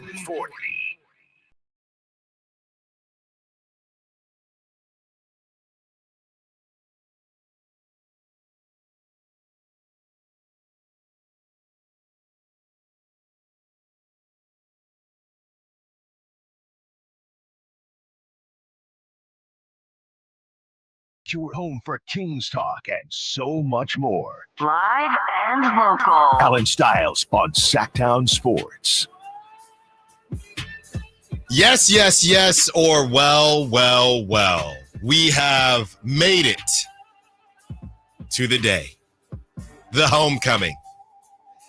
2040. Your home for Kings talk and so much more. Live and local. Allen Stiles on Sacktown Sports. Yes, or well. We have made it to the day. The homecoming.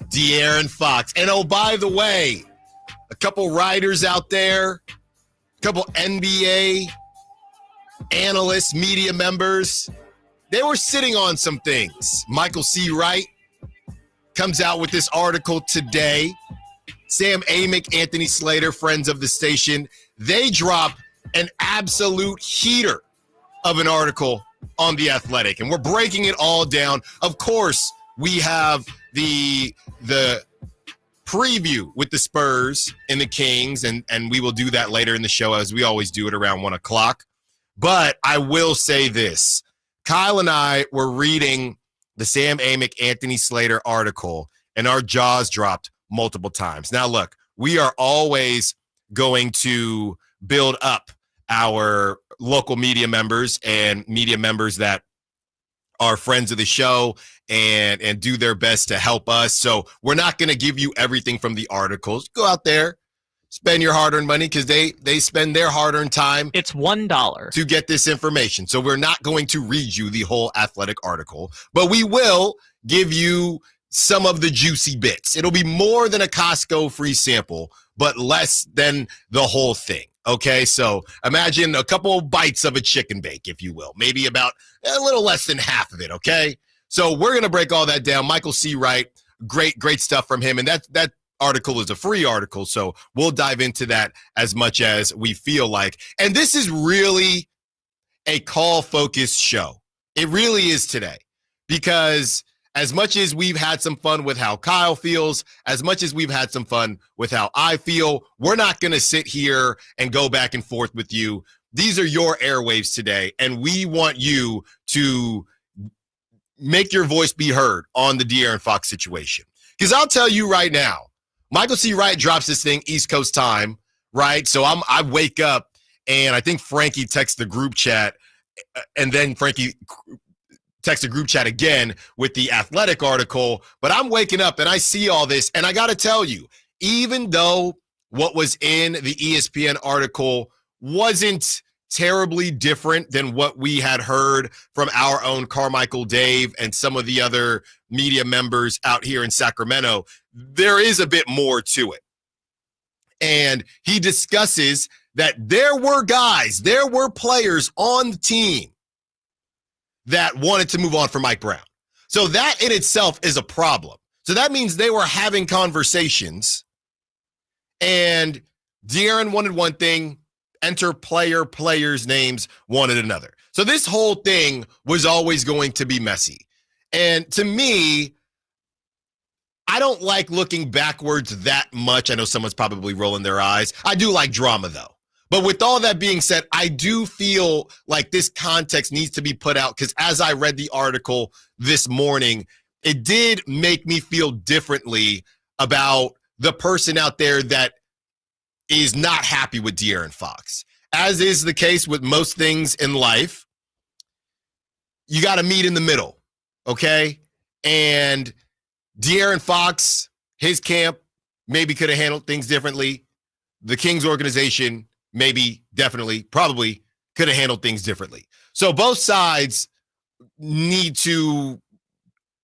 De'Aaron Fox. And oh, by the way, a couple writers out there, a couple NBA analysts, media members, they were sitting on some things. Michael C. Wright comes out with this article today. Sam Amick, Anthony Slater, friends of the station, they drop an absolute heater of an article on The Athletic, and we're breaking it all down. Of course, we have the preview with the Spurs and the Kings, and we will do that later in the show, as we always do it around 1 o'clock. But I will say this. Kyle and I were reading the Sam Amick, Anthony Slater article, and our jaws dropped multiple times. Now, look, we are always going to build up our local media members and media members that are friends of the show and do their best to help us. So we're not going to give you everything from the articles. Go out there, spend your hard-earned money, because they spend their hard-earned time. It's $1 to get this information. So we're not going to read you the whole Athletic article, but we will give you some of the juicy bits. It'll be more than a Costco free sample, but less than the whole thing. Okay, so imagine a couple bites of a chicken bake, if you will, maybe about a little less than half of it. Okay, so we're going to break all that down. Michael C. Wright, great stuff from him. And that article is a free article, so we'll dive into that as much as we feel like. And this is really a call-focused show. It really is today, because as much as we've had some fun with how Kyle feels, as much as we've had some fun with how I feel, we're not going to sit here and go back and forth with you. These are your airwaves today, and we want you to make your voice be heard on the De'Aaron Fox situation. Because I'll tell you right now, Michael C. Wright drops this thing East Coast time, right? So I wake up, and I think Frankie texts the group chat, and then Frankie text a group chat again with the Athletic article. But I'm waking up and I see all this, and I got to tell you, even though what was in the ESPN article wasn't terribly different than what we had heard from our own Carmichael Dave and some of the other media members out here in Sacramento, there is a bit more to it. And he discusses that there were players on the team that wanted to move on from Mike Brown. So that in itself is a problem. So that means they were having conversations, and De'Aaron wanted one thing, enter players' names wanted another. So this whole thing was always going to be messy. And to me, I don't like looking backwards that much. I know someone's probably rolling their eyes. I do like drama, though. But with all that being said, I do feel like this context needs to be put out, because as I read the article this morning, it did make me feel differently about the person out there that is not happy with De'Aaron Fox. As is the case with most things in life, you got to meet in the middle, okay? And De'Aaron Fox, his camp, maybe could have handled things differently. The Kings organization maybe, definitely, probably could have handled things differently. So both sides need to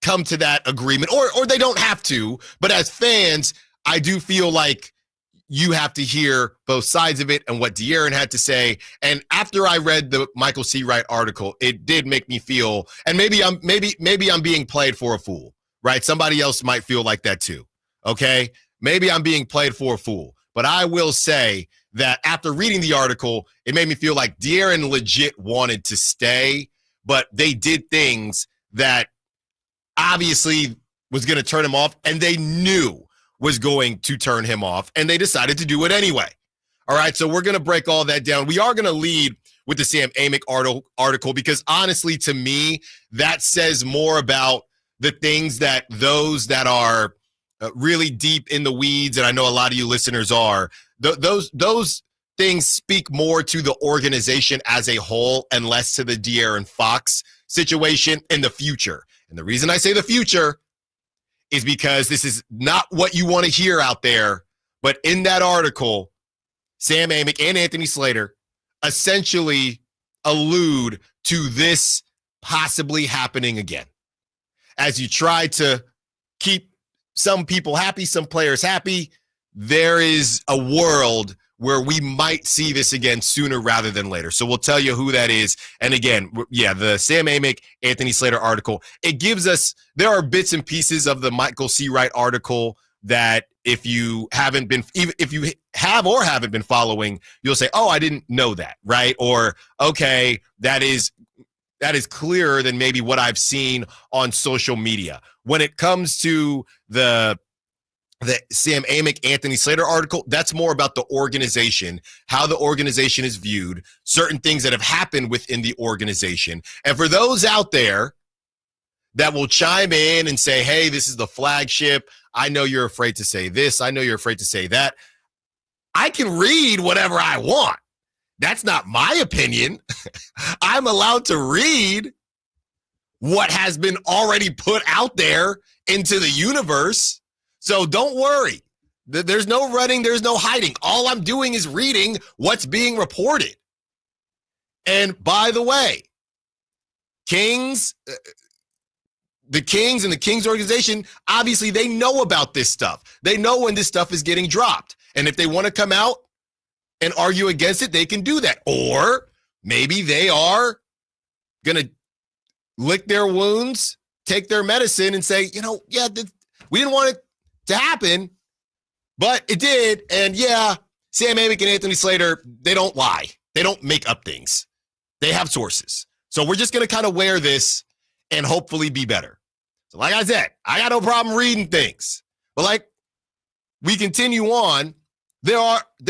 come to that agreement, or they don't have to. But as fans, I do feel like you have to hear both sides of it and what De'Aaron had to say. And after I read the Michael C. Wright article, it did make me feel, and maybe I'm being played for a fool, right? Somebody else might feel like that too, okay? Maybe I'm being played for a fool. But I will say that after reading the article, it made me feel like De'Aaron legit wanted to stay, but they did things that obviously was going to turn him off, and they knew was going to turn him off, and they decided to do it anyway. All right, so we're going to break all that down. We are going to lead with the Sam Amick article because honestly, to me, that says more about the things that those that are really deep in the weeds, and I know a lot of you listeners are, those things speak more to the organization as a whole and less to the De'Aaron Fox situation in the future. And the reason I say the future is because this is not what you want to hear out there, but in that article, Sam Amick and Anthony Slater essentially allude to this possibly happening again. As you try to keep some people happy, some players happy, there is a world where we might see this again sooner rather than later. So we'll tell you who that is. And again, yeah, the Sam Amick, Anthony Slater article, it gives us, there are bits and pieces of the Michael C. Wright article that if you haven't been, even if you have or haven't been following, you'll say, oh, I didn't know that, right? Or, okay, that is clearer than maybe what I've seen on social media. When it comes to the Sam Amick, Anthony Slater article, that's more about the organization, how the organization is viewed, certain things that have happened within the organization. And for those out there that will chime in and say, hey, this is the flagship, I know you're afraid to say this, I know you're afraid to say that, I can read whatever I want. That's not my opinion. I'm allowed to read what has been already put out there into the universe. So don't worry. There's no running. There's no hiding. All I'm doing is reading what's being reported. And by the way, the Kings and the Kings organization, obviously they know about this stuff. They know when this stuff is getting dropped. And if they want to come out and argue against it, they can do that. Or maybe they are going to lick their wounds, take their medicine, and say, yeah, we didn't want it to happen, but it did. And yeah, Sam Amick and Anthony Slater, they don't lie. They don't make up things. They have sources. So we're just going to kind of wear this and hopefully be better. So like I said, I got no problem reading things. But like we continue on, there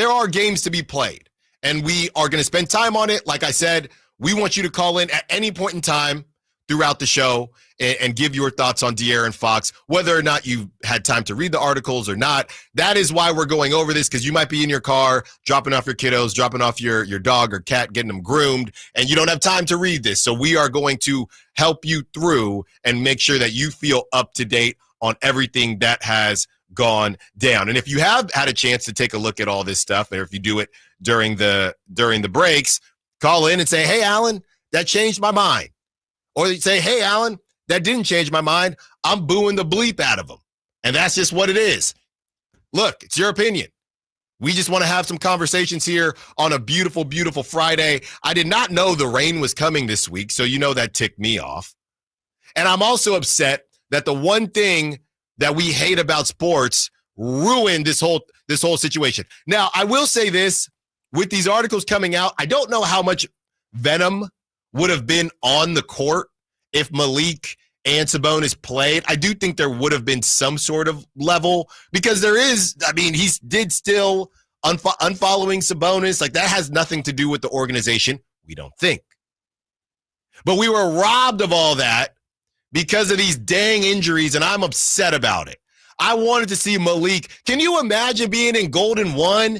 are games to be played, and we are going to spend time on it. Like I said, we want you to call in at any point in time throughout the show and give your thoughts on De'Aaron Fox, whether or not you had time to read the articles or not. That is why we're going over this, because you might be in your car, dropping off your kiddos, dropping off your dog or cat, getting them groomed, and you don't have time to read this. So we are going to help you through and make sure that you feel up to date on everything that has gone down. And if you have had a chance to take a look at all this stuff, or if you do it during the breaks, call in and say, hey, Allen, that changed my mind. Or you say, hey, Allen, that didn't change my mind. I'm booing the bleep out of them. And that's just what it is. Look, it's your opinion. We just want to have some conversations here on a beautiful, beautiful Friday. I did not know the rain was coming this week, so that ticked me off. And I'm also upset that the one thing that we hate about sports ruined this whole situation. Now, I will say this, with these articles coming out, I don't know how much venom would have been on the court if Malik and Sabonis played. I do think there would have been some sort of level, because he did still unfollowing Sabonis. Like, that has nothing to do with the organization, we don't think. But we were robbed of all that because of these dang injuries, and I'm upset about it. I wanted to see Malik. Can you imagine being in Golden 1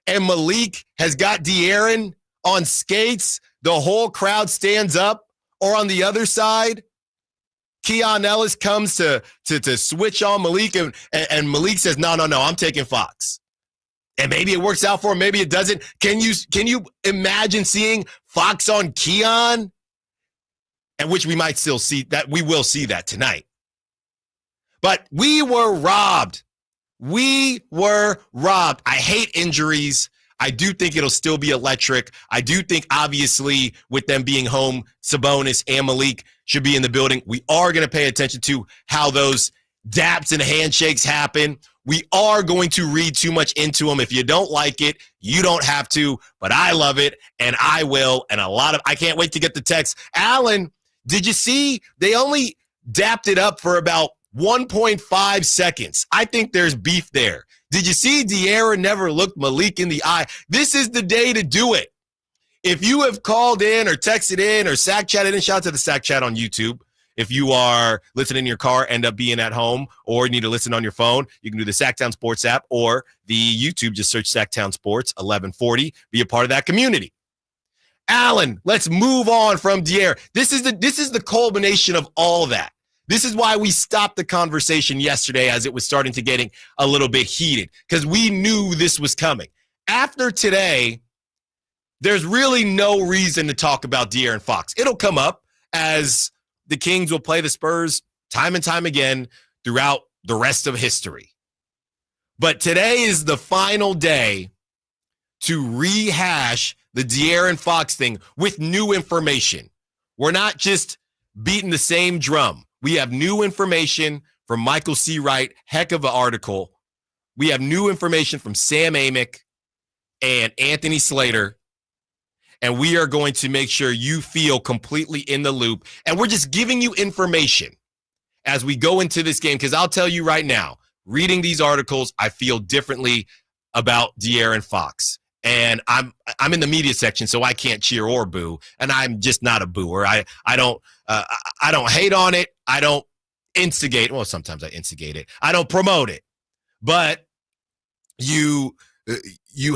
and Malik has got De'Aaron on skates? The whole crowd stands up. Or on the other side, Keon Ellis comes to switch on Malik, and Malik says, no, I'm taking Fox. And maybe it works out for him, maybe it doesn't. Can you imagine seeing Fox on Keon? And which we might still see that. We will see that tonight. But we were robbed. We were robbed. I hate injuries. I do think it'll still be electric. I do think, obviously, with them being home, Sabonis and Malik should be in the building. We are going to pay attention to how those daps and handshakes happen. We are going to read too much into them. If you don't like it, you don't have to, but I love it, and I will. And I can't wait to get the text. Allen, did you see they only dapped it up for about 1.5 seconds. I think there's beef there. Did you see De'Ara never looked Malik in the eye? This is the day to do it. If you have called in or texted in or Sack chatted in, shout out to the Sack chat on YouTube. If you are listening in your car, end up being at home, or need to listen on your phone, you can do the Sacktown Sports app or the YouTube. Just search Sacktown Sports 1140. Be a part of that community. Allen, let's move on from De'Ara. This is the culmination of all that. This is why we stopped the conversation yesterday as it was starting to getting a little bit heated, because we knew this was coming. After today, there's really no reason to talk about De'Aaron Fox. It'll come up as the Kings will play the Spurs time and time again throughout the rest of history. But today is the final day to rehash the De'Aaron Fox thing with new information. We're not just beating the same drum. We have new information from Michael C. Wright, heck of an article. We have new information from Sam Amick and Anthony Slater. And we are going to make sure you feel completely in the loop. And we're just giving you information as we go into this game. Because I'll tell you right now, reading these articles, I feel differently about De'Aaron Fox. And I'm in the media section, so I can't cheer or boo. And I'm just not a booer. I don't hate on it. I don't instigate. Well, sometimes I instigate it. I don't promote it. But you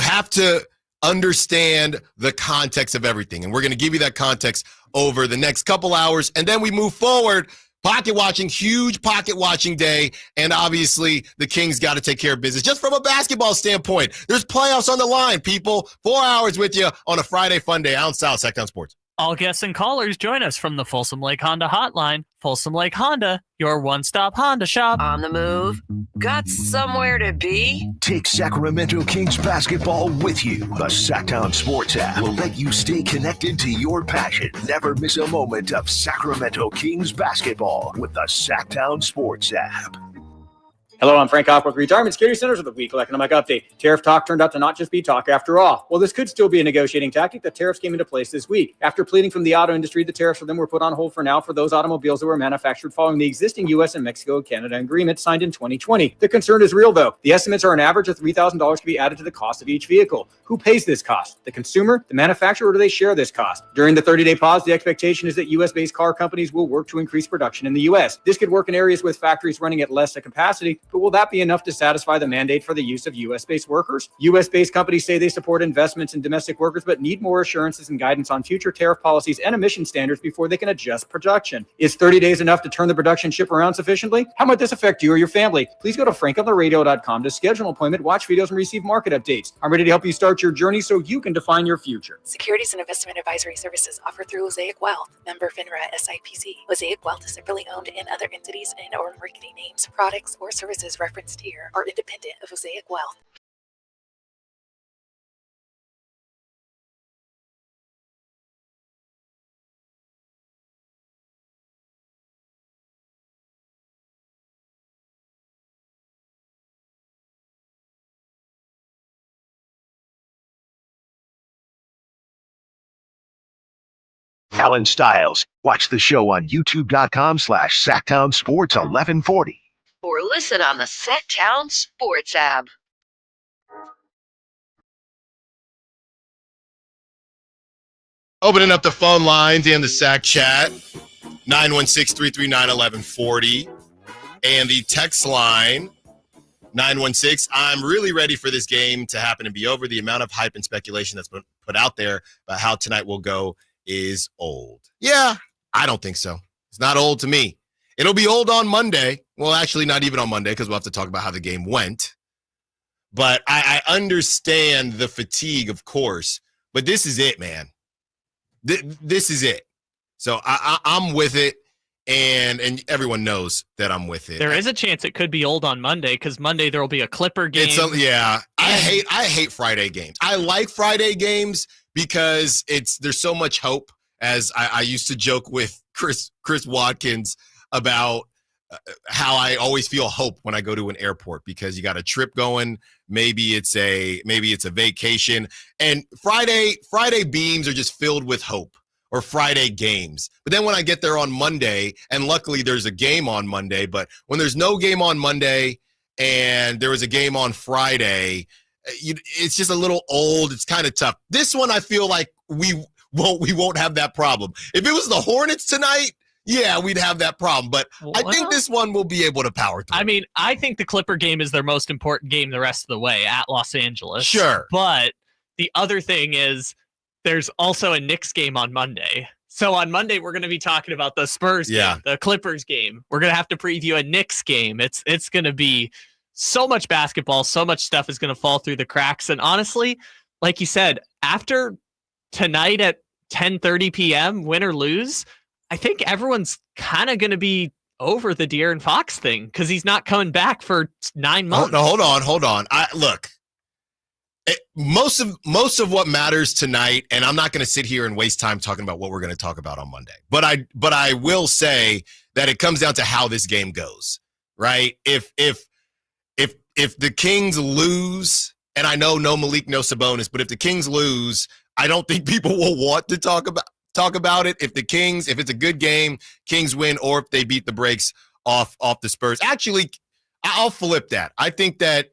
have to understand the context of everything. And we're going to give you that context over the next couple hours. And then we move forward. Pocket watching, huge pocket watching day. And obviously, the Kings got to take care of business. Just from a basketball standpoint, there's playoffs on the line, people. 4 hours with you on a Friday fun day. Allen Stiles, Sacktown Sports. All guests and callers join us from the Folsom Lake Honda Hotline. Folsom Lake Honda, your one-stop Honda shop. On the move? Got somewhere to be? Take Sacramento Kings basketball with you. The Sacktown Sports app will let you stay connected to your passion. Never miss a moment of Sacramento Kings basketball with the Sacktown Sports app. Hello, I'm Frank Hopper with Retirement Security Centers with a weekly economic update. Tariff talk turned out to not just be talk after all. Well, this could still be a negotiating tactic. The tariffs came into place this week. After pleading from the auto industry, the tariffs for them were put on hold for now for those automobiles that were manufactured following the existing U.S. and Mexico Canada agreement signed in 2020. The concern is real, though. The estimates are an average of $3,000 to be added to the cost of each vehicle. Who pays this cost? The consumer, the manufacturer, or do they share this cost? During the 30-day pause, the expectation is that U.S.-based car companies will work to increase production in the U.S. This could work in areas with factories running at less capacity, but will that be enough to satisfy the mandate for the use of U.S.-based workers? U.S.-based companies say they support investments in domestic workers, but need more assurances and guidance on future tariff policies and emission standards before they can adjust production. Is 30 days enough to turn the production ship around sufficiently? How might this affect you or your family? Please go to frankontheradio.com to schedule an appointment, watch videos, and receive market updates. I'm ready to help you start your journey so you can define your future. Securities and investment advisory services offered through Mosaic Wealth, member FINRA SIPC. Mosaic Wealth is separately owned in other entities and or marketing names. Products or services referenced here are independent of Mosaic Wealth. Allen Stiles. Watch the show on youtube.com/Sacktown Sports 1140. Or listen on the Sacktown Sports app. Opening up the phone lines and the Sack chat, 916-339-1140. And the text line, 916. I'm really ready for this game to happen and be over. The amount of hype and speculation that's been put out there about how tonight will go is old. Yeah, I don't think so. It's not old to me. It'll be old on Monday. Well, actually, not even on Monday, because we'll have to talk about how the game went. But I understand the fatigue, of course. But this is it, man. This is it. So I'm with it, and everyone knows that I'm with it. There is a chance it could be old on Monday, because Monday there will be a Clipper game. I hate Friday games. I like Friday games because there's so much hope. As I used to joke with Chris Watkins about how I always feel hope when I go to an airport, because you got a trip going. Maybe it's a vacation, and Friday beams are just filled with hope. or Friday games. But then when I get there on Monday, and luckily there's a game on Monday, but when there's no game on Monday and there was a game on Friday, it's just a little old. It's kind of tough. This one, I feel like we won't have that problem. If it was the Hornets tonight, yeah, we'd have that problem. But I think this one will be able to power through. I mean, I think the Clipper game is their most important game the rest of the way at Los Angeles. Sure. But the other thing is there's also a Knicks game on Monday. So on Monday, we're going to be talking about the Spurs game, the Clippers game. We're going to have to preview a Knicks game. It's going to be so much basketball. So much stuff is going to fall through the cracks. And honestly, like you said, after tonight at 10:30 p.m., win or lose, I think everyone's kind of going to be over the De'Aaron Fox thing because he's not coming back for 9 months. No, hold on. Look. Most of what matters tonight, and I'm not going to sit here and waste time talking about what we're going to talk about on Monday. But I will say that it comes down to how this game goes, right? If the Kings lose, and I know no Malik, no Sabonis, but if the Kings lose, I don't think people will want to talk about it. If it's a good game, Kings win, or if they beat the brakes off the Spurs. Actually, I'll flip that. I think that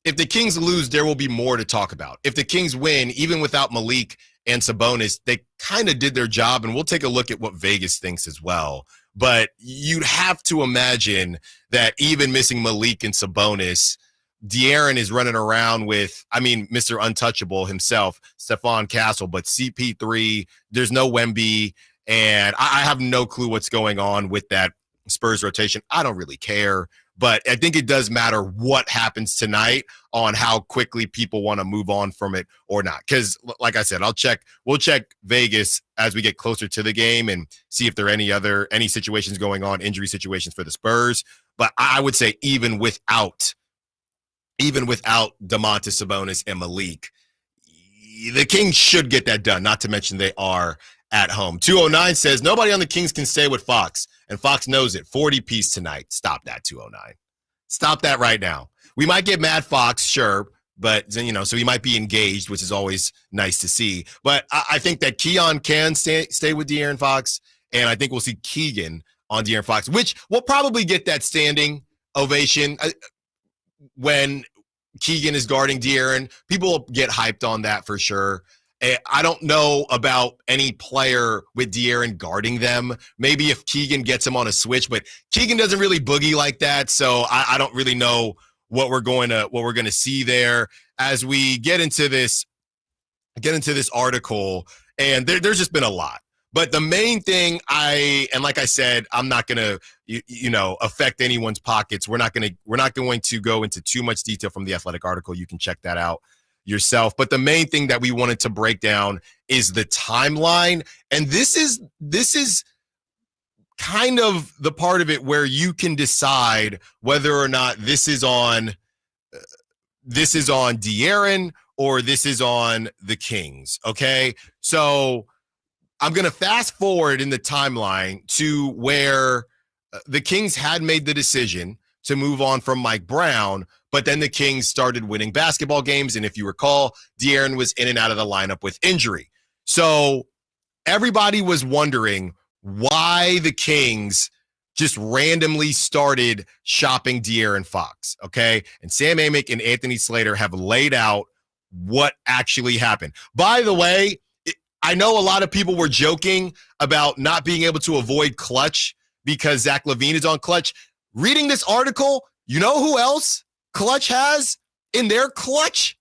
if the Kings lose, there will be more to talk about. If the Kings win, even without Malik and Sabonis, they kind of did their job, and we'll take a look at what Vegas thinks as well. But you'd have to imagine that even missing Malik and Sabonis, De'Aaron is running around with, Mr. Untouchable himself, Stephon Castle, but CP3, there's no Wemby, and I have no clue what's going on with that Spurs rotation. I don't really care. But I think it does matter what happens tonight on how quickly people want to move on from it or not. Because, like I said, we'll check Vegas as we get closer to the game and see if there are any situations going on, injury situations for the Spurs. But I would say even without Domantas Sabonis and Malik, the Kings should get that done. Not to mention they are at home. 209 says nobody on the Kings can stay with Fox. And Fox knows it. 40-piece tonight. Stop that, 209. Stop that right now. We might get mad Fox, sure, but so he might be engaged, which is always nice to see. But I think that Keon can stay with De'Aaron Fox, and I think we'll see Keegan on De'Aaron Fox, which will probably get that standing ovation when Keegan is guarding De'Aaron. People will get hyped on that for sure. I don't know about any player with De'Aaron guarding them. Maybe if Keegan gets him on a switch, but Keegan doesn't really boogie like that, so I don't really know what we're going to see there as we get into this article. And there's just been a lot. But the main thing, like I said, I'm not going to affect anyone's pockets. We're not going to go into too much detail from the Athletic article. You can check that out yourself. But the main thing that we wanted to break down is the timeline. And this is kind of the part of it where you can decide whether or not this is on De'Aaron or this is on the Kings. Okay. So I'm going to fast forward in the timeline to where the Kings had made the decision to move on from Mike Brown, but then the Kings started winning basketball games. And if you recall, De'Aaron was in and out of the lineup with injury. So everybody was wondering why the Kings just randomly started shopping De'Aaron Fox, okay? And Sam Amick and Anthony Slater have laid out what actually happened. By the way, I know a lot of people were joking about not being able to avoid Clutch because Zach LaVine is on Clutch. Reading this article, you know who else Clutch has in their clutch?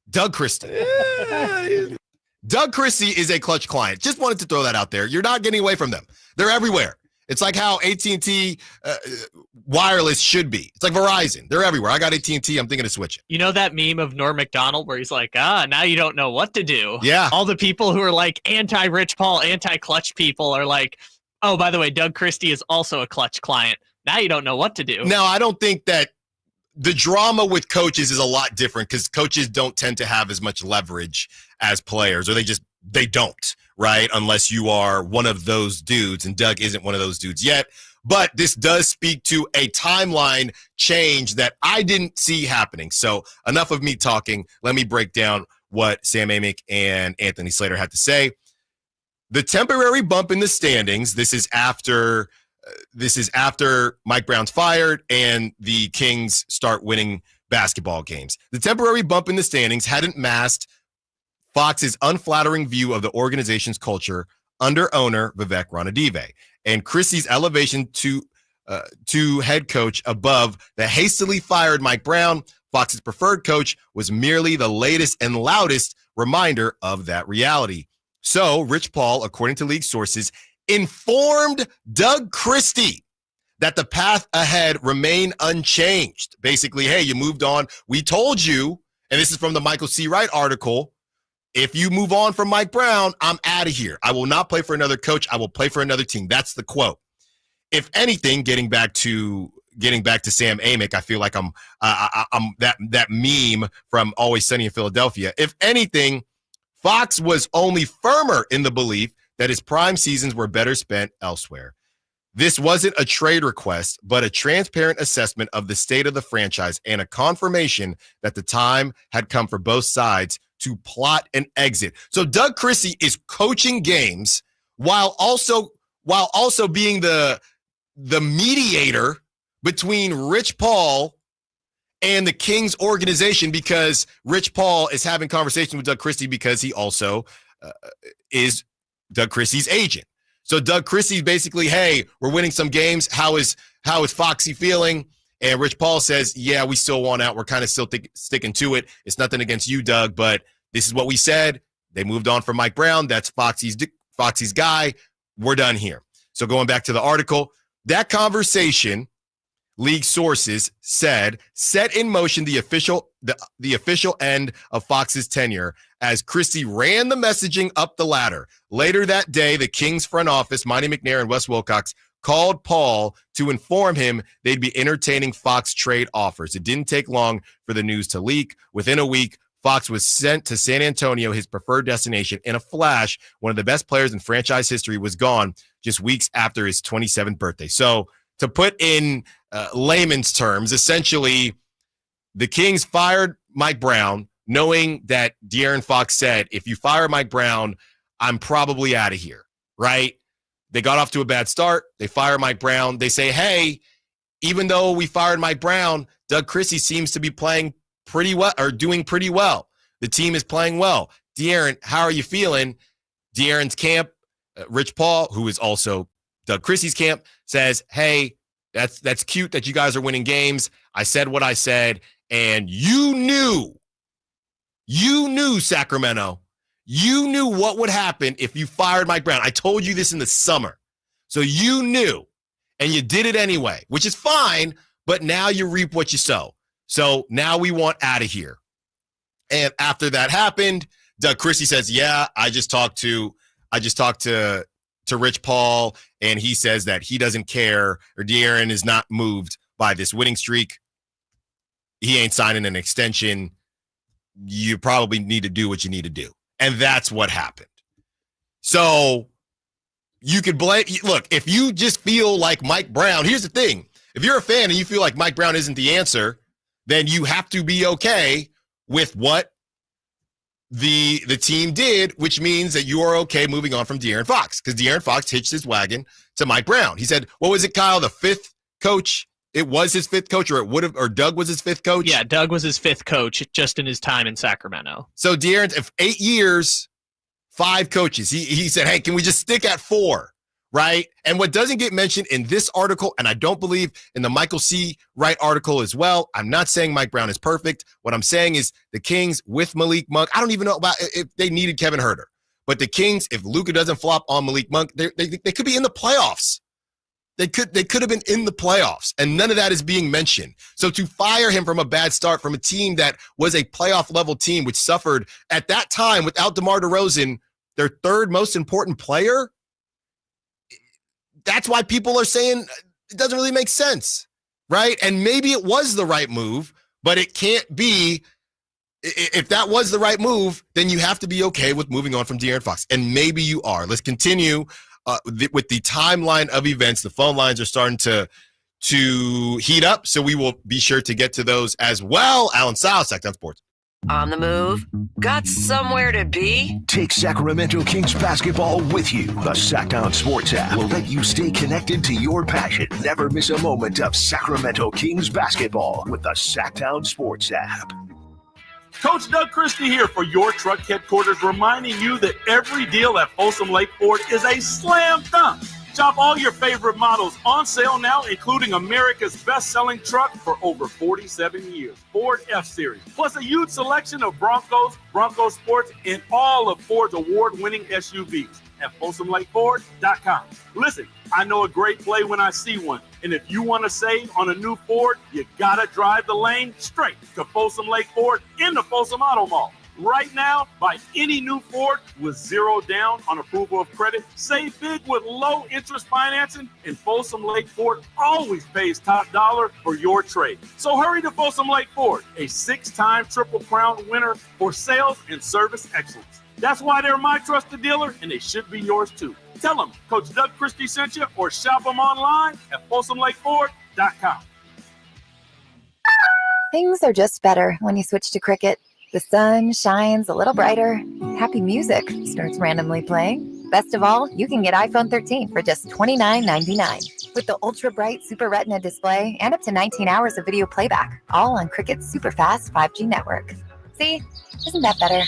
Doug Christie. Doug Christie is a Clutch client. Just wanted to throw that out there. You're not getting away from them. They're everywhere. It's like how AT&T wireless should be. It's like Verizon. They're everywhere. I got AT&T. I'm thinking of switching. You know that meme of Norm Macdonald where he's like, now you don't know what to do. Yeah. All the people who are like anti-Rich Paul, anti-Clutch people are like, oh, by the way, Doug Christie is also a Clutch client. Now you don't know what to do. Now, I don't think that the drama with coaches is a lot different because coaches don't tend to have as much leverage as players, or they don't, right? Unless you are one of those dudes, and Doug isn't one of those dudes yet. But this does speak to a timeline change that I didn't see happening. So enough of me talking. Let me break down what Sam Amick and Anthony Slater had to say. The temporary bump in the standings, this is after Mike Brown's fired and the Kings start winning basketball games. The temporary bump in the standings hadn't masked Fox's unflattering view of the organization's culture under owner Vivek Ranadive, and Christie's elevation to head coach above the hastily fired Mike Brown, Fox's preferred coach, was merely the latest and loudest reminder of that reality. So Rich Paul, according to league sources, informed Doug Christie that the path ahead remained unchanged. Basically, hey, you moved on. We told you, and this is from the Michael C. Wright article, if you move on from Mike Brown, I'm out of here. I will not play for another coach. I will play for another team. That's the quote. If anything, getting back to Sam Amick, I feel like I'm that meme from Always Sunny in Philadelphia. If anything, Fox was only firmer in the belief that his prime seasons were better spent elsewhere. This wasn't a trade request, but a transparent assessment of the state of the franchise and a confirmation that the time had come for both sides to plot an exit. So Doug Christie is coaching games while also being the mediator between Rich Paul and the Kings organization, because Rich Paul is having conversations with Doug Christie because he also is Doug Christie's agent. So Doug Christie's basically, hey, we're winning some games. How is Foxy feeling? And Rich Paul says, yeah, we still want out. We're kind of still sticking to it. It's nothing against you, Doug, but this is what we said. They moved on from Mike Brown. That's Foxy's guy. We're done here. So going back to the article, that conversation, league sources said, set in motion the official end of Fox's tenure as Christie ran the messaging up the ladder. Later that day, the Kings front office, Monty McNair and Wes Wilcox, called Paul to inform him they'd be entertaining Fox trade offers. It didn't take long for the news to leak. Within a week, Fox was sent to San Antonio, his preferred destination. In a flash, one of the best players in franchise history was gone just weeks after his 27th birthday. So to put in layman's terms, essentially, the Kings fired Mike Brown, knowing that De'Aaron Fox said, if you fire Mike Brown, I'm probably out of here, right? They got off to a bad start. They fire Mike Brown. They say, hey, even though we fired Mike Brown, Doug Christie seems to be playing pretty well, or doing pretty well. The team is playing well. De'Aaron, how are you feeling? De'Aaron's camp, Rich Paul, who is also Doug Christie's camp, says, hey, that's cute that you guys are winning games. I said what I said, and you knew, Sacramento. You knew what would happen if you fired Mike Brown. I told you this in the summer. So you knew, and you did it anyway, which is fine, but now you reap what you sow. So now we want out of here. And after that happened, Doug Christie says, yeah, I just talked to Rich Paul, and he says that he doesn't care, or De'Aaron is not moved by this winning streak. He ain't signing an extension. You probably need to do what you need to do. And that's what happened. So you could blame, look, if you just feel like Mike Brown, here's the thing. If you're a fan and you feel like Mike Brown isn't the answer, then you have to be okay with what the team did, which means that you are okay moving on from De'Aaron Fox, because De'Aaron Fox hitched his wagon to Mike Brown. He said, what was it, Kyle, the fifth coach? It was his fifth coach, or Doug was his fifth coach? Yeah, Doug was his fifth coach just in his time in Sacramento. So De'Aaron, if 8 years, 5 coaches, he said, hey, can we just stick at 4, right? And what doesn't get mentioned in this article, and I don't believe in the Michael C. Wright article as well, I'm not saying Mike Brown is perfect. What I'm saying is the Kings with Malik Monk, I don't even know about if they needed Kevin Huerter, but the Kings, if Luka doesn't flop on Malik Monk, they could be in the playoffs. They could have been in the playoffs, and none of that is being mentioned. So to fire him from a bad start from a team that was a playoff-level team, which suffered at that time without DeMar DeRozan, their third most important player, that's why people are saying it doesn't really make sense, right? And maybe it was the right move, but it can't be. If that was the right move, then you have to be okay with moving on from De'Aaron Fox, and maybe you are. Let's continue. With the timeline of events, the phone lines are starting to heat up, so we will be sure to get to those as well. Allen Stiles, Sacktown Sports. On the move? Got somewhere to be? Take Sacramento Kings basketball with you. The Sacktown Sports app will let you stay connected to your passion. Never miss a moment of Sacramento Kings basketball with the Sacktown Sports app. Coach Doug Christie here for your truck headquarters, reminding you that every deal at Folsom Lake Ford is a slam dunk. Shop all your favorite models on sale now, including America's best-selling truck for over 47 years, Ford F-Series, plus a huge selection of Broncos, Bronco Sports, and all of Ford's award-winning SUVs at FolsomLakeFord.com. Listen, I know a great play when I see one, and if you want to save on a new Ford, you gotta drive the lane straight to Folsom Lake Ford in the Folsom Auto Mall. Right now, buy any new Ford with zero down on approval of credit. Save big with low interest financing, and Folsom Lake Ford always pays top dollar for your trade. So hurry to Folsom Lake Ford, a 6-time Triple Crown winner for sales and service excellence. That's why they're my trusted dealer, and they should be yours too. Tell them Coach Doug Christie sent you, or shop them online at FolsomLakeFord.com. Things are just better when you switch to Cricket. The sun shines a little brighter. Happy music starts randomly playing. Best of all, you can get iPhone 13 for just $29.99 with the ultra bright Super Retina display and up to 19 hours of video playback, all on Cricket's super fast 5G network. See, isn't that better?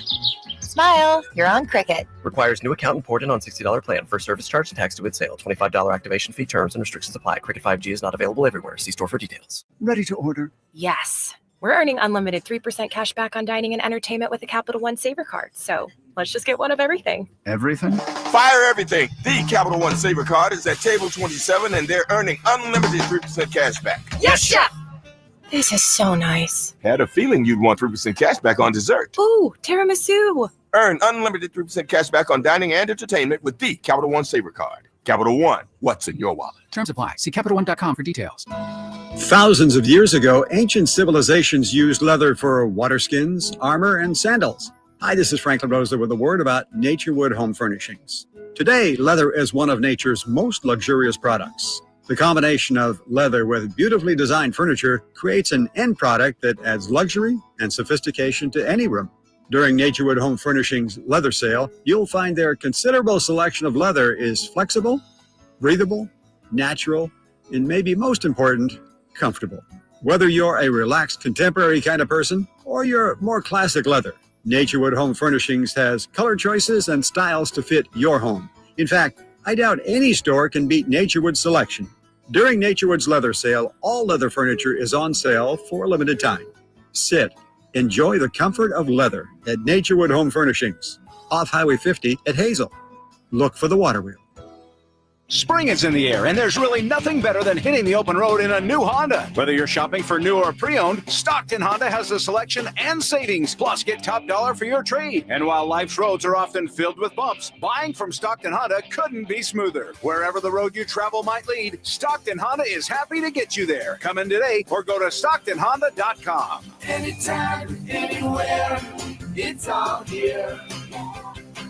Smile, you're on Cricket. Requires new account and port in on $60 plan. First service charge and tax due at sale. $25 activation fee. Terms and restrictions apply. Cricket 5G is not available everywhere. See store for details. Ready to order? Yes. We're earning unlimited 3% cash back on dining and entertainment with a Capital One Saver card. So let's just get one of everything. Everything? Fire everything. The Capital One Saver card is at table 27, and they're earning unlimited 3% cash back. Yes, Chef! This is so nice. Had a feeling you'd want 3% cash back on dessert. Ooh, tiramisu. Earn unlimited 3% cash back on dining and entertainment with the Capital One Saver card. Capital One, what's in your wallet? Terms apply. See CapitalOne.com for details. Thousands of years ago, ancient civilizations used leather for water skins, armor, and sandals. Hi, this is Franklin Rosa with a word about Naturewood Home Furnishings. Today, leather is one of nature's most luxurious products. The combination of leather with beautifully designed furniture creates an end product that adds luxury and sophistication to any room. During Naturewood Home Furnishings leather sale, you'll find their considerable selection of leather is flexible, breathable, natural, and maybe most important, comfortable. Whether you're a relaxed contemporary kind of person or you're more classic leather, Naturewood Home Furnishings has color choices and styles to fit your home. In fact, I doubt any store can beat Naturewood's selection. During Naturewood's leather sale, all leather furniture is on sale for a limited time. Sit, enjoy the comfort of leather at Naturewood Home Furnishings, off Highway 50 at Hazel. Look for the water wheel. Spring is in the air, and there's really nothing better than hitting the open road in a new Honda. Whether you're shopping for new or pre-owned, Stockton Honda has the selection and savings. Plus, get top dollar for your trade. And while life's roads are often filled with bumps, buying from Stockton Honda couldn't be smoother. Wherever the road you travel might lead, Stockton Honda is happy to get you there. Come in today or go to StocktonHonda.com. Anytime, anywhere, it's all here.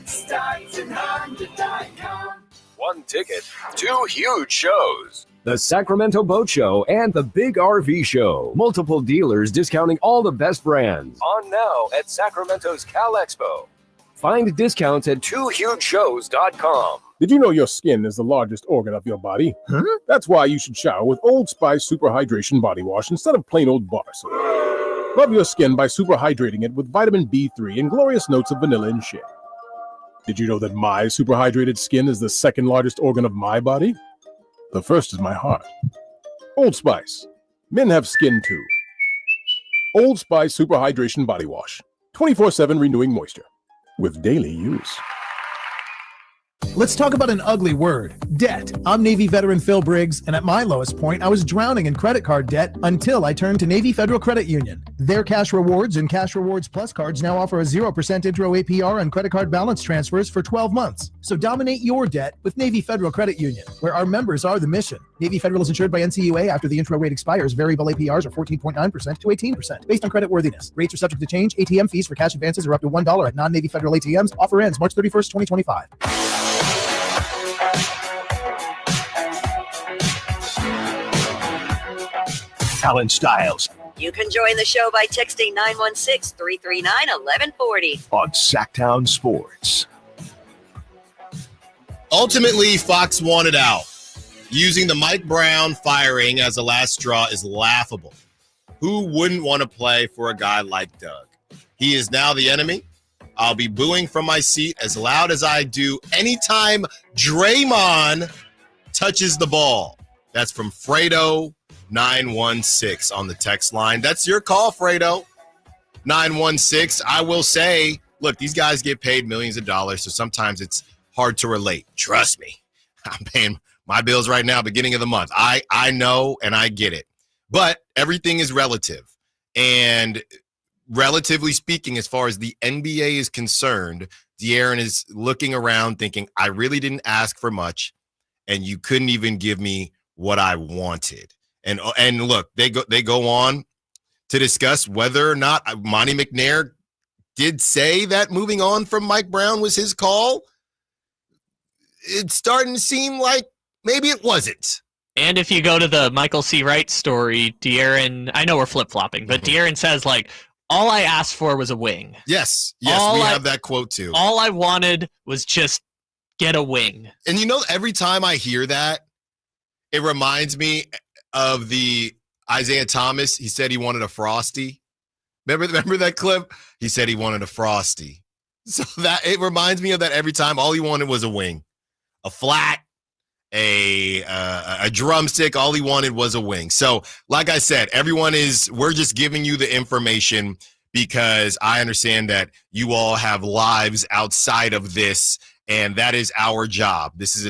StocktonHonda.com. One ticket, 2 huge shows. The Sacramento Boat Show and the Big RV Show. Multiple dealers discounting all the best brands. On now at Sacramento's Cal Expo. Find discounts at 2hugeshows.com. Did you know your skin is the largest organ of your body? Huh? That's why you should shower with Old Spice Super Hydration Body Wash instead of plain old bar soap. Rub your skin by super hydrating it with vitamin B3 and glorious notes of vanilla and shea. Did you know that my super hydrated skin is the second largest organ of my body? The first is my heart. Old Spice. Men have skin too. Old Spice Super Hydration Body Wash. 24/7 renewing moisture. With daily use. Let's talk about an ugly word, debt. I'm Navy veteran Phil Briggs, and at my lowest point, I was drowning in credit card debt until I turned to Navy Federal Credit Union. Their Cash Rewards and Cash Rewards Plus cards now offer a 0% intro APR on credit card balance transfers for 12 months. So dominate your debt with Navy Federal Credit Union, where our members are the mission. Navy Federal is insured by NCUA. After the intro rate expires, variable APRs are 14.9% to 18%, based on credit worthiness. Rates are subject to change. ATM fees for cash advances are up to $1 at non-Navy Federal ATMs. Offer ends March 31st, 2025. Allen Stiles You can join the show by texting 916-339-1140. On Sacktown Sports. Ultimately, Fox wanted out. Using the Mike Brown firing as a last straw is laughable. Who wouldn't want to play for a guy like Doug? He is now the enemy. I'll be booing from my seat as loud as I do anytime Draymond touches the ball. That's from Fredo916 on the text line. That's your call, Fredo. 916. I will say, look, these guys get paid millions of dollars, so sometimes it's hard to relate. Trust me. I'm paying my bills right now, beginning of the month. I know and I get it. But everything is relative. And relatively speaking, as far as the NBA is concerned, De'Aaron is looking around thinking, I really didn't ask for much, and you couldn't even give me what I wanted. And look, they go on to discuss whether or not Monty McNair did say that moving on from Mike Brown was his call. It's starting to seem like maybe it wasn't. And if you go to the Michael C. Wright story, De'Aaron, I know we're flip-flopping, but De'Aaron says, like, all I asked for was a wing. Yes, we have that quote too. All I wanted was just get a wing. And you know, every time I hear that, it reminds me of the Isaiah Thomas. He said he wanted a Frosty. Remember that clip? He said he wanted a Frosty. So that it reminds me of that every time. All he wanted was a wing, a flat, a drumstick. All he wanted was a wing. So like I said, we're just giving you the information because I understand that you all have lives outside of this, and that is our job. This is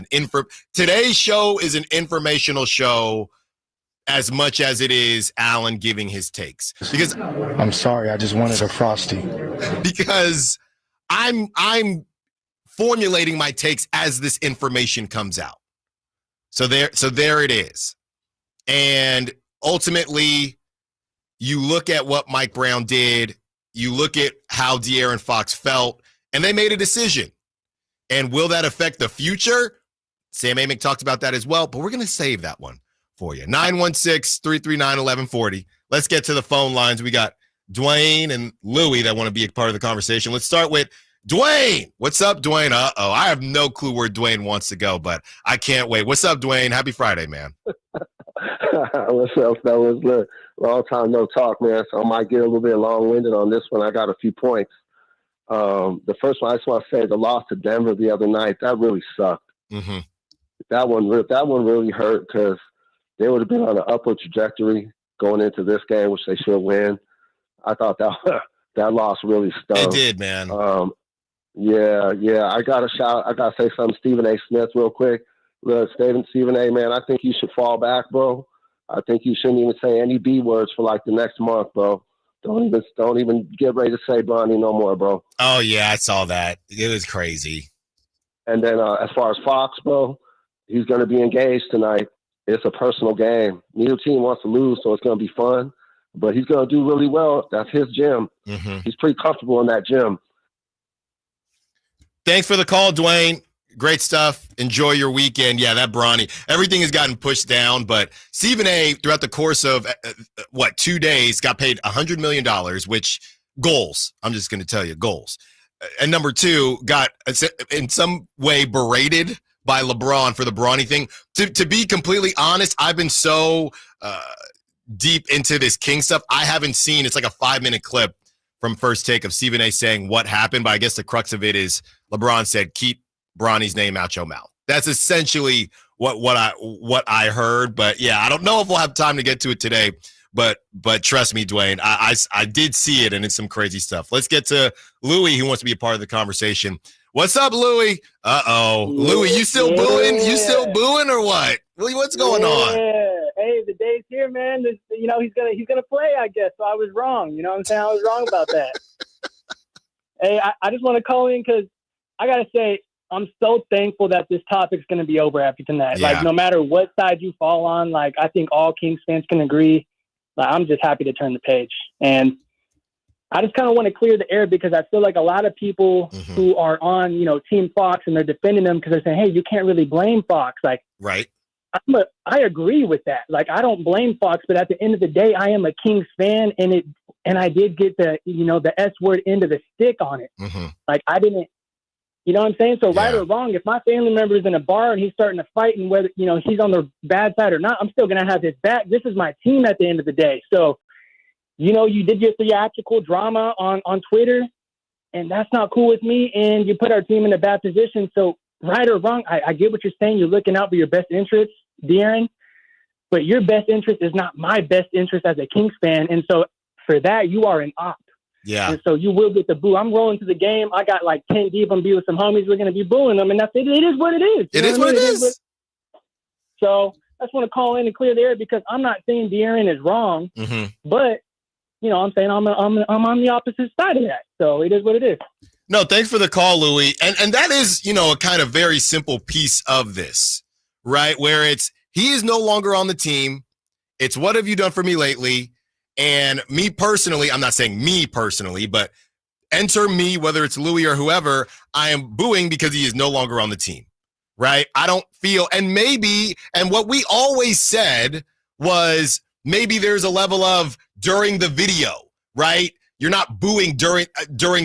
today's show is an informational show as much as it is Allen giving his takes. Because I'm sorry, I just wanted a Frosty. Because I'm formulating my takes as this information comes out. So there it is. And ultimately, you look at what Mike Brown did, you look at how De'Aaron Fox felt, and they made a decision. And will that affect the future? Sam Amick talked about that as well, but we're going to save that one for you. 916-339-1140. Let's get to the phone lines. We got Dwayne and Louie that want to be a part of the conversation. Let's start with Dwayne. What's up, Dwayne? Uh-oh. I have no clue where Dwayne wants to go, but I can't wait. What's up, Dwayne? Happy Friday, man. What's up, fellas? Look, long time no talk, man, so I might get a little bit long-winded on this one. I got a few points. The first one, I just want to say the loss to Denver the other night, that really sucked. Mm-hmm. That one really hurt because they would have been on an upward trajectory going into this game, which they should win. I thought that loss really stung. It did, man. Yeah. I gotta say something, Stephen A. Smith, real quick. Look, Stephen A. Man, I think you should fall back, bro. I think you shouldn't even say any B words for like the next month, bro. Don't even get ready to say Bronny no more, bro. Oh yeah, I saw that. It was crazy. And then as far as Fox, bro, he's gonna be engaged tonight. It's a personal game. Neither team wants to lose, so it's gonna be fun. But he's gonna do really well. That's his gym. Mm-hmm. He's pretty comfortable in that gym. Thanks for the call, Dwayne. Great stuff. Enjoy your weekend. Yeah, that Bronny. Everything has gotten pushed down, but Stephen A. throughout the course of 2 days got paid $100 million, which goals. I'm just going to tell you goals. And number two, got in some way berated by LeBron for the Bronny thing. To be completely honest, I've been so deep into this King stuff. I haven't seen. It's like a 5-minute clip from First Take of Stephen A. saying what happened, but I guess the crux of it is LeBron said, keep Bronny's name out your mouth. That's essentially what I heard. But yeah, I don't know if we'll have time to get to it today. But trust me, Dwayne, I did see it, and it's some crazy stuff. Let's get to Louie, who wants to be a part of the conversation. What's up, Louie? Uh-oh. Yeah, Louie, you still booing? You still booing or what? Louie, what's going on? Hey, the day's here, man. He's gonna play, I guess. So I was wrong. You know what I'm saying? I was wrong about that. Hey, I just want to call in because I gotta say I'm so thankful that this topic's gonna be over after tonight. Yeah. Like no matter what side you fall on, like I think all Kings fans can agree. Like, I'm just happy to turn the page. And I just kind of want to clear the air because I feel like a lot of people who are on, Team Fox and they're defending them because they're saying, hey, you can't really blame Fox. Like, right. I agree with that. Like, I don't blame Fox, but at the end of the day, I am a Kings fan, and I did get the S word end of the stick on it. Mm-hmm. Like, I didn't, you know what I'm saying? So right or wrong, if my family member is in a bar and he's starting to fight, and whether, he's on the bad side or not, I'm still going to have his back. This is my team at the end of the day. So, you did your theatrical drama on Twitter, and that's not cool with me. And you put our team in a bad position. So right or wrong, I get what you're saying. You're looking out for your best interests, De'Aaron, but your best interest is not my best interest as a Kings fan. And so for that, you are an op. Yeah. And so you will get the boo. I'm rolling to the game. I got like 10 deep. I'm be with some homies. We're going to be booing them. And that's it. It is what it is. It is what it is. So I just want to call in and clear the air, because I'm not saying De'Aaron is wrong, but I'm saying I'm on the opposite side of that. So it is what it is. No, thanks for the call, Louis. And that is, a kind of very simple piece of this, right? Where he is no longer on the team. It's what have you done for me lately? And me personally, I'm not saying me personally, but enter me, whether it's Louis or whoever, I am booing because he is no longer on the team, right? I don't feel, and what we always said was maybe there's a level of during the video, right? You're not booing during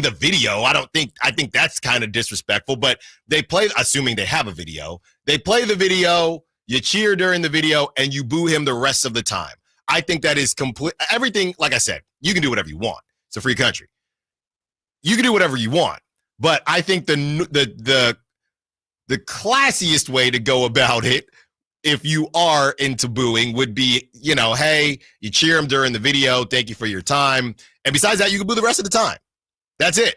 the video. I think that's kind of disrespectful, but they play, assuming they have a video, they play the video, you cheer during the video, and you boo him the rest of the time. I think that is complete. Everything, like I said, you can do whatever you want. It's a free country. You can do whatever you want, but I think the classiest way to go about it, if you are into booing, would be, hey, you cheer him during the video. Thank you for your time. And besides that, you can boo the rest of the time. That's it.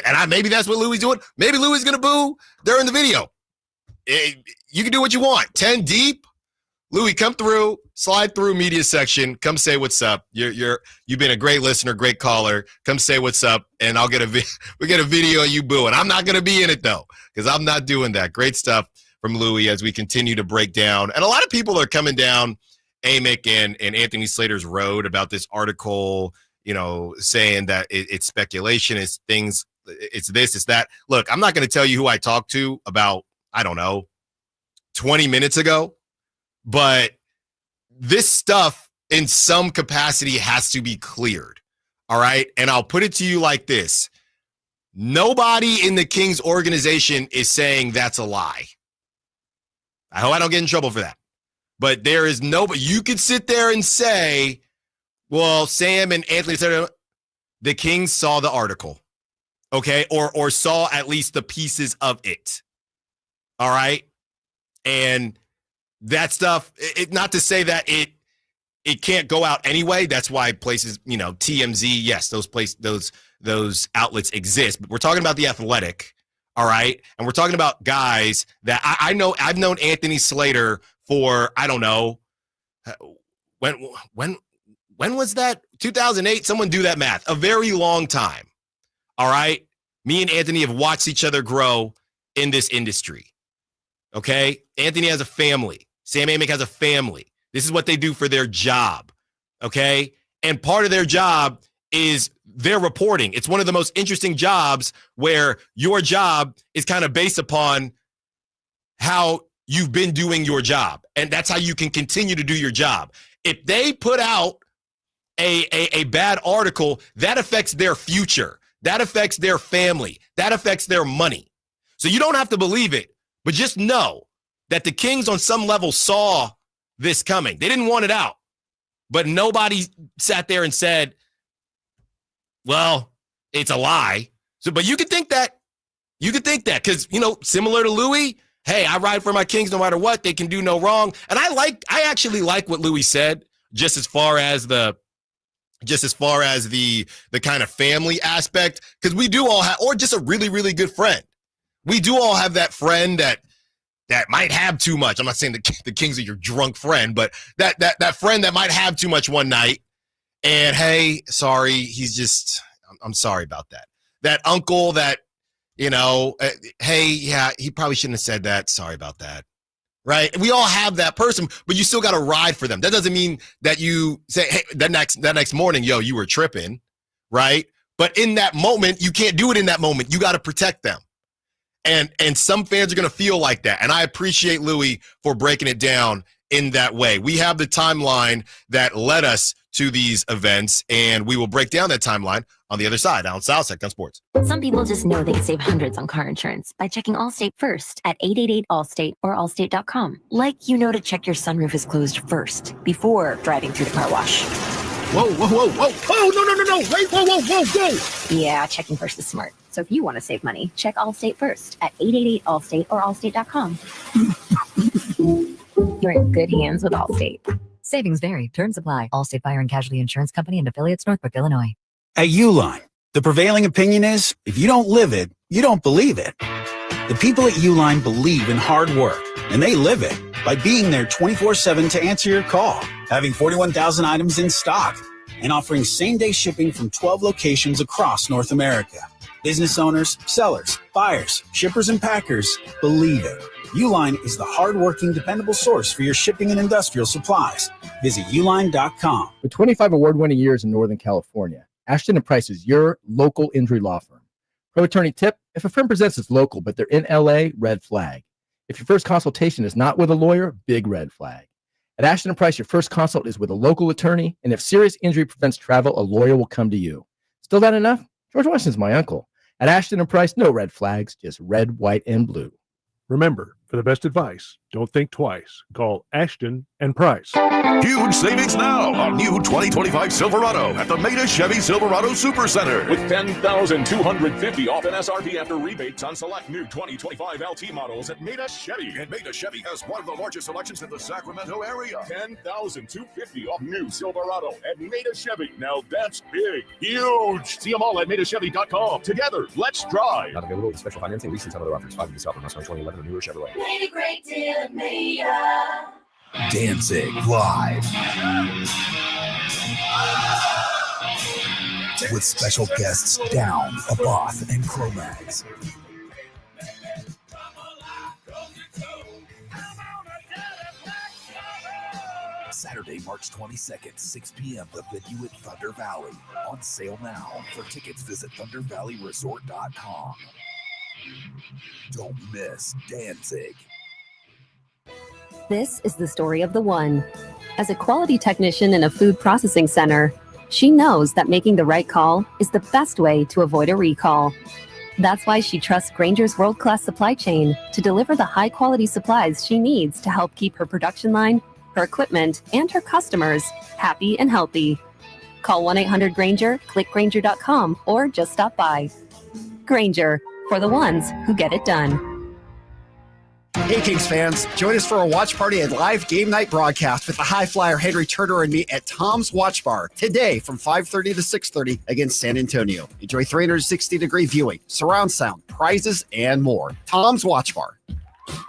And maybe that's what Louis doing. Maybe Louis is going to boo during the video. You can do what you want. 10 deep. Louis, come through, slide through media section. Come say what's up. You've been a great listener, great caller. Come say what's up, and we get a video of you booing. I'm not going to be in it though, because I'm not doing that. Great stuff from Louis as we continue to break down. And a lot of people are coming down Amick and Anthony Slater's road about this article, saying that it's speculation, it's things, it's this, it's that. Look, I'm not going to tell you who I talked to about, 20 minutes ago. But this stuff in some capacity has to be cleared, all right? And I'll put it to you like this. Nobody in the Kings organization is saying that's a lie. I hope I don't get in trouble for that. But there is nobody. You could sit there and say, well, Sam and Anthony said the Kings saw the article, okay? Or saw at least the pieces of it, all right? And that stuff, not to say that it can't go out anyway. That's why places, TMZ, yes, those outlets exist. But we're talking about The Athletic, all right? And we're talking about guys that I know. I've known Anthony Slater for, when was that? 2008? Someone do that math. A very long time, all right? Me and Anthony have watched each other grow in this industry, okay? Anthony has a family. Sam Amick has a family. This is what they do for their job, okay? And part of their job is their reporting. It's one of the most interesting jobs where your job is kind of based upon how you've been doing your job. And that's how you can continue to do your job. If they put out a bad article, that affects their future. That affects their family. That affects their money. So you don't have to believe it, but just know that the Kings on some level saw this coming. They didn't want it out, but nobody sat there and said, well, it's a lie. So, but you could think that. You could think that because, similar to Louis, hey, I ride for my Kings no matter what. They can do no wrong. And I actually like what Louis said, just as far as the kind of family aspect, because we do all have, or just a really, really good friend. We do all have that friend that might have too much. I'm not saying the Kings are your drunk friend, but that friend that might have too much one night. And hey, sorry, I'm sorry about that. That uncle that, hey, yeah, he probably shouldn't have said that. Sorry about that. Right? We all have that person, but you still got to ride for them. That doesn't mean that you say, hey, that next morning, yo, you were tripping, right? But in that moment, you can't do it in that moment. You got to protect them. And some fans are going to feel like that. And I appreciate Louis for breaking it down in that way. We have the timeline that led us to these events, and we will break down that timeline on the other side. Allen Stiles, Sacktown Sports. Some people just know they can save hundreds on car insurance by checking Allstate first at 888-ALLSTATE or allstate.com. Like you know to check your sunroof is closed first before driving through the car wash. Whoa, whoa, whoa, whoa. Oh, no. Wait, whoa. Yeah, checking first is smart. So if you want to save money, check Allstate first at 888-ALLSTATE or allstate.com. You're in good hands with Allstate. Savings vary. Terms apply. Allstate Fire and Casualty Insurance Company and affiliates, Northbrook, Illinois. At Uline, the prevailing opinion is, if you don't live it, you don't believe it. The people at Uline believe in hard work, and they live it by being there 24/7 to answer your call, having 41,000 items in stock, and offering same-day shipping from 12 locations across North America. Business owners, sellers, buyers, shippers, and packers believe it. Uline is the hard-working, dependable source for your shipping and industrial supplies. Visit uline.com. With 25 award-winning years in Northern California, Ashton & Price is your local injury law firm. Pro attorney tip: if a firm presents as local but they're in LA, red flag. If your first consultation is not with a lawyer, big red flag. At Ashton & Price, your first consult is with a local attorney, and if serious injury prevents travel, a lawyer will come to you. Still not enough? George Washington's my uncle. At Ashton & Price, no red flags, just red, white, and blue. Remember, for the best advice, don't think twice. Call Ashton and Price. Huge savings now on new 2025 Silverado at the Maida Chevy Silverado Supercenter. With $10,250 off MSRP after rebates on select new 2025 LT models at Maida Chevy. And Maida Chevy has one of the largest selections in the Sacramento area. $10,250 off new Silverado at Maida Chevy. Now that's big. Huge. See them all at MaidaChevy.com. Together, let's drive. Not available with special financing, lease, and some other offers. 5 years off on 2011 or newer Chevrolet. Made a great deal at Maida. Danzig live. With special guests Down, Aboth, and Cro-Mags. Saturday, March 22nd, 6 p.m. The venue at Thunder Valley. On sale now. For tickets, visit ThunderValleyResort.com. Don't miss Danzig. This is the story of the one. As a quality technician in a food processing center, she knows that making the right call is the best way to avoid a recall. That's why she trusts Grainger's world-class supply chain to deliver the high-quality supplies she needs to help keep her production line, her equipment, and her customers happy and healthy. Call 1-800-GRAINGER, click Grainger.com, or just stop by. Grainger, for the ones who get it done. Hey, Kings fans, join us for a watch party and live game night broadcast with the high flyer Henry Turner and me at Tom's Watch Bar today from 5:30 to 6:30 against San Antonio. Enjoy 360-degree viewing, surround sound, prizes, and more. Tom's Watch Bar.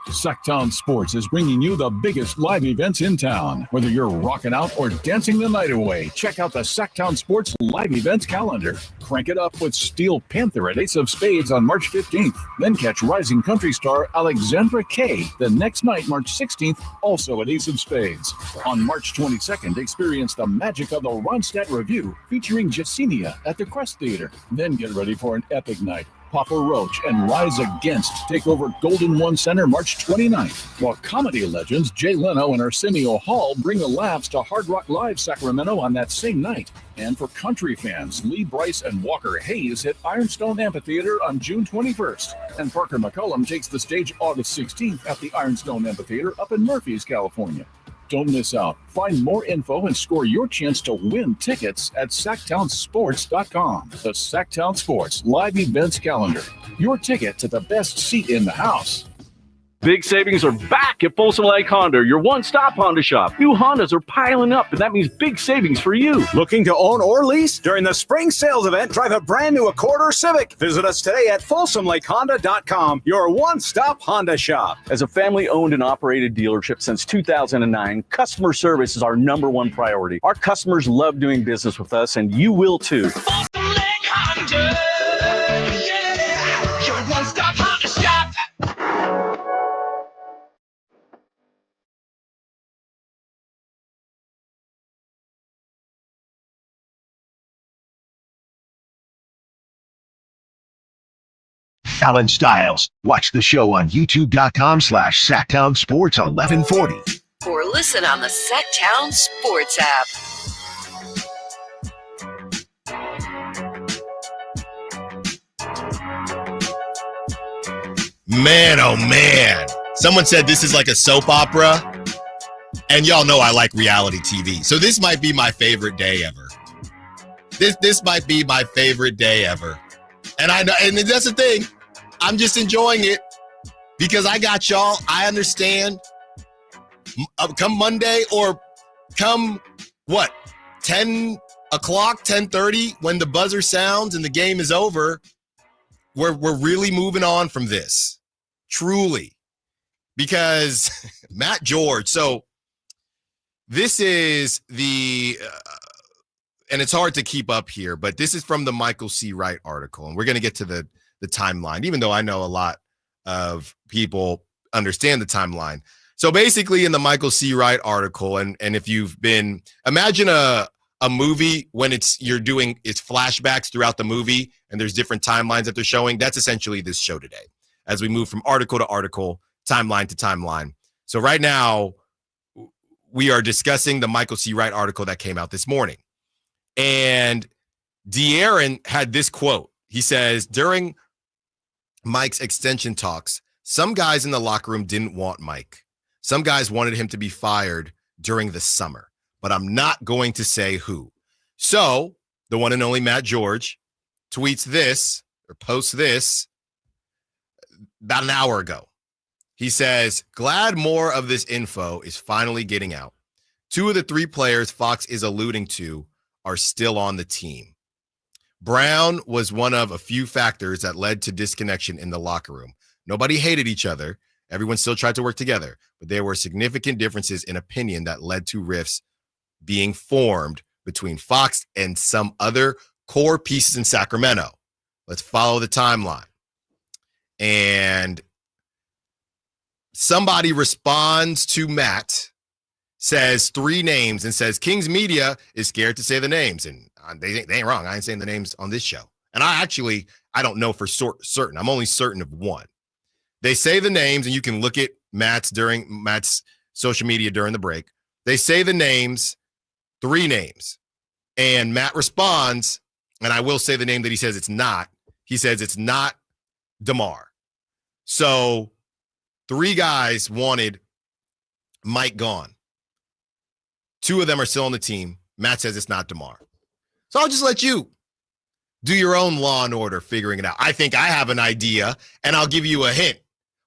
Sacktown Sports is bringing you the biggest live events in town. Whether you're rocking out or dancing the night away, check out the Sacktown Sports live events calendar. Crank it up with Steel Panther at Ace of Spades on March 15th. Then catch rising country star Alexandra Kay the next night, March 16th, also at Ace of Spades. On March 22nd, experience the magic of the Ronstadt Review featuring Jessenia at the Crest Theater. Then get ready for an epic night. Papa Roach and Rise Against take over Golden One Center March 29th, while comedy legends Jay Leno and Arsenio Hall bring the laughs to Hard Rock Live Sacramento on that same night. And for country fans, Lee Brice and Walker Hayes hit Ironstone Amphitheater on June 21st, and Parker McCullum takes the stage August 16th at the Ironstone Amphitheater up in Murphys, California. Don't miss out. Find more info and score your chance to win tickets at SacktownSports.com. The Sacktown Sports Live Events Calendar. Your ticket to the best seat in the house. Big savings are back at Folsom Lake Honda, your one-stop Honda shop. New Hondas are piling up, and that means big savings for you. Looking to own or lease? During the spring sales event, drive a brand new Accord or Civic. Visit us today at FolsomLakeHonda.com, your one-stop Honda shop. As a family-owned and operated dealership since 2009, customer service is our number one priority. Our customers love doing business with us, and you will too. Folsom Lake Honda, yeah, your one-stop Honda shop. Allen Stiles. Watch the show on youtube.com/Sacktown Sports 1140. Or listen on the Sacktown Sports app. Man, oh man. Someone said this is like a soap opera. And y'all know I like reality TV. So this might be my favorite day ever. This might be my favorite day ever. And I know, and that's the thing. I'm just enjoying it because I got y'all. I understand. Come Monday or come 10 o'clock, 10:30 when the buzzer sounds and the game is over, we're really moving on from this. Truly. Because Matt George, so this is the and it's hard to keep up here, but this is from the Michael C. Wright article, and we're going to get to the timeline, even though I know a lot of people understand the timeline. So basically in the Michael C. Wright article, and if you've been, imagine a movie when it's flashbacks throughout the movie and there's different timelines that they're showing. That's essentially this show today as we move from article to article, timeline to timeline. So right now we are discussing the Michael C. Wright article that came out this morning. And De'Aaron had this quote. He says, during Mike's extension talks, some guys in the locker room didn't want Mike. Some guys wanted him to be fired during the summer, but I'm not going to say who. So the one and only Matt George tweets this or posts this about an hour ago. He says, glad more of this info is finally getting out. 2 of the 3 players Fox is alluding to are still on the team. Brown was one of a few factors that led to disconnection in the locker room. Nobody hated each other. Everyone still tried to work together, but there were significant differences in opinion that led to rifts being formed between Fox and some other core pieces in Sacramento. Let's follow the timeline. And somebody responds to Matt, says 3 names, and says Kings Media is scared to say the names. And they ain't wrong. I ain't saying the names on this show. And I don't know for certain. I'm only certain of one. They say the names, and you can look at Matt's social media during the break. They say the names, 3 names. And Matt responds, and I will say the name that he says it's not. He says it's not DeMar. So 3 guys wanted Mike gone. 2 of them are still on the team. Matt says it's not DeMar. So I'll just let you do your own Law and Order figuring it out. I think I have an idea, and I'll give you a hint.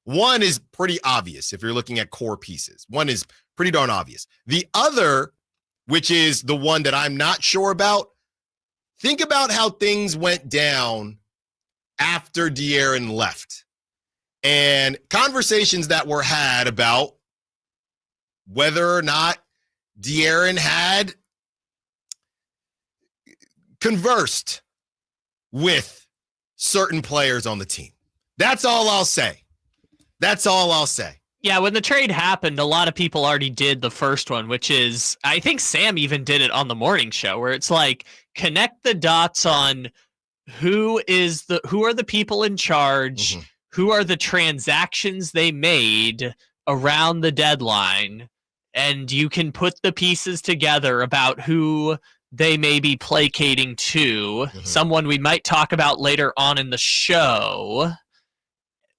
One is pretty obvious if you're looking at core pieces. One is pretty darn obvious. The other, which is the one that I'm not sure about, think about how things went down after De'Aaron left. And conversations that were had about whether or not De'Aaron had conversed with certain players on the team. That's all I'll say. Yeah, when the trade happened, a lot of people already did the first one, which is, I think Sam even did it on the morning show, where it's like, connect the dots on who are the people in charge, who are the transactions they made around the deadline, and you can put the pieces together about who they may be placating to, someone we might talk about later on in the show.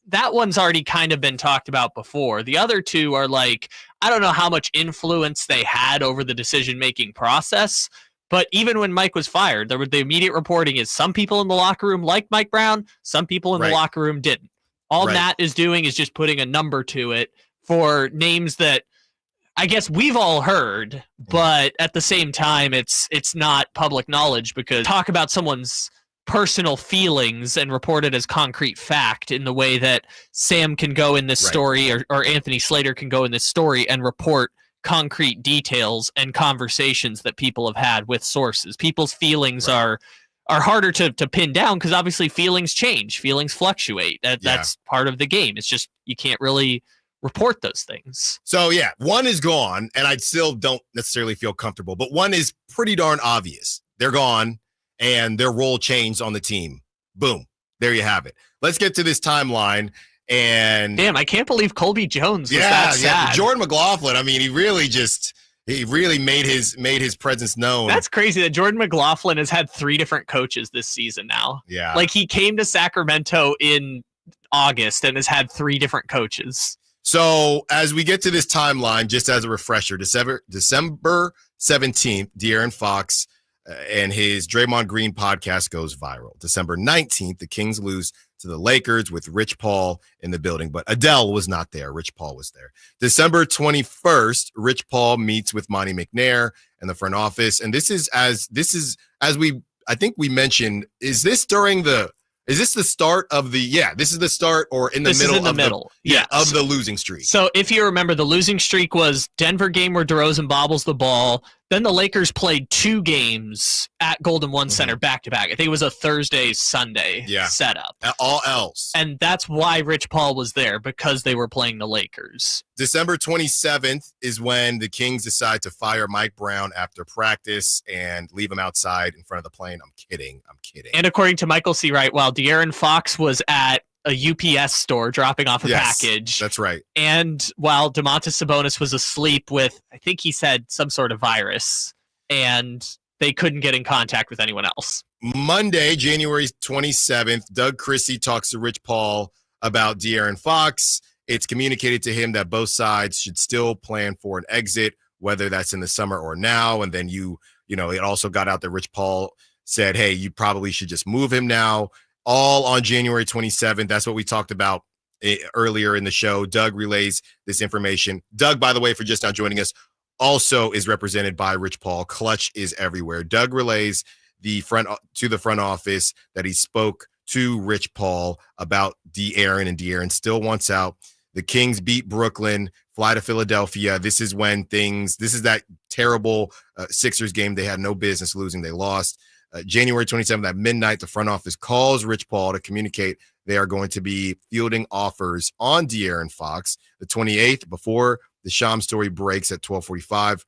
That one's already kind of been talked about before. The other 2 are like, I don't know how much influence they had over the decision-making process, but even when Mike was fired, the immediate reporting is some people in the locker room liked Mike Brown, some people in the locker room didn't. All Matt is doing is just putting a number to it for names that I guess we've all heard, but at the same time, it's not public knowledge, because talk about someone's personal feelings and report it as concrete fact in the way that Sam can go in this story or Anthony Slater can go in this story and report concrete details and conversations that people have had with sources. People's feelings are harder to pin down because obviously feelings change, feelings fluctuate. That's part of the game. It's just you can't really report those things. So yeah, one is gone, and I still don't necessarily feel comfortable, but one is pretty darn obvious. They're gone, and their role changed on the team. Boom. there you have it. Let's get to this timeline. And damn, I can't believe Colby Jones was that sad. Yeah. Jordan McLaughlin, I mean, he really made his presence known. That's crazy that Jordan McLaughlin has had 3 different coaches this season now. Yeah. Like, he came to Sacramento in August and has had 3 different coaches. So as we get to this timeline, just as a refresher, December 17th, De'Aaron Fox and his Draymond Green podcast goes viral. December 19th, the Kings lose to the Lakers with Rich Paul in the building, but Adele was not there. Rich Paul was there. December 21st, Rich Paul meets with Monty McNair in the front office. And this is I think we mentioned, is this the start of this is the start or in the middle of the losing streak? So if you remember, the losing streak was Denver game where DeRozan bobbles the ball. Then the Lakers played 2 games at Golden One Center back-to-back. I think it was a Thursday-Sunday setup. All else. And that's why Rich Paul was there, because they were playing the Lakers. December 27th is when the Kings decide to fire Mike Brown after practice and leave him outside in front of the plane. I'm kidding. And according to Michael C. Wright, while De'Aaron Fox was at a UPS store dropping off a package. That's right. And while Domantas Sabonis was asleep with, I think he said, some sort of virus, and they couldn't get in contact with anyone else. Monday, January 27th, Doug Christie talks to Rich Paul about De'Aaron Fox. It's communicated to him that both sides should still plan for an exit, whether that's in the summer or now. And then it also got out that Rich Paul said, hey, you probably should just move him now. All on January 27th. That's what we talked about earlier in the show. Doug relays this information. Doug, by the way, for just now joining us, also is represented by Rich Paul. Clutch is everywhere. Doug relays to the front office that he spoke to Rich Paul about De'Aaron, and De'Aaron still wants out. The Kings beat Brooklyn, fly to Philadelphia. This is that terrible Sixers game they had no business losing. They lost. January 27th at midnight, the front office calls Rich Paul to communicate they are going to be fielding offers on De'Aaron Fox. The 28th, before the Shams story breaks at 12:45,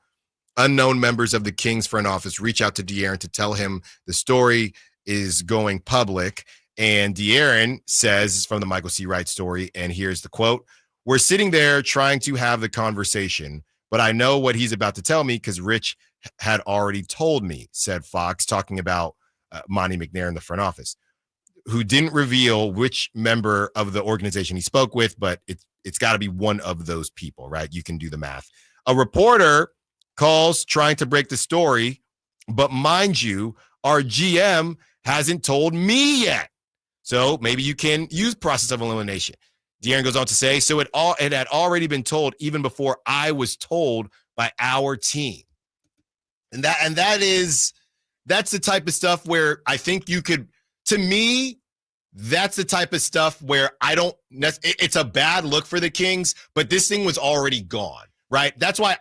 unknown members of the Kings front office reach out to De'Aaron to tell him the story is going public. And De'Aaron says, from the Michael C. Wright story, and here's the quote, "We're sitting there trying to have the conversation, but I know what he's about to tell me because Rich had already told me," said Fox, talking about Monty McNair in the front office, who didn't reveal which member of the organization he spoke with, but it's got to be one of those people, right? You can do the math. A reporter calls trying to break the story, but mind you, our GM hasn't told me yet. So maybe you can use process of elimination. De'Aaron goes on to say, so it had already been told even before I was told by our team. And that's the type of stuff where I think to me, that's the type of stuff where it's a bad look for the Kings, but this thing was already gone, right? That's why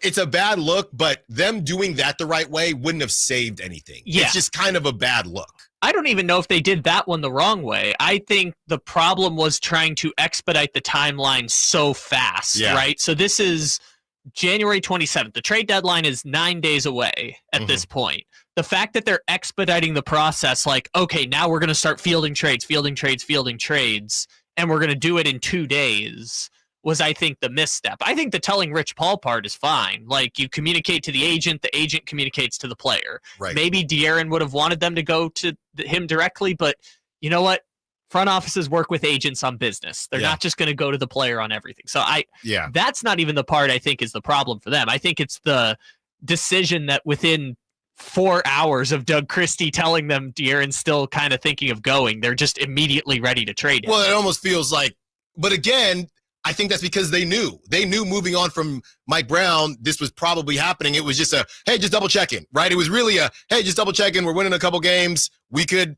it's a bad look, but them doing that the right way wouldn't have saved anything. Yeah. It's just kind of a bad look. I don't even know if they did that one the wrong way. I think the problem was trying to expedite the timeline so fast, right? So this is January 27th. The trade deadline is 9 days away at this point. The fact that they're expediting the process, like, okay, now we're going to start fielding trades, and we're going to do it in 2 days, was, I think, the misstep. I think the telling Rich Paul part is fine. Like, you communicate to the agent communicates to the player. Right. Maybe De'Aaron would have wanted them to go to him directly, but you know what? Front offices work with agents on business. They're not just going to go to the player on everything. So that's not even the part I think is the problem for them. I think it's the decision that within 4 hours of Doug Christie telling them De'Aaron's still kind of thinking of going, they're just immediately ready to trade him. Well, it almost feels like, but again, I think that's because they knew moving on from Mike Brown, this was probably happening. It was just hey, just double checking, right? It was really hey, just double checking. We're winning a couple games. We could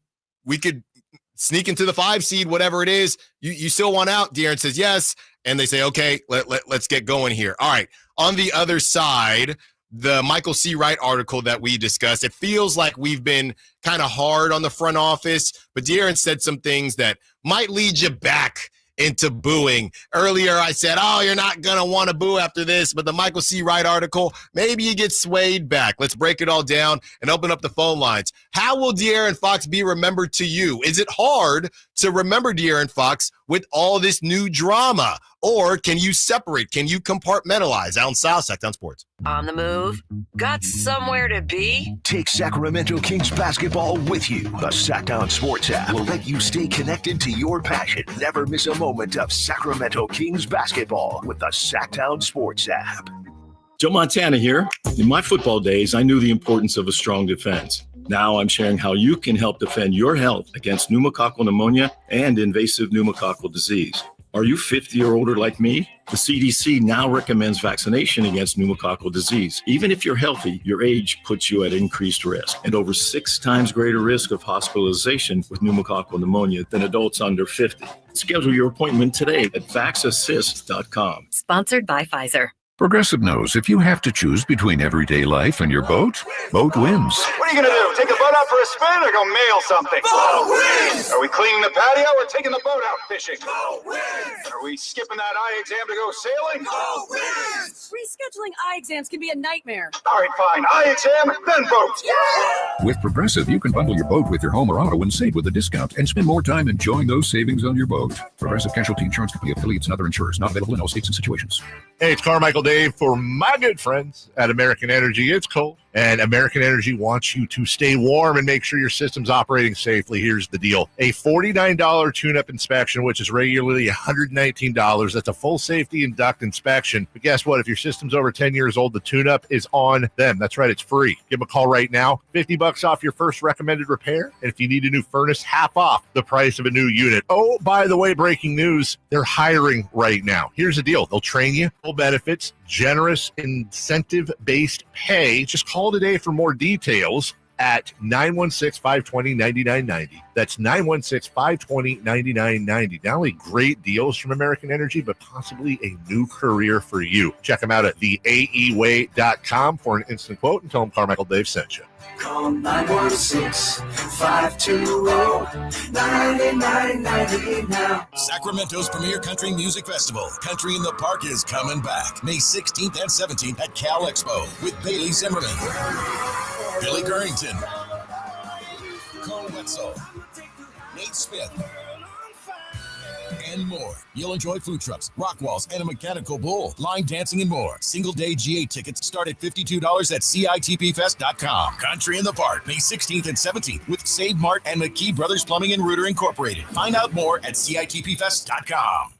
sneak into the 5 seed, whatever it is. You still want out? De'Aaron says yes. And they say, okay, let's get going here. All right. On the other side, the Michael C. Wright article that we discussed, it feels like we've been kind of hard on the front office, but De'Aaron said some things that might lead you back into booing. Earlier, I said, oh, you're not going to want to boo after this, but the Michael C. Wright article, maybe you get swayed back. Let's break it all down and open up the phone lines. How will De'Aaron Fox be remembered to you? Is it hard to remember De'Aaron Fox with all this new drama? Or can you separate? Can you compartmentalize? Allen Stiles, Sacktown Sports. On the move? Got somewhere to be? Take Sacramento Kings basketball with you. The Sacktown Sports app will let you stay connected to your passion. Never miss a moment of Sacramento Kings basketball with the Sacktown Sports app. Joe Montana here. In my football days, I knew the importance of a strong defense. Now I'm sharing how you can help defend your health against pneumococcal pneumonia and invasive pneumococcal disease. Are you 50 or older like me? The CDC now recommends vaccination against pneumococcal disease. Even if you're healthy, your age puts you at increased risk and over 6 times greater risk of hospitalization with pneumococcal pneumonia than adults under 50. Schedule your appointment today at vaxassist.com. Sponsored by Pfizer. Progressive knows if you have to choose between everyday life and your boat, boat wins. What are you going to do? Take the boat out for a spin or go mail something? Boat wins! Are we cleaning the patio or taking the boat out fishing? Boat wins! Are we skipping that eye exam to go sailing? Boat wins! Rescheduling eye exams can be a nightmare. All right, fine. Eye exam, then boat. Yeah! With Progressive, you can bundle your boat with your home or auto and save with a discount and spend more time enjoying those savings on your boat. Progressive Casualty Insurance Company, affiliates, and other insurers. Not available in all states and situations. Hey, it's Carmichael Dave for my good friends at American Energy. It's cold, and American Energy wants you to stay warm and make sure your system's operating safely. Here's the deal. A $49 tune-up inspection, which is regularly $119. That's a full safety and duct inspection. But guess what? If your system's over 10 years old, the tune-up is on them. That's right. It's free. Give them a call right now. $50 off your first recommended repair. And if you need a new furnace, half off the price of a new unit. Oh, by the way, breaking news, they're hiring right now. Here's the deal. They'll train you. Benefits, generous incentive-based pay. Just call today for more details at 916-520-9990. That's 916-520-9990. Not only great deals from American Energy, but possibly a new career for you. Check them out at theaeway.com for an instant quote and tell them Carmichael Dave sent you. Call 916-520-9990 now. Sacramento's premier country music festival, Country in the Park, is coming back May 16th and 17th at Cal Expo with Bailey Zimmerman, Billy Currington, Cole Wetzel, Nate Smith, and more. You'll enjoy food trucks, rock walls, and a mechanical bull, line dancing, and more. Single-day GA tickets start at $52 at CITPFest.com. Country in the Park, May 16th and 17th with Save Mart and McKee Brothers Plumbing and Rooter Incorporated. Find out more at CITPFest.com.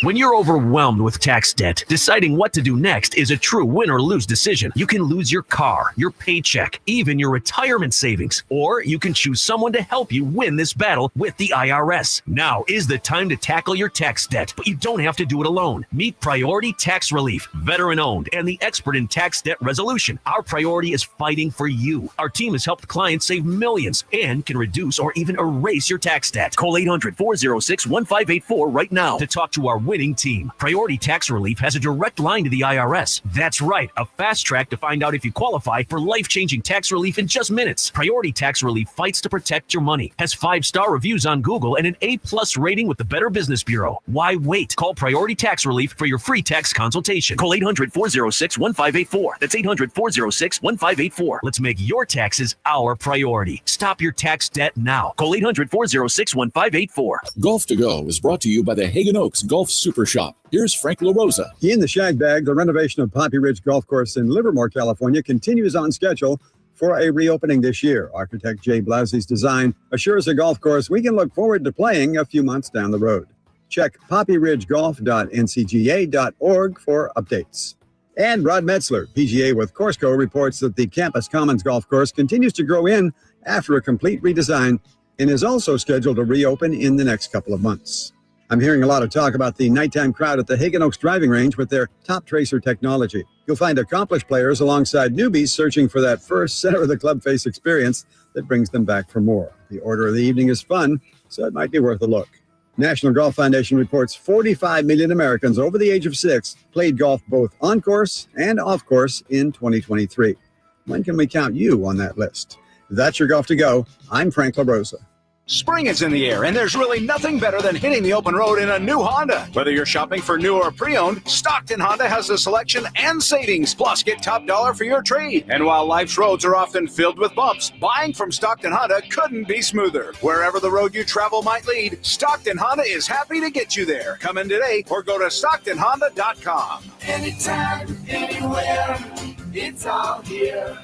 When you're overwhelmed with tax debt, deciding what to do next is a true win or lose decision. You can lose your car, your paycheck, even your retirement savings, or you can choose someone to help you win this battle with the IRS. Now is the time to tackle your tax debt, but you don't have to do it alone. Meet Priority Tax Relief, veteran-owned, and the expert in tax debt resolution. Our priority is fighting for you. Our team has helped clients save millions and can reduce or even erase your tax debt. Call 800-406-1584 right now to talk to our winning team. Priority Tax Relief has a direct line to the IRS. That's right, a fast track to find out if you qualify for life-changing tax relief in just minutes. Priority Tax Relief fights to protect your money, has 5-star reviews on Google, and an A+ rating with the Better Business Bureau. Why wait? Call Priority Tax Relief for your free tax consultation. Call 800-406-1584. That's 800-406-1584. Let's make your taxes our priority. Stop your tax debt now. Call 800-406-1584. Golf to Go is brought to you by the Hagen Oaks Golf Super Shop. Here's Frank LaRosa. In the shag bag, the renovation of Poppy Ridge Golf Course in Livermore, California continues on schedule for a reopening this year. Architect Jay Blasey's design assures a golf course we can look forward to playing a few months down the road. Check poppyridgegolf.ncga.org for updates. And Rod Metzler, PGA with Courseco, reports that the Campus Commons Golf Course continues to grow in after a complete redesign and is also scheduled to reopen in the next couple of months. I'm hearing a lot of talk about the nighttime crowd at the Hagen Oaks driving range with their Top Tracer technology. You'll find accomplished players alongside newbies searching for that first center of the club face experience that brings them back for more. The order of the evening is fun, so it might be worth a look. National Golf Foundation reports 45 million Americans over the age of 6 played golf both on course and off course in 2023. When can we count you on that list? That's your Golf to Go. I'm Frank LaRosa. Spring is in the air, and there's really nothing better than hitting the open road in a new Honda. Whether you're shopping for new or pre-owned, Stockton Honda has the selection and savings. Plus, get top dollar for your trade. And while life's roads are often filled with bumps, buying from Stockton Honda couldn't be smoother. Wherever the road you travel might lead, Stockton Honda is happy to get you there. Come in today or go to StocktonHonda.com. Anytime, anywhere, it's all here.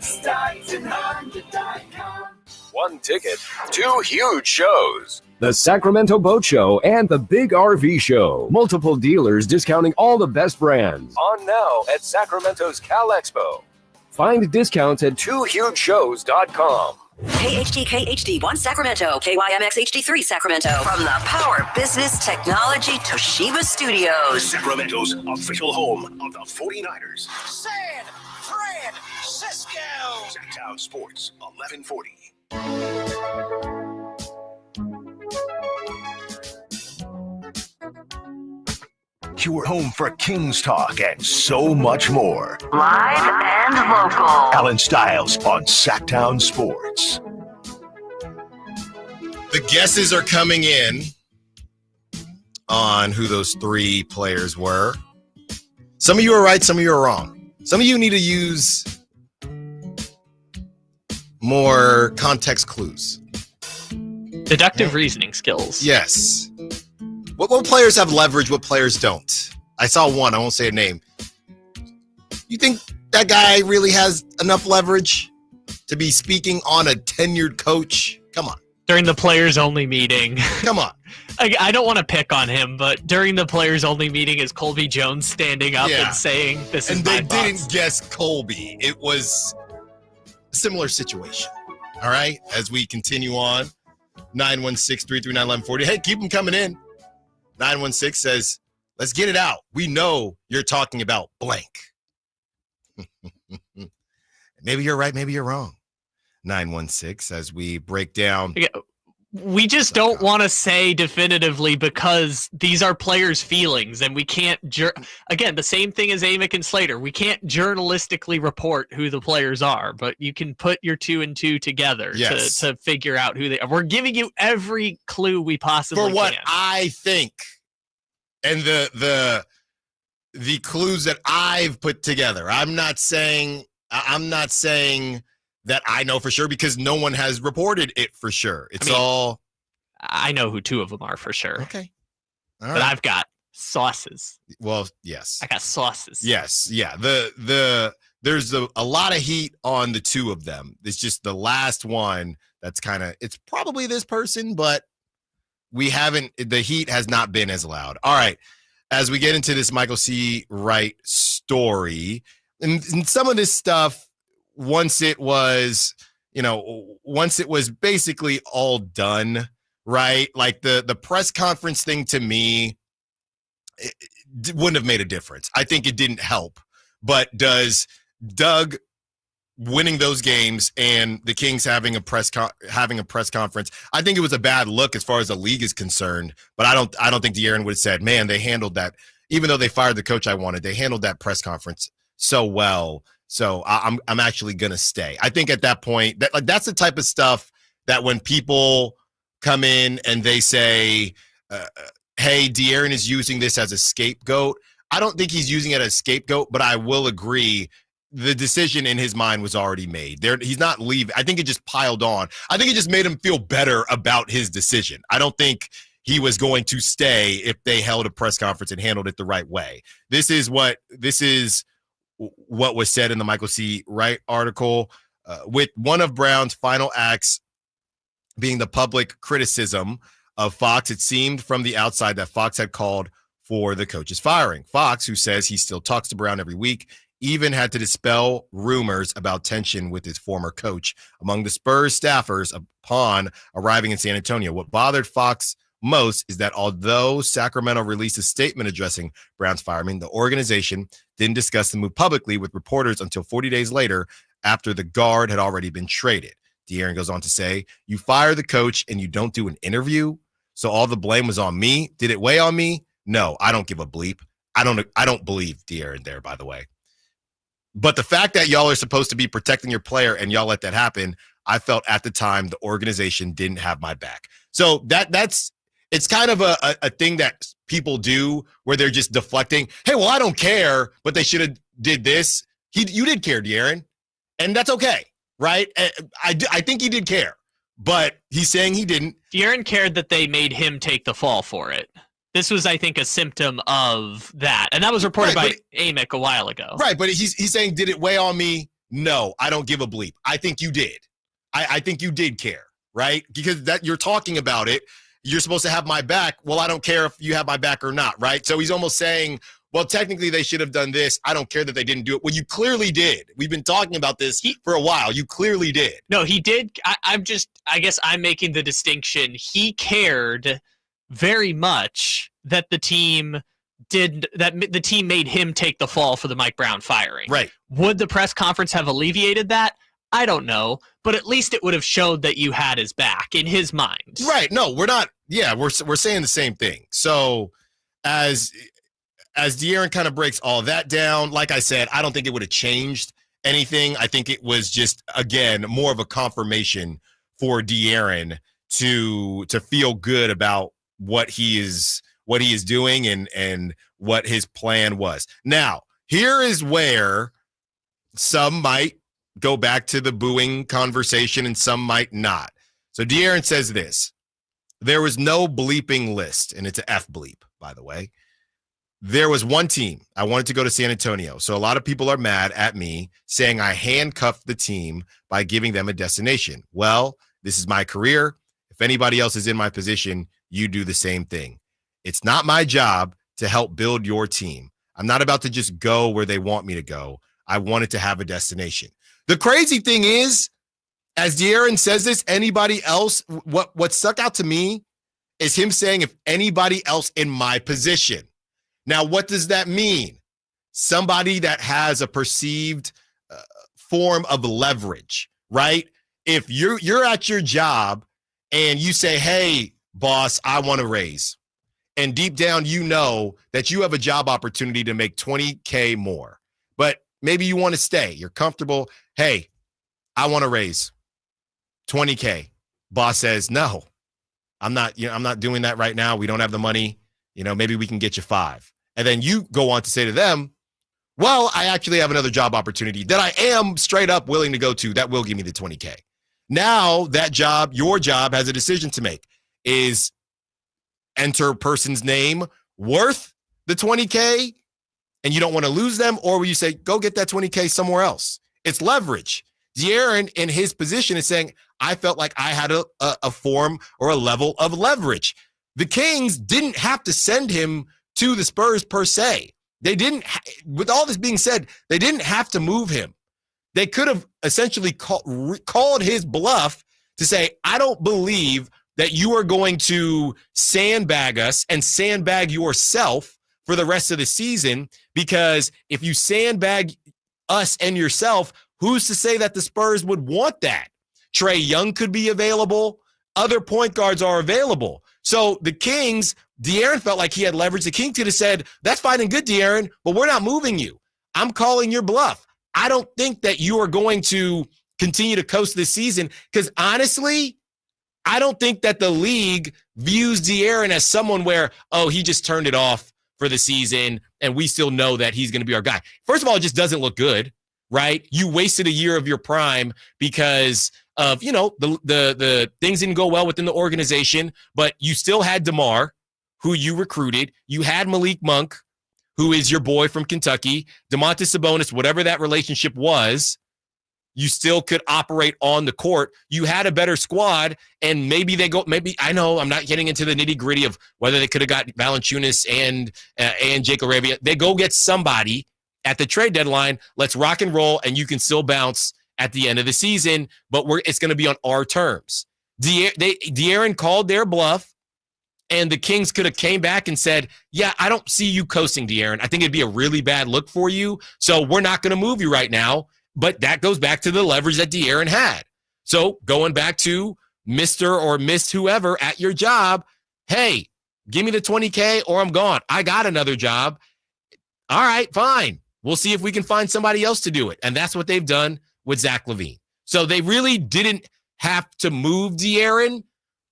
StocktonHonda.com. One ticket, two huge shows. The Sacramento Boat Show and the Big RV Show. Multiple dealers discounting all the best brands. On now at Sacramento's Cal Expo. Find discounts at twohugeshows.com. KHD1 Sacramento, KYMX HD3 Sacramento. From the Power Business Technology Toshiba Studios. Sacramento's official home of the 49ers. San Francisco. Sacktown Sports, 1140. Your home for Kings talk and so much more. Live and local. Allen Stiles on Sacktown Sports. The guesses are coming in on who those three players were. Some of you are right, some of you are wrong. Some of you need to use more context clues. Deductive reasoning skills. Yes. What players have leverage, what players don't? I saw one, I won't say a name. You think that guy really has enough leverage to be speaking on a tenured coach? Come on. During the players-only meeting. Come on. I don't want to pick on him, but during the players-only meeting is Colby Jones standing up and saying, this is my boss. And they didn't guess Colby. It was a similar situation. All right? As we continue on, 916-339-1140. Hey, keep them coming in. 916 says, let's get it out. We know you're talking about blank. Maybe you're right, maybe you're wrong. 916 as we break down. We just don't want to say definitively because these are players' feelings and we can't, again, the same thing as Amick and Slater. We can't journalistically report who the players are, but you can put your two and two together to figure out who they are. We're giving you every clue we possibly can. For what I think and the clues that I've put together. I'm not saying that I know for sure because no one has reported it for sure. I know who two of them are for sure. Okay. All right. But I've got sauces. Well, yes. I got sauces. Yes. Yeah. There's a lot of heat on the two of them. It's just the last one that's it's probably this person, but the heat has not been as loud. All right. As we get into this Michael C. Wright story, and some of this stuff, once it was basically all done, right? Like the press conference thing to me, it wouldn't have made a difference. I think it didn't help. But does Doug winning those games and the Kings having a press conference, I think it was a bad look as far as the league is concerned. But I don't think De'Aaron would have said, man, they handled that. Even though they fired the coach I wanted, they handled that press conference so well. So I'm actually gonna stay. I think at that point that's the type of stuff that when people come in and they say, "Hey, De'Aaron is using this as a scapegoat." I don't think he's using it as a scapegoat, but I will agree the decision in his mind was already made. He's not leaving. I think it just piled on. I think it just made him feel better about his decision. I don't think he was going to stay if they held a press conference and handled it the right way. This is what was said in the Michael C. Wright article, with one of Brown's final acts being the public criticism of Fox. It seemed from the outside that Fox had called for the coach's firing. Fox, who says he still talks to Brown every week, even had to dispel rumors about tension with his former coach among the Spurs staffers upon arriving in San Antonio. What bothered Fox most is that although Sacramento released a statement addressing Brown's firing, the organization didn't discuss the move publicly with reporters until 40 days later after the guard had already been traded. De'Aaron goes on to say, you fire the coach and you don't do an interview, so all the blame was on me. Did it weigh on me? No, I don't give a bleep. I don't believe De'Aaron there, by the way. But the fact that y'all are supposed to be protecting your player and y'all let that happen, I felt at the time the organization didn't have my back. So it's kind of a thing that people do where they're just deflecting. Hey, well, I don't care, but they should have did this. You did care, De'Aaron, and that's okay, right? I think he did care, but he's saying he didn't. De'Aaron cared that they made him take the fall for it. This was, I think, a symptom of that, and that was reported by Amick a while ago. Right, but he's saying, did it weigh on me? No, I don't give a bleep. I think you did. I think you did care, right? Because that you're talking about it. You're supposed to have my back. Well, I don't care if you have my back or not, right? So he's almost saying, well, technically they should have done this. I don't care that they didn't do it. Well, you clearly did. We've been talking about this for a while. You clearly did. No, he did. I guess I'm making the distinction. He cared very much that the team made him take the fall for the Mike Brown firing. Right. Would the press conference have alleviated that? I don't know, but at least it would have showed that you had his back in his mind. Right. No, we're not. Yeah, we're saying the same thing. So as De'Aaron kind of breaks all that down, like I said, I don't think it would have changed anything. I think it was just, again, more of a confirmation for De'Aaron to feel good about what he is doing and what his plan was. Now, here is where some might go back to the booing conversation and some might not. So De'Aaron says this: there was no bleeping list, and it's an F bleep, by the way. There was one team. I wanted to go to San Antonio. So a lot of people are mad at me saying I handcuffed the team by giving them a destination. Well, this is my career. If anybody else is in my position, you do the same thing. It's not my job to help build your team. I'm not about to just go where they want me to go. I wanted to have a destination. The crazy thing is, as De'Aaron says this, anybody else, what stuck out to me is him saying, if anybody else in my position. Now, what does that mean? Somebody that has a perceived form of leverage, right? If you're at your job and you say, hey, boss, I want a raise. And deep down, you know that you have a job opportunity to make $20K more. But maybe you want to stay. You're comfortable. Hey, I want to raise $20K. Boss says, no, I'm not doing that right now. We don't have the money. Maybe we can get you $5. And then you go on to say to them, well, I actually have another job opportunity that I am straight up willing to go to that will give me the $20K. Now that job, your job, has a decision to make. Is enter person's name worth the $20K and you don't want to lose them, or will you say, go get that $20K somewhere else? It's leverage. De'Aaron, in his position, is saying, I felt like I had a form or a level of leverage. The Kings didn't have to send him to the Spurs per se. They didn't, with all this being said, they didn't have to move him. They could have essentially called his bluff to say, I don't believe that you are going to sandbag us and sandbag yourself for the rest of the season, because if you sandbag us and yourself, who's to say that the Spurs would want that? Trae Young could be available. Other point guards are available. So the Kings, De'Aaron felt like he had leverage. The Kings could have said, that's fine and good, De'Aaron, but we're not moving you. I'm calling your bluff. I don't think that you are going to continue to coast this season, because honestly, I don't think that the league views De'Aaron as someone where, oh, he just turned it off for the season and we still know that he's going to be our guy. First of all, it just doesn't look good, right? You wasted a year of your prime because of, the things didn't go well within the organization, but you still had DeMar, who you recruited. You had Malik Monk, who is your boy from Kentucky. Domantas Sabonis, whatever that relationship was, you still could operate on the court. You had a better squad, and maybe I know I'm not getting into the nitty gritty of whether they could have got Valanciunas and Jake Arabia. They go get somebody at the trade deadline. Let's rock and roll, and you can still bounce at the end of the season, but it's going to be on our terms. De'Aaron called their bluff, and the Kings could have came back and said, yeah, I don't see you coasting, De'Aaron. I think it'd be a really bad look for you, so we're not going to move you right now. But that goes back to the leverage that De'Aaron had. So going back to Mr. or Miss whoever at your job, hey, give me the $20K or I'm gone. I got another job. All right, fine. We'll see if we can find somebody else to do it. And that's what they've done with Zach LaVine. So they really didn't have to move De'Aaron,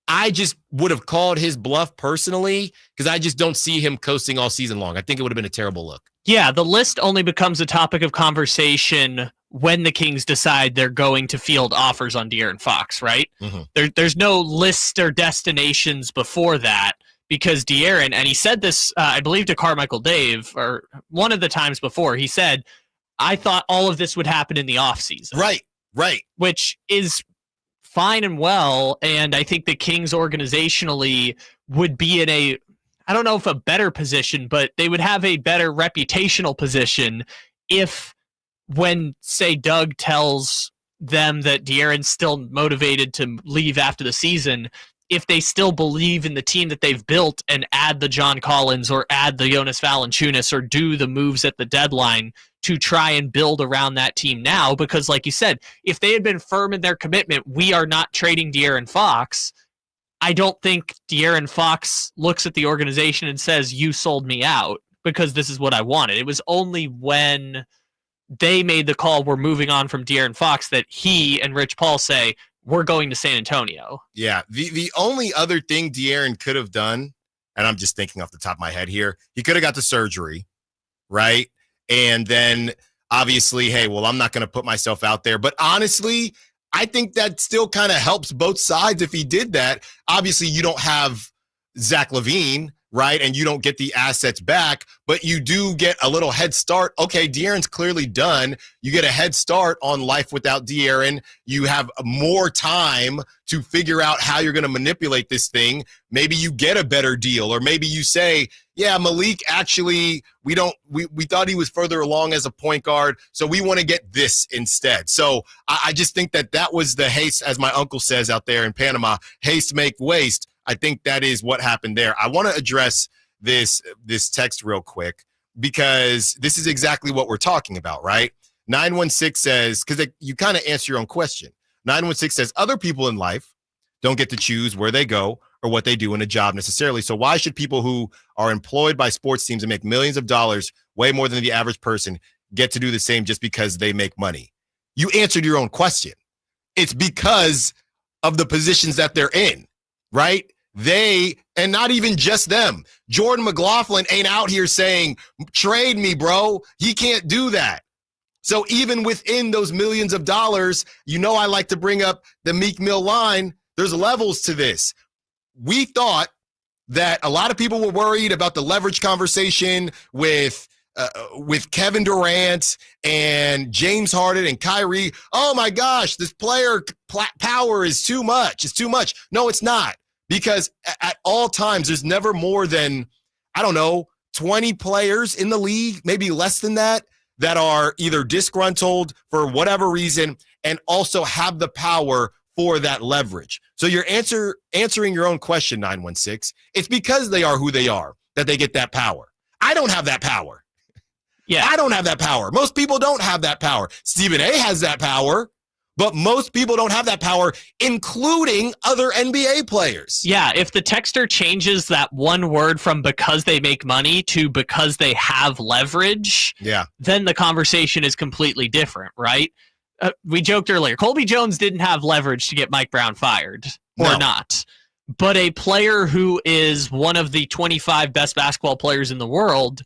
I just would have called his bluff personally because I just don't see him coasting all season long. I think it would have been a terrible look. Yeah, the list only becomes a topic of conversation when the Kings decide they're going to field offers on De'Aaron Fox, right? Mm-hmm. There's no list or destinations before that because De'Aaron, and he said this, I believe, to Carmichael Dave, or one of the times before, he said, I thought all of this would happen in the offseason. Right. Which is fine and well, and I think the Kings organizationally would be in a, I don't know if a better position, but they would have a better reputational position if when, say, Doug tells them that De'Aaron's still motivated to leave after the season, if they still believe in the team that they've built and add the John Collins or add the Jonas Valanciunas or do the moves at the deadline to try and build around that team now. Because like you said, if they had been firm in their commitment, we are not trading De'Aaron Fox, I don't think De'Aaron Fox looks at the organization and says, you sold me out because this is what I wanted. It was only when they made the call, we're moving on from De'Aaron Fox, that he and Rich Paul say, we're going to San Antonio. Yeah. The only other thing De'Aaron could have done, and I'm just thinking off the top of my head here, he could have got the surgery, right? And then obviously, hey, well, I'm not going to put myself out there. But honestly, I think that still kind of helps both sides if he did that. Obviously, you don't have Zach LaVine, right? And you don't get the assets back, but you do get a little head start. Okay, De'Aaron's clearly done. You get a head start on life without De'Aaron. You have more time to figure out how you're going to manipulate this thing. Maybe you get a better deal, or maybe you say, yeah, Malik, actually, we thought he was further along as a point guard, so we want to get this instead. So I just think that was the haste, as my uncle says out there in Panama, haste make waste. I think that is what happened there. I want to address this text real quick because this is exactly what we're talking about, right? 916 says, because you kind of answer your own question. 916 says, other people in life don't get to choose where they go or what they do in a job necessarily. So why should people who are employed by sports teams and make millions of dollars, way more than the average person, get to do the same just because they make money? You answered your own question. It's because of the positions that they're in, right? They, and not even just them. Jordan McLaughlin ain't out here saying, trade me, bro. He can't do that. So even within those millions of dollars, I like to bring up the Meek Mill line. There's levels to this. We thought that a lot of people were worried about the leverage conversation with Kevin Durant and James Harden and Kyrie. Oh my gosh, this player power is too much. It's too much. No, it's not. Because at all times, there's never more than, 20 players in the league, maybe less than that are either disgruntled for whatever reason and also have the power for that leverage. So you're answering your own question, 916. It's because they are who they are that they get that power. I don't have that power. Yeah, I don't have that power. Most people don't have that power. Stephen A has that power. But most people don't have that power, including other NBA players. Yeah, if the texter changes that one word from because they make money to because they have leverage, then the conversation is completely different, right? We joked earlier, Colby Jones didn't have leverage to get Mike Brown fired, or not. But a player who is one of the 25 best basketball players in the world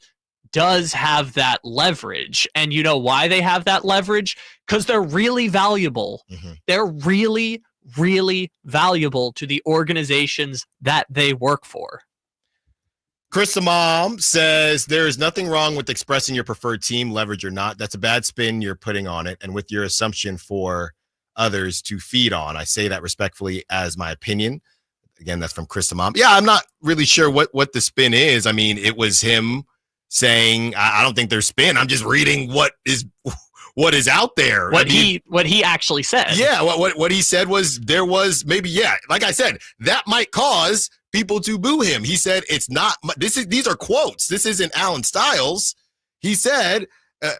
does have that leverage. And you know why they have that leverage? Because they're really valuable. Mm-hmm. They're really, really valuable to the organizations that they work for. Chris Amam says, there is nothing wrong with expressing your preferred team, leverage or not. That's a bad spin you're putting on it, and with your assumption for others to feed on. I say that respectfully as my opinion. Again, that's from Chris Amam. Yeah, I'm not really sure what the spin is. I mean, it was him saying, I don't think there's spin. I'm just reading what is out there. What he actually said. Yeah, what he said was there was maybe, like I said, that might cause people to boo him. He said, it's not, these are quotes. This isn't Allen Stiles. He said,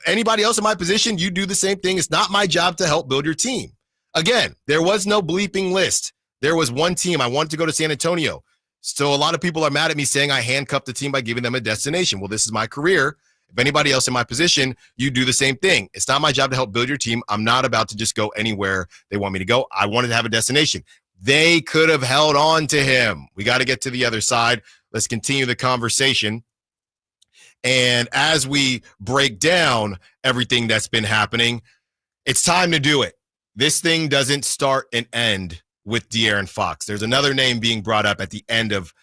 anybody else in my position, you do the same thing. It's not my job to help build your team. Again, there was no bleeping list. There was one team. I wanted to go to San Antonio. So a lot of people are mad at me saying I handcuffed the team by giving them a destination. Well, this is my career, If anybody else in my position, you do the same thing. It's not my job to help build your team. I'm not about to just go anywhere they want me to go. I wanted to have a destination. They could have held on to him. We got to get to the other side. Let's continue the conversation. And as we break down everything that's been happening, it's time to do it. This thing doesn't start and end with De'Aaron Fox. There's another name being brought up at the end of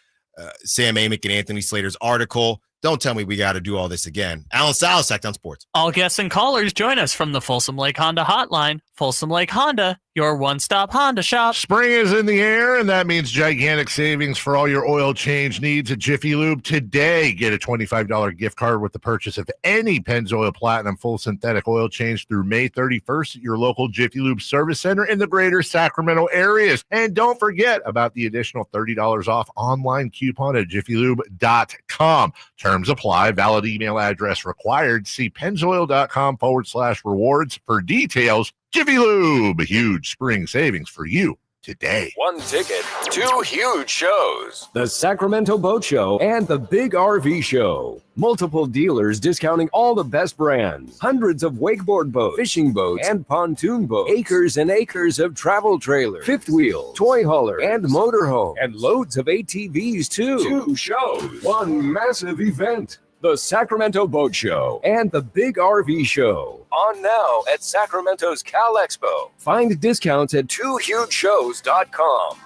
Sam Amick and Anthony Slater's article. Don't tell me we got to do all this again. Allen Stiles, Sacktown Sports. All guests and callers join us from the Folsom Lake Honda hotline. Folsom Lake Honda, your one-stop Honda shop. Spring is in the air, and that means gigantic savings for all your oil change needs at Jiffy Lube today. Get a $25 gift card with the purchase of any Pennzoil Platinum full synthetic oil change through May 31st at your local Jiffy Lube service center in the greater Sacramento areas. And don't forget about the additional $30 off online coupon at jiffylube.com. Terms apply. Valid email address required. See pennzoil.com/rewards for details. Jiffy Lube, huge spring savings for you today. One ticket, two huge shows. The Sacramento Boat Show and the Big RV Show. Multiple dealers discounting all the best brands. Hundreds of wakeboard boats, fishing boats, and pontoon boats. Acres and acres of travel trailers, fifth wheel, toy hauler, and motorhome. And loads of ATVs too. Two shows, one massive event. The Sacramento Boat Show and the Big RV Show. On now at Sacramento's Cal Expo. Find discounts at twohugeshows.com.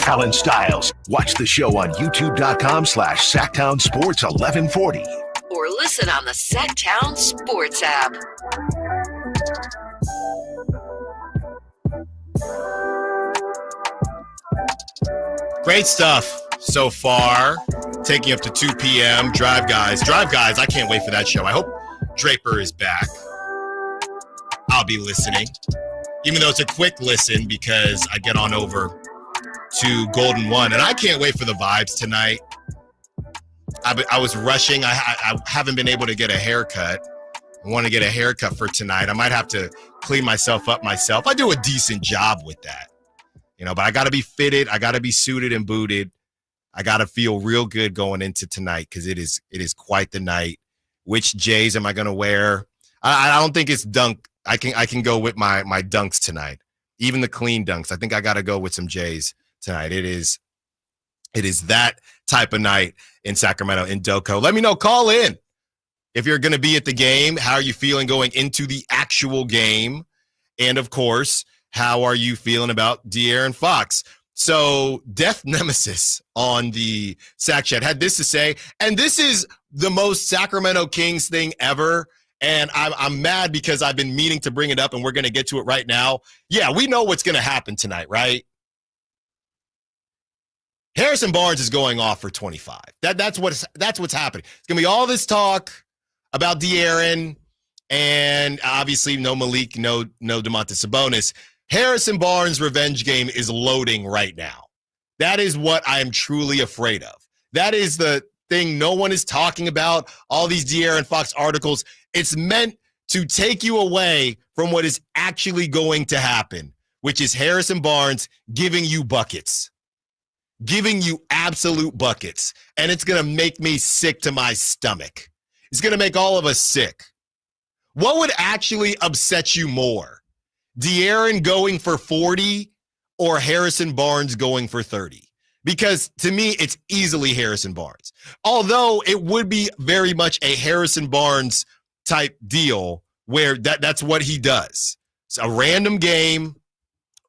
Allen Stiles. Watch the show on youtube.com/Sacktown Sports 1140. Or listen on the Sacktown Sports app. Great stuff so far. Taking up to 2 p.m. Drive Guys, I can't wait for that show. I hope Draper is back. I'll be listening. Even though it's a quick listen because I get on over to Golden One. And I can't wait for the vibes tonight. I was rushing. I haven't been able to get a haircut. I want to get a haircut for tonight. I might have to clean myself up myself. I do a decent job with that. But I got to be fitted. I got to be suited and booted. I got to feel real good going into tonight because it is quite the night. Which J's am I going to wear? I don't think it's dunk. I can go with my dunks tonight. Even the clean dunks. I think I got to go with some J's tonight. It is that type of night in Sacramento, in Doco. Let me know. Call in. If you're going to be at the game, how are you feeling going into the actual game? And, of course, how are you feeling about De'Aaron Fox? So, Death Nemesis on the Sack Chat had this to say, and this is the most Sacramento Kings thing ever, and I'm mad because I've been meaning to bring it up, and we're going to get to it right now. Yeah, we know what's going to happen tonight, right? Harrison Barnes is going off for 25. That's what's happening. It's going to be all this talk about De'Aaron, and obviously no Malik, no Domantas Sabonis. Harrison Barnes' revenge game is loading right now. That is what I am truly afraid of. That is the thing no one is talking about. All these De'Aaron Fox articles. It's meant to take you away from what is actually going to happen, which is Harrison Barnes giving you buckets. Giving you absolute buckets. And it's going to make me sick to my stomach. It's going to make all of us sick. What would actually upset you more? De'Aaron going for 40 or Harrison Barnes going for 30? Because to me, it's easily Harrison Barnes. Although it would be very much a Harrison Barnes type deal where that's what he does. It's a random game.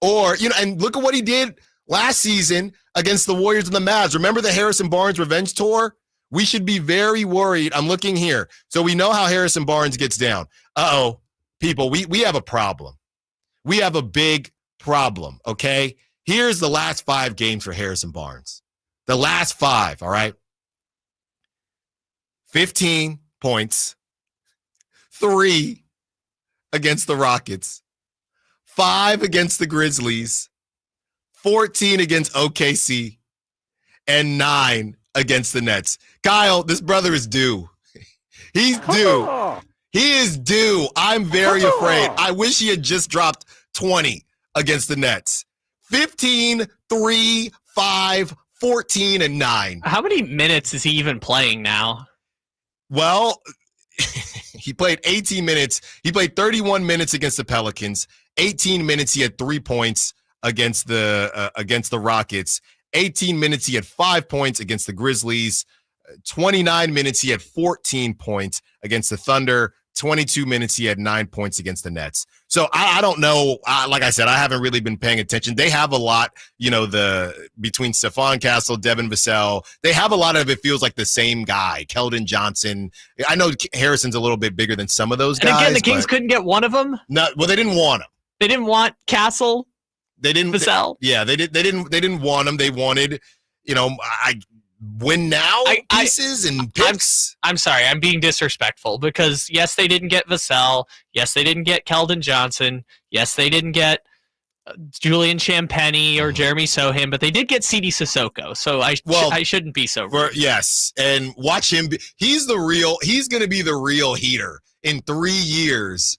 Or, and look at what he did last season against the Warriors and the Mavs. Remember the Harrison Barnes revenge tour? We should be very worried. I'm looking here. So we know how Harrison Barnes gets down. Uh-oh, people, we have a problem. We have a big problem, okay? Here's the last 5 games for Harrison Barnes. The last 5, all right? 15 points, 3 against the Rockets, 5 against the Grizzlies, 14 against OKC, and 9 against the Nets. Kyle, this brother is due. He's due. He is due. I'm very afraid. I wish he had just dropped 20 against the Nets. 15, 3, 5, 14, and 9. How many minutes is he even playing now? Well, he played 18 minutes. He played 31 minutes against the Pelicans. 18 minutes, he had 3 points against the Rockets. 18 minutes, he had 5 points against the Grizzlies. 29 minutes, he had 14 points against the Thunder. 22 minutes, he had 9 points against the Nets. So I don't know. Like I said, I haven't really been paying attention. They have a lot, between Stephon Castle, Devin Vassell, they have a lot of, it feels like the same guy, Keldon Johnson. I know Harrison's a little bit bigger than some of those guys. And again, the Kings couldn't get one of them? No, well, they didn't want him. They didn't want Castle? They didn't. Vassell? They didn't want him. They wanted, win now pieces and picks. I'm sorry, I'm being disrespectful because yes, they didn't get Vassell. Yes, they didn't get Keldon Johnson. Yes, they didn't get Julian Champagny or Jeremy Sohan, but they did get CD Sissoko. So I shouldn't be so rude. Yes, and watch him. He's going to be the real heater in 3 years.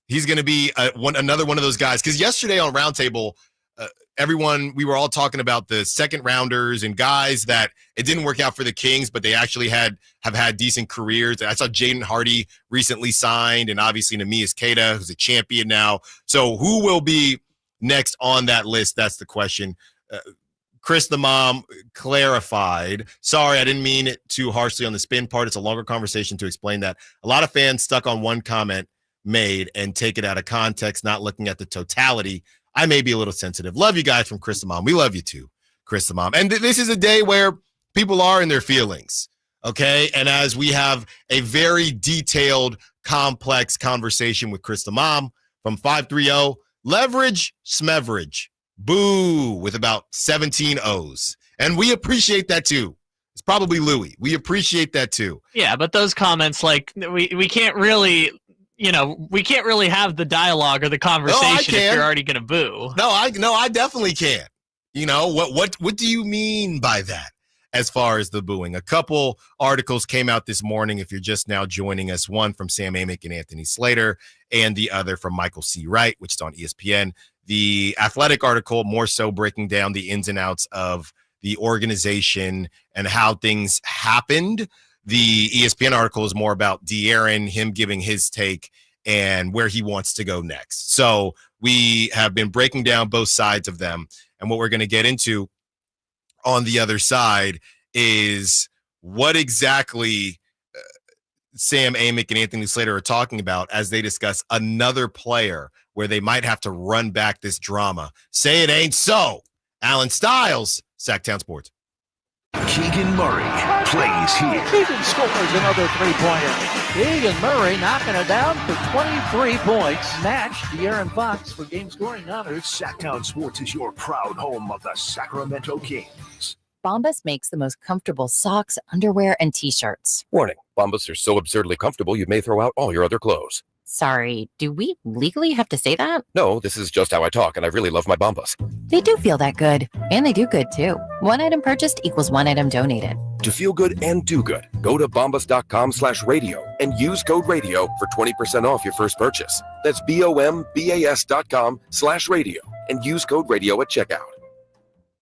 He's going to be another one of those guys. Because yesterday on Roundtable, we were all talking about the second rounders and guys that it didn't work out for the Kings, but they actually have had decent careers. I saw Jaden Hardy recently signed, and obviously Neemias Queta, who's a champion now. So who will be next on that list? That's the question. Chris the Mom clarified. Sorry, I didn't mean it too harshly on the spin part. It's a longer conversation to explain that. A lot of fans stuck on one comment made and take it out of context, not looking at the totality. I may be a little sensitive. Love you guys from Chris the Mom. We love you too, Chris the Mom. And this is a day where people are in their feelings, okay? And as we have a very detailed, complex conversation with Chris the Mom from 530, leverage, smeverage, boo, with about 17 O's. And we appreciate that too. It's probably Louis. We appreciate that too. Yeah, but those comments, like, we can't really... we can't really have the dialogue or the conversation if you're already going to boo. No, I definitely can. What do you mean by that as far as the booing? A couple articles came out this morning, if you're just now joining us, one from Sam Amick and Anthony Slater, and the other from Michael C. Wright, which is on ESPN. The Athletic article more so breaking down the ins and outs of the organization and how things happened. The ESPN article is more about De'Aaron, him giving his take and where he wants to go next. So we have been breaking down both sides of them. And what we're going to get into on the other side is what exactly Sam Amick and Anthony Slater are talking about as they discuss another player where they might have to run back this drama. Say it ain't so. Allen Stiles, Sacktown Sports. Keegan Murray plays here. Keegan scores another three-pointer. Keegan Murray knocking it down for 23 points. Match De'Aaron Fox for game scoring honors. Sacktown Sports is your proud home of the Sacramento Kings. Bombas makes the most comfortable socks, underwear, and T-shirts. Warning, Bombas are so absurdly comfortable you may throw out all your other clothes. Sorry, do we legally have to say that? No, this is just how I talk, and I really love my Bombas. They do feel that good. And they do good, too. One item purchased equals one item donated. To feel good and do good, go to bombas.com/radio and use code radio for 20% off your first purchase. That's BOMBAS.com/radio and use code radio at checkout.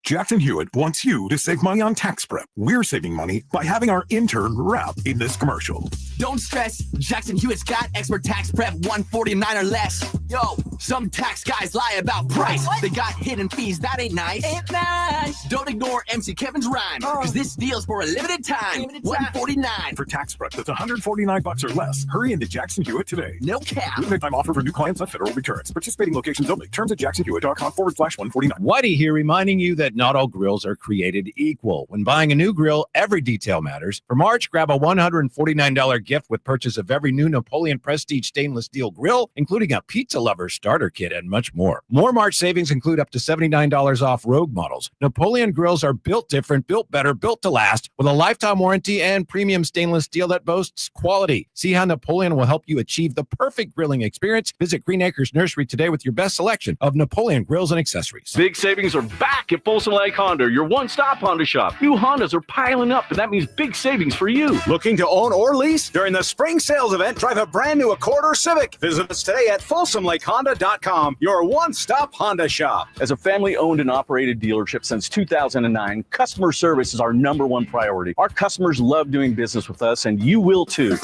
Jackson Hewitt wants you to save money on tax prep. We're saving money by having our intern rap in this commercial. Don't stress, Jackson Hewitt's got expert tax prep, $149 or less. Yo, some tax guys lie about price. They got hidden fees, that ain't nice. Ain't nice. Don't ignore MC Kevin's rhyme, because this deal's for a limited time. $149. For tax prep that's $149 or less, hurry into Jackson Hewitt today. No cap. Limited time offer for new clients on federal returns. Participating locations only. Terms at jacksonhewitt.com/149. Whitey here reminding you that not all grills are created equal. When buying a new grill, every detail matters. For March, grab a $149 gift with purchase of every new Napoleon Prestige stainless steel grill, including a pizza lover starter kit and much more. More March savings include up to $79 off Rogue models. Napoleon grills are built different, built better, built to last, with a lifetime warranty and premium stainless steel that boasts quality. See how Napoleon will help you achieve the perfect grilling experience. Visit Green Acres Nursery today with your best selection of Napoleon grills and accessories. Big savings are back at Folsom Lake Honda, your one-stop Honda shop. New Hondas are piling up, and that means big savings for you. Looking to own or lease? During the spring sales event, drive a brand new Accord or Civic. Visit us today at folsomlakehonda.com. Lee'sEra.com, your one-stop Honda shop. As a family-owned and operated dealership since 2009, customer service is our number one priority. Our customers love doing business with us, and you will too.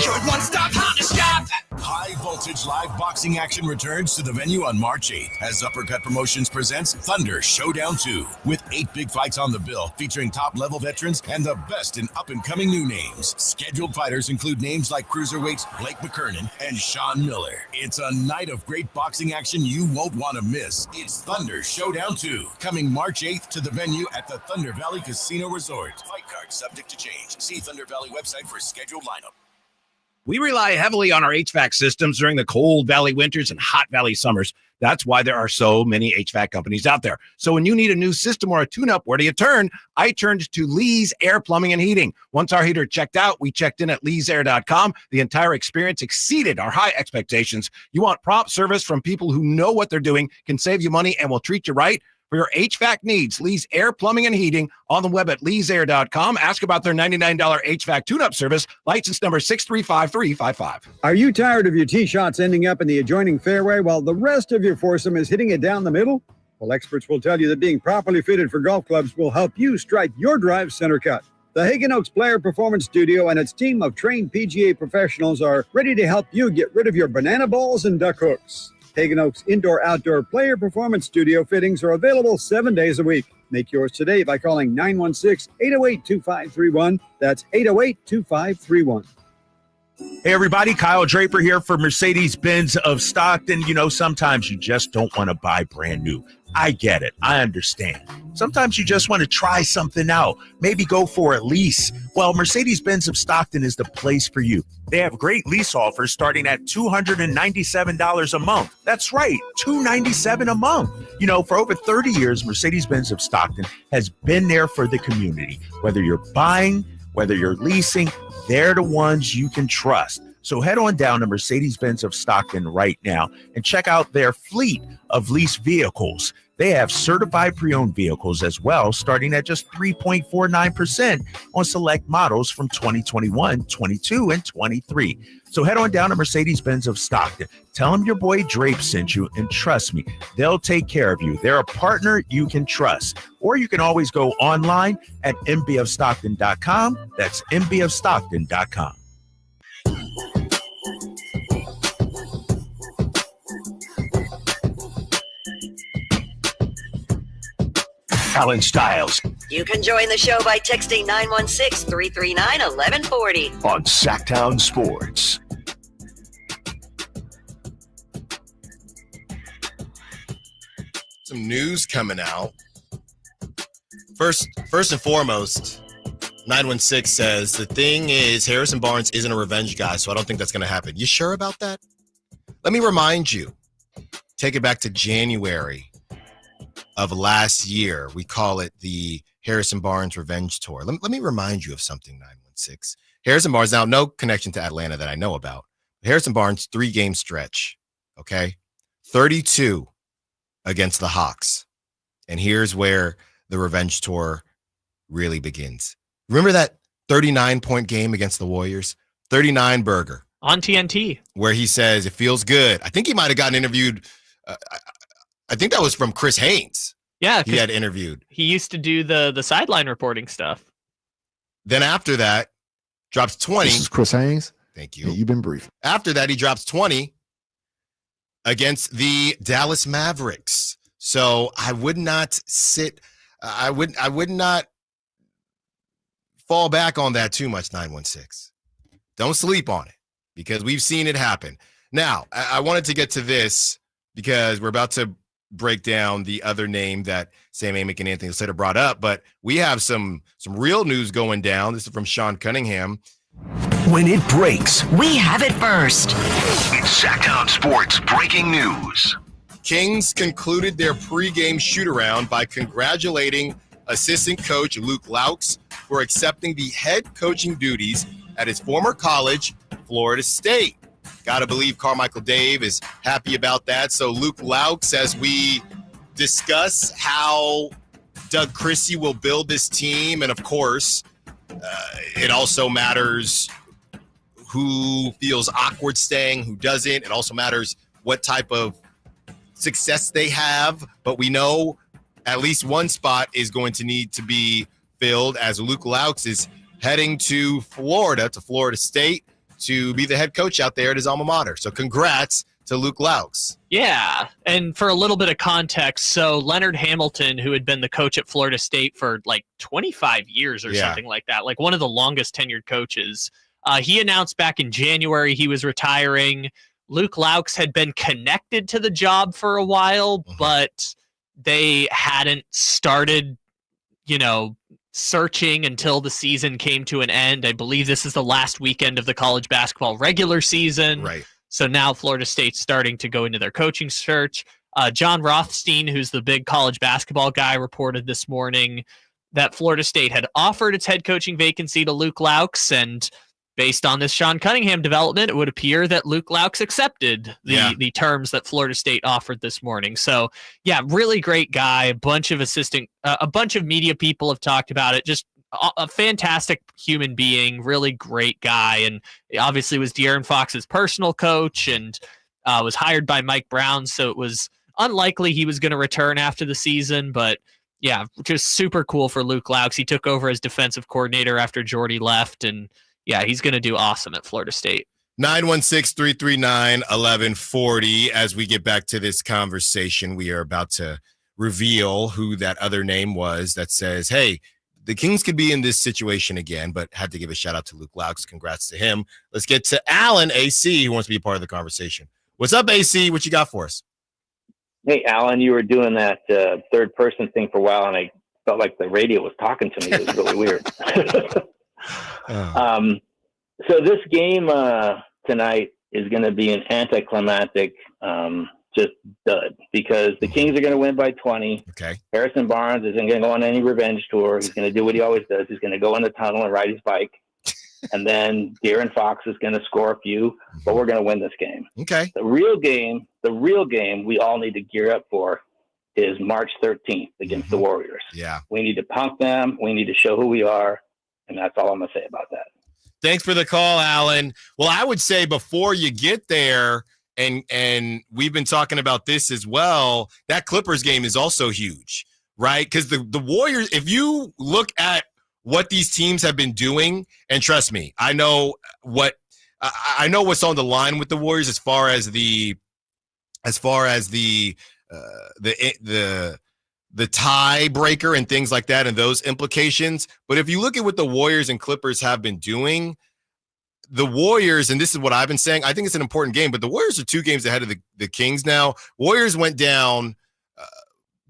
Your one-stop Honda shop. High voltage live boxing action returns to the venue on March 8th as Uppercut Promotions presents Thunder Showdown 2 with 8 big fights on the bill featuring top-level veterans and the best in up-and-coming new names. Scheduled fighters include names like cruiserweights Blake McKernan and Sean Miller. It's a night of great boxing action you won't want to miss. It's Thunder Showdown 2 coming March 8th to the venue at the Thunder Valley Casino Resort. Fight card subject to change. See Thunder Valley website for scheduled lineup. We rely heavily on our HVAC systems during the cold valley winters and hot valley summers. That's why there are so many HVAC companies out there. So when you need a new system or a tune-up, where do you turn? I turned to Lee's Air Plumbing and Heating. Once our heater checked out, we checked in at Lee'sAir.com. The entire experience exceeded our high expectations. You want prompt service from people who know what they're doing, can save you money, and will treat you right? For your HVAC needs, Lee's Air Plumbing and Heating on the web at Lee'sAir.com. Ask about their $99 HVAC tune-up service, license number 635355. Are you tired of your tee shots ending up in the adjoining fairway while the rest of your foursome is hitting it down the middle? Well, experts will tell you that being properly fitted for golf clubs will help you strike your drive center cut. The Hagen Oaks Player Performance Studio and its team of trained PGA professionals are ready to help you get rid of your banana balls and duck hooks. Hagen Oaks Indoor-Outdoor Player Performance Studio fittings are available 7 days a week. Make yours today by calling 916-808-2531. That's 808-2531. Hey, everybody. Kyle Draper here for Mercedes-Benz of Stockton. You know, sometimes you just don't want to buy brand new. I get it. I understand. Sometimes you just want to try something out. Maybe go for a lease. Well, Mercedes-Benz of Stockton is the place for you. They have great lease offers starting at $297 a month. That's right, $297 a month. You know, for over 30 years, Mercedes-Benz of Stockton has been there for the community. Whether you're buying, whether you're leasing, they're the ones you can trust. So head on down to Mercedes-Benz of Stockton right now and check out their fleet of leased vehicles. They have certified pre-owned vehicles as well, starting at just 3.49% on select models from 2021, 22, and 23. So head on down to Mercedes-Benz of Stockton. Tell them your boy Drape sent you, and trust me, they'll take care of you. They're a partner you can trust. Or you can always go online at mbofstockton.com. That's mbofstockton.com. Allen Stiles You can join the show by texting 916-339-1140 on Sacktown Sports. Some news coming out. First and foremost, 916 says the thing is Harrison Barnes isn't a revenge guy, so I don't think that's going to happen. You sure about that? Let me remind you. Take it back to January of last year. We call it the Harrison Barnes Revenge Tour. Let me remind you of something, 916. Harrison Barnes, now no connection to Atlanta that I know about. Harrison Barnes, 3-game stretch, okay? 32 against the Hawks. And here's where the Revenge Tour really begins. Remember that 39-point game against the Warriors? 39 burger. On TNT. Where he says, it feels good. I think he might have gotten interviewed. I think that was from Chris Haynes. Yeah. He had interviewed. He used to do the sideline reporting stuff. Then after that, drops 20. This is Chris Haynes. Thank you. Yeah, you've been brief. After that, he drops 20 against the Dallas Mavericks. So I would not I would not fall back on that too much, 916. Don't sleep on it because we've seen it happen. Now, I wanted to get to this because we're about to break down the other name that Sam Amick and Anthony Slater brought up, but we have some real news going down. This is from Sean Cunningham. When it breaks, we have it first. It's Sacktown Sports breaking news. Kings concluded their pregame shoot-around by congratulating assistant coach Luke Loucks for accepting the head coaching duties at his former college, Florida State. Gotta believe Carmichael Dave is happy about that. So Luke Loucks, as we discuss how Doug Christie will build this team, and of course, it also matters who feels awkward staying, who doesn't. It also matters what type of success they have. But we know at least one spot is going to need to be filled as Loucks is heading to Florida State, to be the head coach out there at his alma mater. So congrats to Loucks. Yeah, and for a little bit of context, so Leonard Hamilton, who had been the coach at Florida State for like 25 years or something like that, like one of the longest tenured coaches, he announced back in January he was retiring. Loucks had been connected to the job for a while, but they hadn't started, searching until the season came to an end. I believe this is the last weekend of the college basketball regular season. Right. So now Florida State's starting to go into their coaching search. John Rothstein, who's the big college basketball guy, reported this morning that Florida State had offered its head coaching vacancy to Loucks, and based on this Sean Cunningham development, it would appear that Loucks accepted the terms that Florida State offered this morning. So, yeah, really great guy. A bunch of media people have talked about it. Just a fantastic human being, really great guy, and obviously was De'Aaron Fox's personal coach and was hired by Mike Brown, so it was unlikely he was going to return after the season, but yeah, just super cool for Loucks. He took over as defensive coordinator after Jordy left, and yeah, he's going to do awesome at Florida State. 916-339-1140. As we get back to this conversation, we are about to reveal who that other name was that says, hey, the Kings could be in this situation again, but had to give a shout out to Loucks. Congrats to him. Let's get to Allen, AC, who wants to be a part of the conversation. What's up, AC? What you got for us? Hey, Allen, you were doing that third person thing for a while, and I felt like the radio was talking to me. It was really weird. So this game tonight is going to be an anticlimactic just dud, because the Kings are going to win by 20. Okay. Harrison Barnes isn't going to go on any revenge tour. He's going to do what he always does. He's going to go in the tunnel and ride his bike. And then De'Aaron Fox is going to score a few, but we're going to win this game. Okay. The real game we all need to gear up for is March 13th against the Warriors. Yeah. We need to pump them. We need to show who we are. And that's all I'm going to say about that. Thanks for the call, Allen. Well, I would say before you get there, and we've been talking about this as well, that Clippers game is also huge, right? Because the Warriors, if you look at what these teams have been doing, and trust me, I know what's on the line with the Warriors as far as the tiebreaker and things like that and those implications. But if you look at what the Warriors and Clippers have been doing, the Warriors, and this is what I've been saying, I think it's an important game, but the Warriors are 2 games ahead of the Kings now. Warriors went down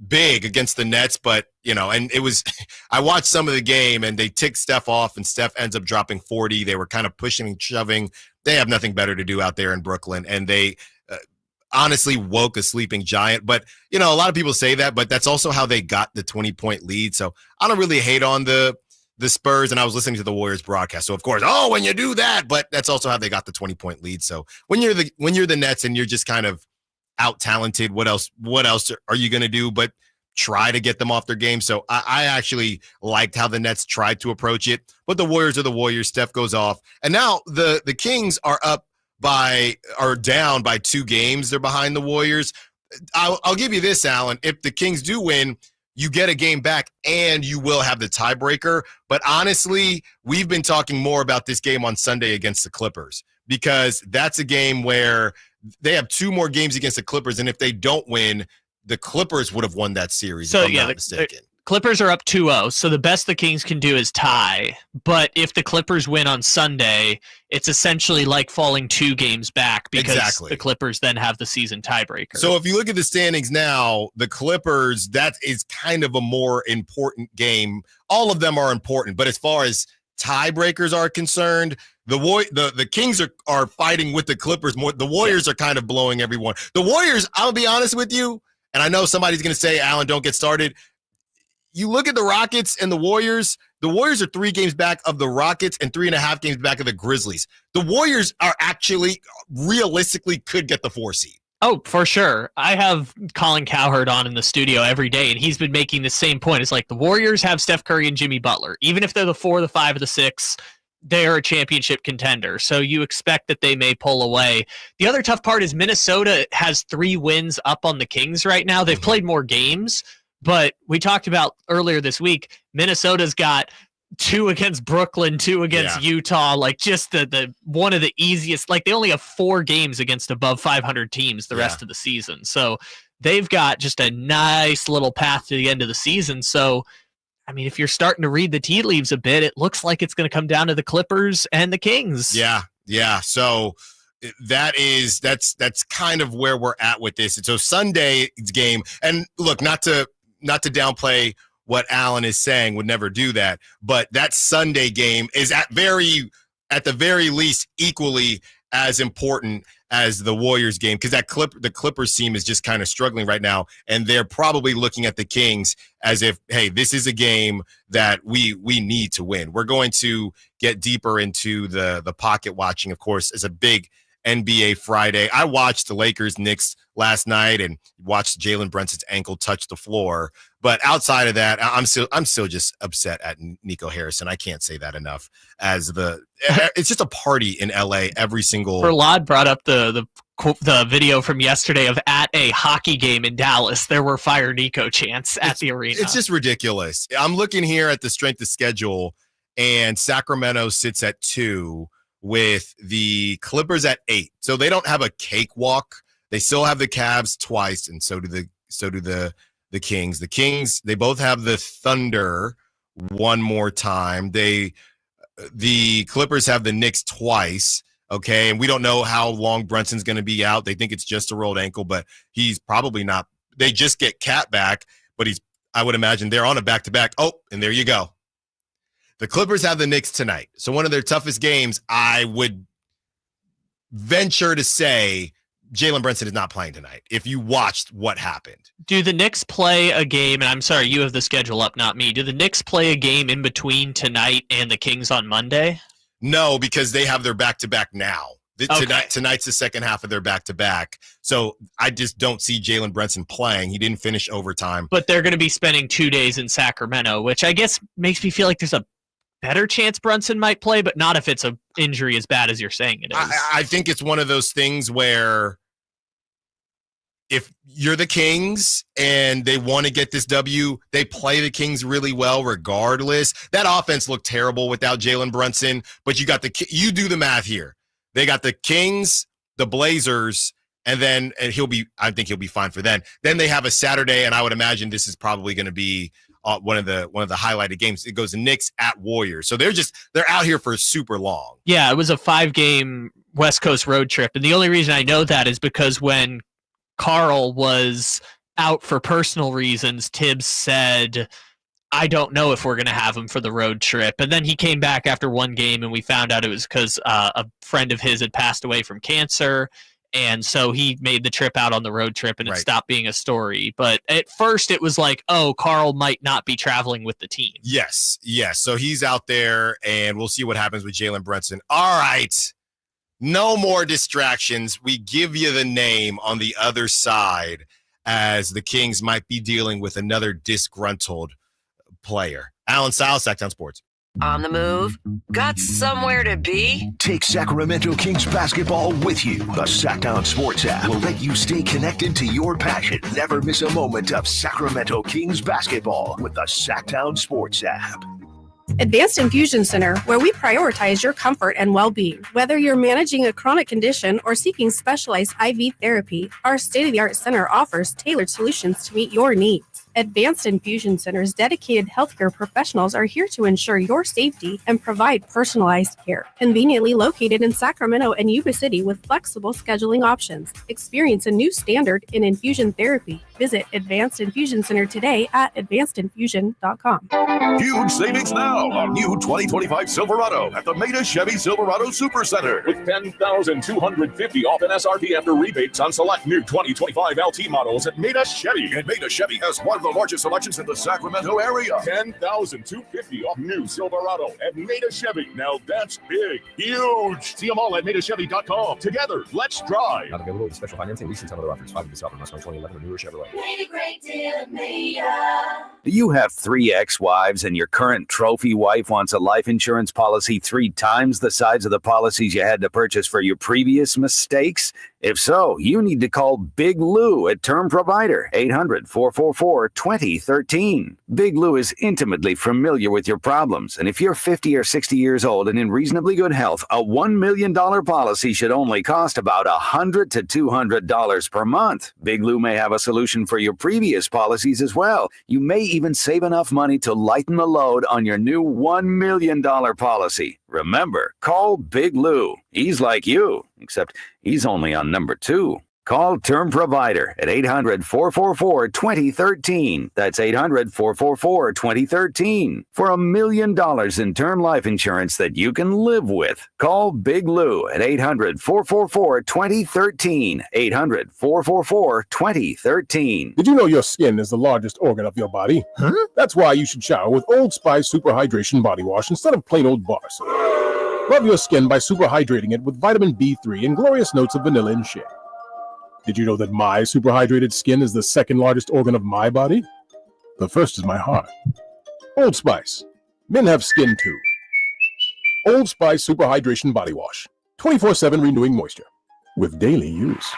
big against the Nets, but, and it was – I watched some of the game, and they ticked Steph off, and Steph ends up dropping 40. They were kind of pushing and shoving. They have nothing better to do out there in Brooklyn, and they honestly woke a sleeping giant. But, a lot of people say that, but that's also how they got the 20-point lead. So I don't really hate on the Spurs, and I was listening to the Warriors broadcast. So of course, when you do that, but that's also how they got the 20-point lead. So when you're the Nets and you're just kind of out talented, what else are you going to do but try to get them off their game? So I actually liked how the Nets tried to approach it, but the Warriors are the Warriors. Steph goes off, and now the Kings are down by 2 games. They're behind the Warriors. I'll give you this, Allen. If the Kings do win, you get a game back and you will have the tiebreaker. But honestly, we've been talking more about this game on Sunday against the Clippers, because that's a game where they have 2 more games against the Clippers. And if they don't win, the Clippers would have won that series. So if I'm not mistaken. Clippers are up 2-0, so the best the Kings can do is tie. But if the Clippers win on Sunday, it's essentially like falling 2 games back, because the Clippers then have the season tiebreaker. So if you look at the standings now, the Clippers, that is kind of a more important game. All of them are important, but as far as tiebreakers are concerned, the Kings are fighting with the Clippers more. The Warriors are kind of blowing everyone. The Warriors, I'll be honest with you, and I know somebody's going to say, Allen, don't get started. You look at the Rockets and the Warriors are 3 games back of the Rockets and 3.5 games back of the Grizzlies. The Warriors are actually realistically could get the 4 seed. Oh, for sure. I have Colin Cowherd on in the studio every day, and he's been making the same point. It's like the Warriors have Steph Curry and Jimmy Butler. Even if they're the 4, the 5, or the 6, they're a championship contender. So you expect that they may pull away. The other tough part is Minnesota has 3 wins up on the Kings right now. They've played more games, but we talked about earlier this week, Minnesota's got 2 against Brooklyn, 2 against Utah, like just the one of the easiest, like they only have 4 games against above 500 teams the rest of the season. So they've got just a nice little path to the end of the season. So, I mean, if you're starting to read the tea leaves a bit, it looks like it's going to come down to the Clippers and the Kings. Yeah. So that's kind of where we're at with this. And so Sunday's game, and look, not to downplay what Allen is saying, would never do that, but that Sunday game is at the very least equally as important as the Warriors game, because the Clippers team is just kind of struggling right now, and they're probably looking at the Kings as if, hey, this is a game that we need to win. We're going to get deeper into the pocket watching, of course, as a big NBA Friday. I watched the Lakers-Knicks last night and watched Jalen Brunson's ankle touch the floor. But outside of that, I'm still just upset at Nico Harrison. I can't say that enough. It's just a party in LA every single. Prahlad brought up the video from yesterday of at a hockey game in Dallas. There were Fire Nico chants at the arena. It's just ridiculous. I'm looking here at the strength of schedule, and Sacramento sits at 2 with the Clippers at 8. So they don't have a cakewalk. They still have the Cavs twice, and so do the Kings. The Kings, they both have the Thunder one more time. The Clippers have the Knicks twice. Okay, and we don't know how long Brunson's going to be out. They think it's just a rolled ankle, but he's probably not. They just get Cat back, but I would imagine they're on a back-to-back. Oh, and there you go. The Clippers have the Knicks tonight. So one of their toughest games, I would venture to say Jalen Brunson is not playing tonight, if you watched what happened. Do the Knicks play a game, and I'm sorry, you have the schedule up, not me. Do the Knicks play a game in between tonight and the Kings on Monday? No, because they have their back-to-back now. Tonight's the second half of their back-to-back. So I just don't see Jalen Brunson playing. He didn't finish overtime. But they're going to be spending 2 days in Sacramento, which I guess makes me feel like there's a better chance Brunson might play, but not if it's an injury as bad as you're saying it is. I think it's one of those things where if you're the Kings and they want to get this W, they play the Kings really well regardless. That offense looked terrible without Jalen Brunson, but you do the math here. They got the Kings, the Blazers, and I think he'll be fine for then. Then they have a Saturday, and I would imagine this is probably going to be one of the highlighted games. It goes to Knicks at Warriors. So they're out here for super long. Yeah, it was a 5-game West Coast road trip. And the only reason I know that is because when Carl was out for personal reasons, Tibbs said, I don't know if we're going to have him for the road trip. And then he came back after 1 game, and we found out it was because a friend of his had passed away from cancer. And so he made the trip out on the road trip, and it stopped being a story. But at first it was like, oh, Carl might not be traveling with the team. Yes. So he's out there, and we'll see what happens with Jalen Brunson. All right. No more distractions. We give you the name on the other side, as the Kings might be dealing with another disgruntled player. Allen Stiles, Sacktown Sports. On the move? Got somewhere to be? Take Sacramento Kings basketball with you. The Sacktown Sports app will let you stay connected to your passion. Never miss a moment of Sacramento Kings basketball with the Sacktown Sports app. Advanced Infusion Center, where we prioritize your comfort and well-being. Whether you're managing a chronic condition or seeking specialized IV therapy, our state-of-the-art center offers tailored solutions to meet your needs. Advanced Infusion Center's dedicated healthcare professionals are here to ensure your safety and provide personalized care. Conveniently located in Sacramento and Yuba City with flexible scheduling options. Experience a new standard in infusion therapy. Visit Advanced Infusion Center today at advancedinfusion.com. Huge savings now on new 2025 Silverado at the Maida Chevy Silverado Supercenter with $10,250 off MSRP after rebates on select new 2025 LT models at Maida Chevy. And Maida Chevy has one of the largest selections in the Sacramento area. $10,250 off new Silverado at Maida Chevy. Now that's big, huge. See them all at MaidaChevy.com. Together, let's drive. Not available with special financing, leasing, and other offers. 5 of this offer must run 2011 or newer Chevrolet. Do you have 3 ex-wives and your current trophy wife wants a life insurance policy 3 times the size of the policies you had to purchase for your previous mistakes? If so, you need to call Big Lou at Term Provider, 800-444-2013. Big Lou is intimately familiar with your problems, and if you're 50 or 60 years old and in reasonably good health, a $1 million policy should only cost about $100 to $200 per month. Big Lou may have a solution for your previous policies as well. You may even save enough money to lighten the load on your new $1 million policy. Remember, call Big Lou. He's like you, except he's only on number 2. Call Term Provider at 800-444-2013. That's 800-444-2013 for $1 million in term life insurance that you can live with. Call Big Lou at 800-444-2013. 800-444-2013. Did you know your skin is the largest organ of your body? Huh? That's why you should shower with Old Spice Super Hydration Body Wash instead of plain old bar soap. Love your skin by super hydrating it with vitamin B3 and glorious notes of vanilla and shea. Did you know that my super hydrated skin is the second largest organ of my body? The first is my heart. Old Spice. Men have skin too. Old Spice Super Hydration Body Wash. 24/7 renewing moisture. With daily use.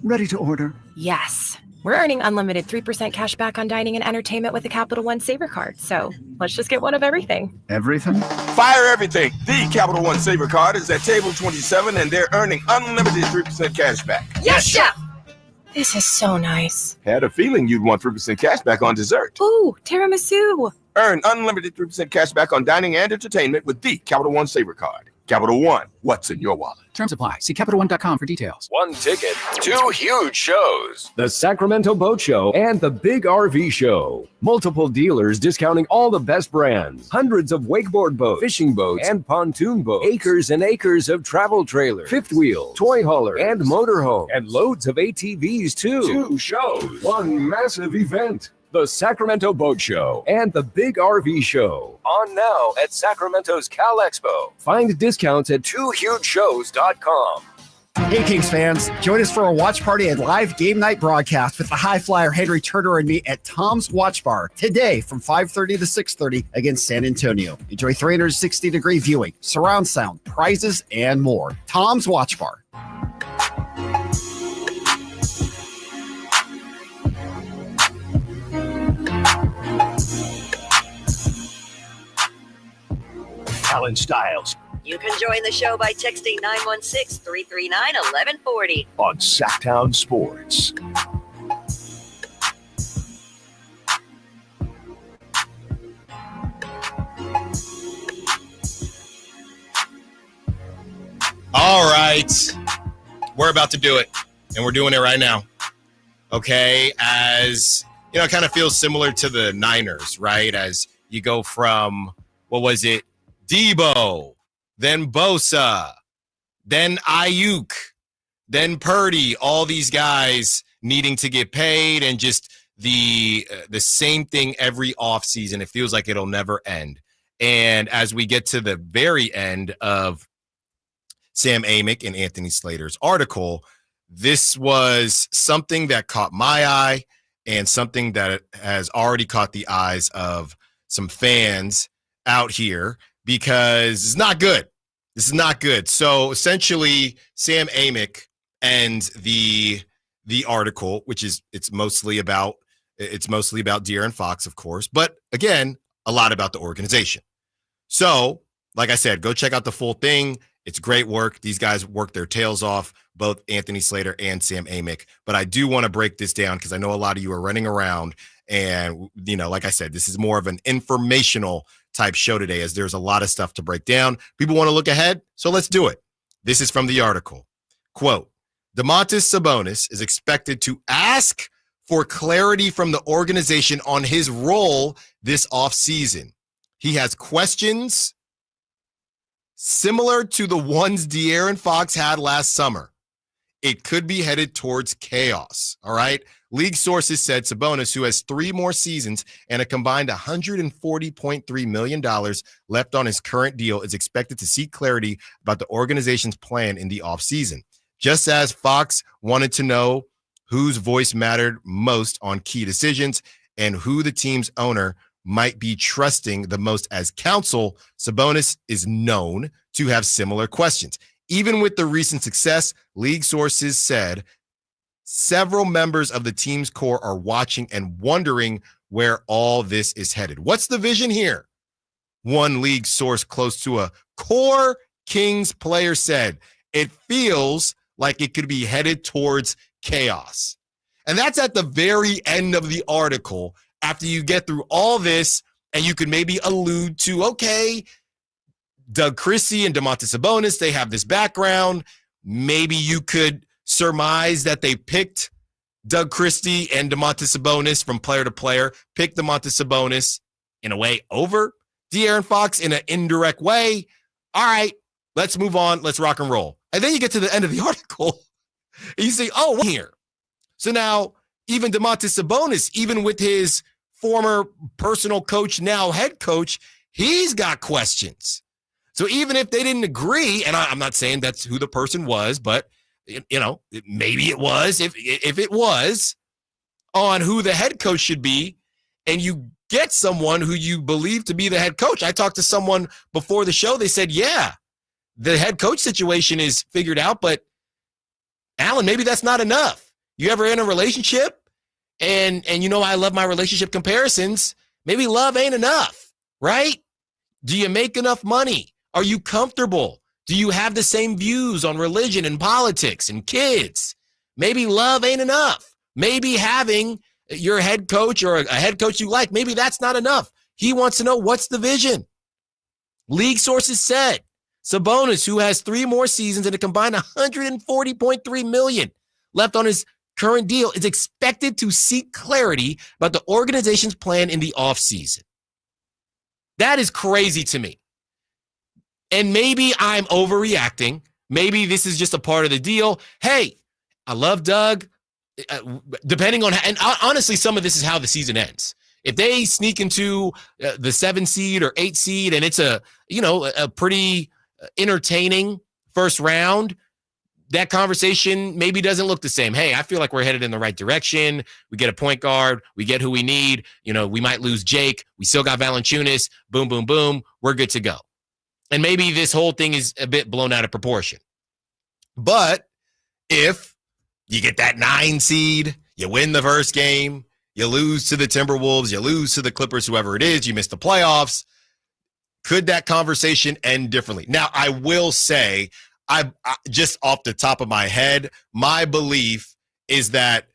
Ready to order? Yes. We're earning unlimited 3% cash back on dining and entertainment with the Capital One Saver Card. So let's just get one of everything. Everything? Fire everything. The Capital One Saver Card is at table 27 and they're earning unlimited 3% cash back. Yes, Chef! This is so nice. Had a feeling you'd want 3% cash back on dessert. Ooh, tiramisu. Earn unlimited 3% cash back on dining and entertainment with the Capital One Saver Card. Capital One, what's in your wallet? Terms apply. See CapitalOne.com for details. 1 ticket, 2 huge shows. The Sacramento Boat Show and the Big RV Show. Multiple dealers discounting all the best brands. Hundreds of wakeboard boats, fishing boats, and pontoon boats. Acres and acres of travel trailers, fifth wheel, toy hauler, and motorhome. And loads of ATVs too. 2 shows. 1 massive event. The Sacramento Boat Show and the Big RV Show. On now at Sacramento's Cal Expo. Find discounts at 2hugeshows.com. Hey, Kings fans, join us for a watch party and live game night broadcast with the high flyer Henry Turner and me at Tom's Watch Bar today from 5:30 to 6:30 against San Antonio. Enjoy 360-degree viewing, surround sound, prizes, and more. Tom's Watch Bar. Allen Stiles You can join the show by texting 916-339-1140 on Sacktown Sports. All right. We're about to do it, and we're doing it right now. Okay, as, you know, it kind of feels similar to the Niners, right? As you go from, what was it? Debo, then Bosa, then Ayuk, then Purdy, all these guys needing to get paid, and just the same thing every offseason. It feels like it'll never end. And as we get to the very end of Sam Amick and Anthony Slater's article, this was something that caught my eye and something that has already caught the eyes of some fans out here, because it's not good. This is not good. So essentially, Sam Amick ends the article, which is it's mostly about De'Aaron Fox, of course, but again, a lot about the organization. So, like I said, go check out the full thing. It's great work. These guys work their tails off, both Anthony Slater and Sam Amick. But I do want to break this down because I know a lot of you are running around, and, you know, like I said, this is more of an informational type show today, as there's a lot of stuff to break down. People want to look ahead, so let's do it. This is from the article. Quote, Domantas Sabonis is expected to ask for clarity from the organization on his role this offseason. He has questions similar to the ones De'Aaron Fox had last summer. It could be headed towards chaos, all right? League sources said Sabonis, who has 3 more seasons and a combined $140.3 million left on his current deal, is expected to seek clarity about the organization's plan in the offseason. Just as Fox wanted to know whose voice mattered most on key decisions, and who the team's owner might be trusting the most as counsel. Sabonis is known to have similar questions. Even with the recent success, league sources said several members of the team's core are watching and wondering where all this is headed. What's the vision here? One league source close to a core Kings player said, it feels like it could be headed towards chaos. And that's at the very end of the article. After you get through all this, and you could maybe allude to, okay, Doug Christie and Domantas Sabonis, they have this background. Maybe you could surmise that they picked Doug Christie and Domantas Sabonis from player to player, picked Domantas Sabonis in a way over De'Aaron Fox in an indirect way. All right, let's move on. Let's rock and roll. And then you get to the end of the article, and you say, oh, here. So now even Domantas Sabonis, even with his former personal coach, now head coach, he's got questions. So even if they didn't agree, and I'm not saying that's who the person was, but maybe it was, if it was, on who the head coach should be, and you get someone who you believe to be the head coach. I talked to someone before the show. They said, yeah, the head coach situation is figured out, but Allen, maybe that's not enough. You ever in a relationship and I love my relationship comparisons. Maybe love ain't enough, right? Do you make enough money? Are you comfortable? Do you have the same views on religion and politics and kids? Maybe love ain't enough. Maybe having your head coach or a head coach you like, maybe that's not enough. He wants to know, what's the vision? League sources said Sabonis, who has 3 more seasons and a combined $140.3 million left on his current deal, is expected to seek clarity about the organization's plan in the offseason. That is crazy to me. And maybe I'm overreacting. Maybe this is just a part of the deal. Hey, I love Doug. Depending on, and honestly, some of this is how the season ends. If they sneak into the 7 seed or 8 seed, and it's a pretty entertaining first round, that conversation maybe doesn't look the same. Hey, I feel like we're headed in the right direction. We get a point guard. We get who we need. We might lose Jake. We still got Valanciunas. Boom, boom, boom. We're good to go. And maybe this whole thing is a bit blown out of proportion. But if you get that 9 seed, you win the first game, you lose to the Timberwolves, you lose to the Clippers, whoever it is, you miss the playoffs, could that conversation end differently? Now, I will say, I just off the top of my head, my belief is that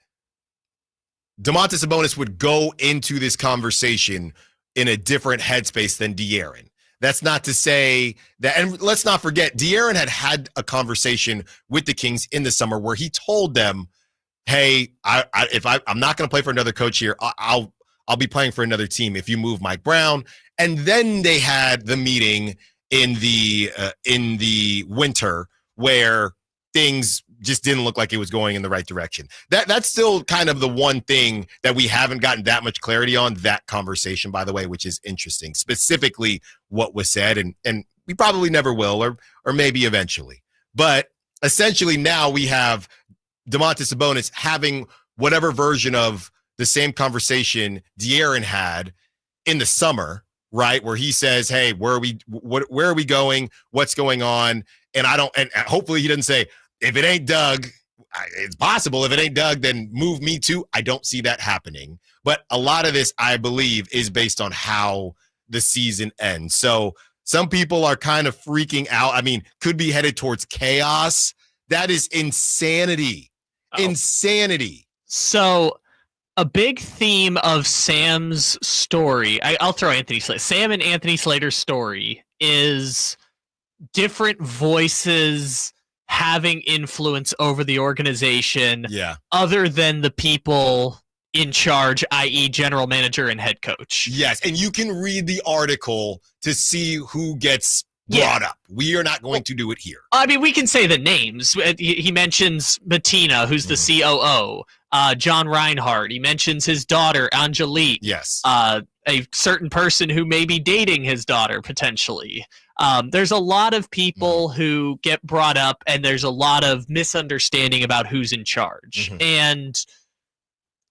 Domantas Sabonis would go into this conversation in a different headspace than De'Aaron. That's not to say that, and let's not forget, De'Aaron had a conversation with the Kings in the summer where he told them, hey, I'm not going to play for another coach here. I'll be playing for another team if you move Mike Brown. And then they had the meeting in the winter where things just didn't look like it was going in the right direction. That's still kind of the one thing that we haven't gotten that much clarity on, that conversation, by the way, which is interesting, specifically what was said, and we probably never will, or maybe eventually. But essentially now we have Domantas Sabonis having whatever version of the same conversation De'Aaron had in the summer, right? Where he says, hey, where are we going? What's going on? And hopefully he doesn't say, if it ain't Doug, it's possible. If it ain't Doug, then move me too. I don't see that happening. But a lot of this, I believe, is based on how the season ends. So some people are kind of freaking out. I mean, could be headed towards chaos. That is insanity. Oh. Insanity. So a big theme of Sam's story, I'll throw Anthony Slater. Sam and Anthony Slater's story is different voices having influence over the organization, other than the people in charge, i.e. general manager and head coach. Yes, and you can read the article to see who gets brought up. We are not going to do it here. I mean, we can say the names. He mentions Matina, who's the COO, John Reinhardt. He mentions his daughter, Angelique. Yes. a certain person who may be dating his daughter potentially. There's a lot of people who get brought up, and there's a lot of misunderstanding about who's in charge. And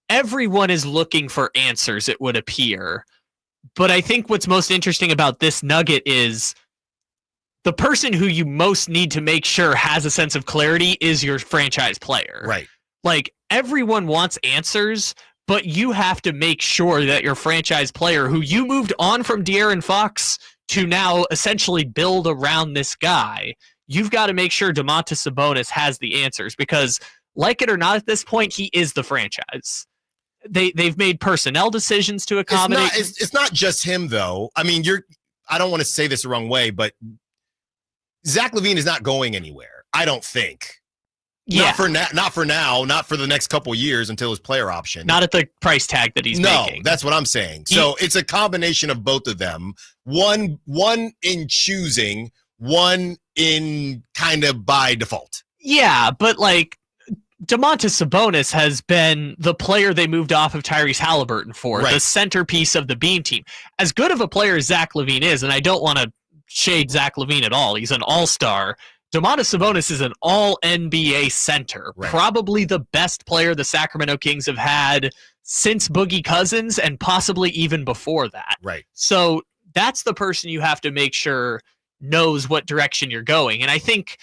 everyone is looking for answers, it would appear. But I think what's most interesting about this nugget is the person who you most need to make sure has a sense of clarity is your franchise player. Right. Like, everyone wants answers, but you have to make sure that your franchise player, who you moved on from De'Aaron Fox to now essentially build around this guy, you've got to make sure Domantas Sabonis has the answers, because like it or not at this point, he is the franchise. They've made personnel decisions to accommodate. It's not just him, though. I mean, I don't want to say this the wrong way, but Zach LaVine is not going anywhere, I don't think. Yeah. Not for now, not for the next couple years until his player option. Not at the price tag that he's making. No, that's what I'm saying. So it's a combination of both of them. One in choosing, one in kind of by default. Yeah, but like, Domantas Sabonis has been the player they moved off of Tyrese Halliburton for, the centerpiece of the Beam team. As good of a player as Zach LaVine is, and I don't want to shade Zach LaVine at all, he's an all-star. Domantas Sabonis is an all-NBA center, probably the best player the Sacramento Kings have had since Boogie Cousins, and possibly even before that. Right. So that's the person you have to make sure knows what direction you're going. And I think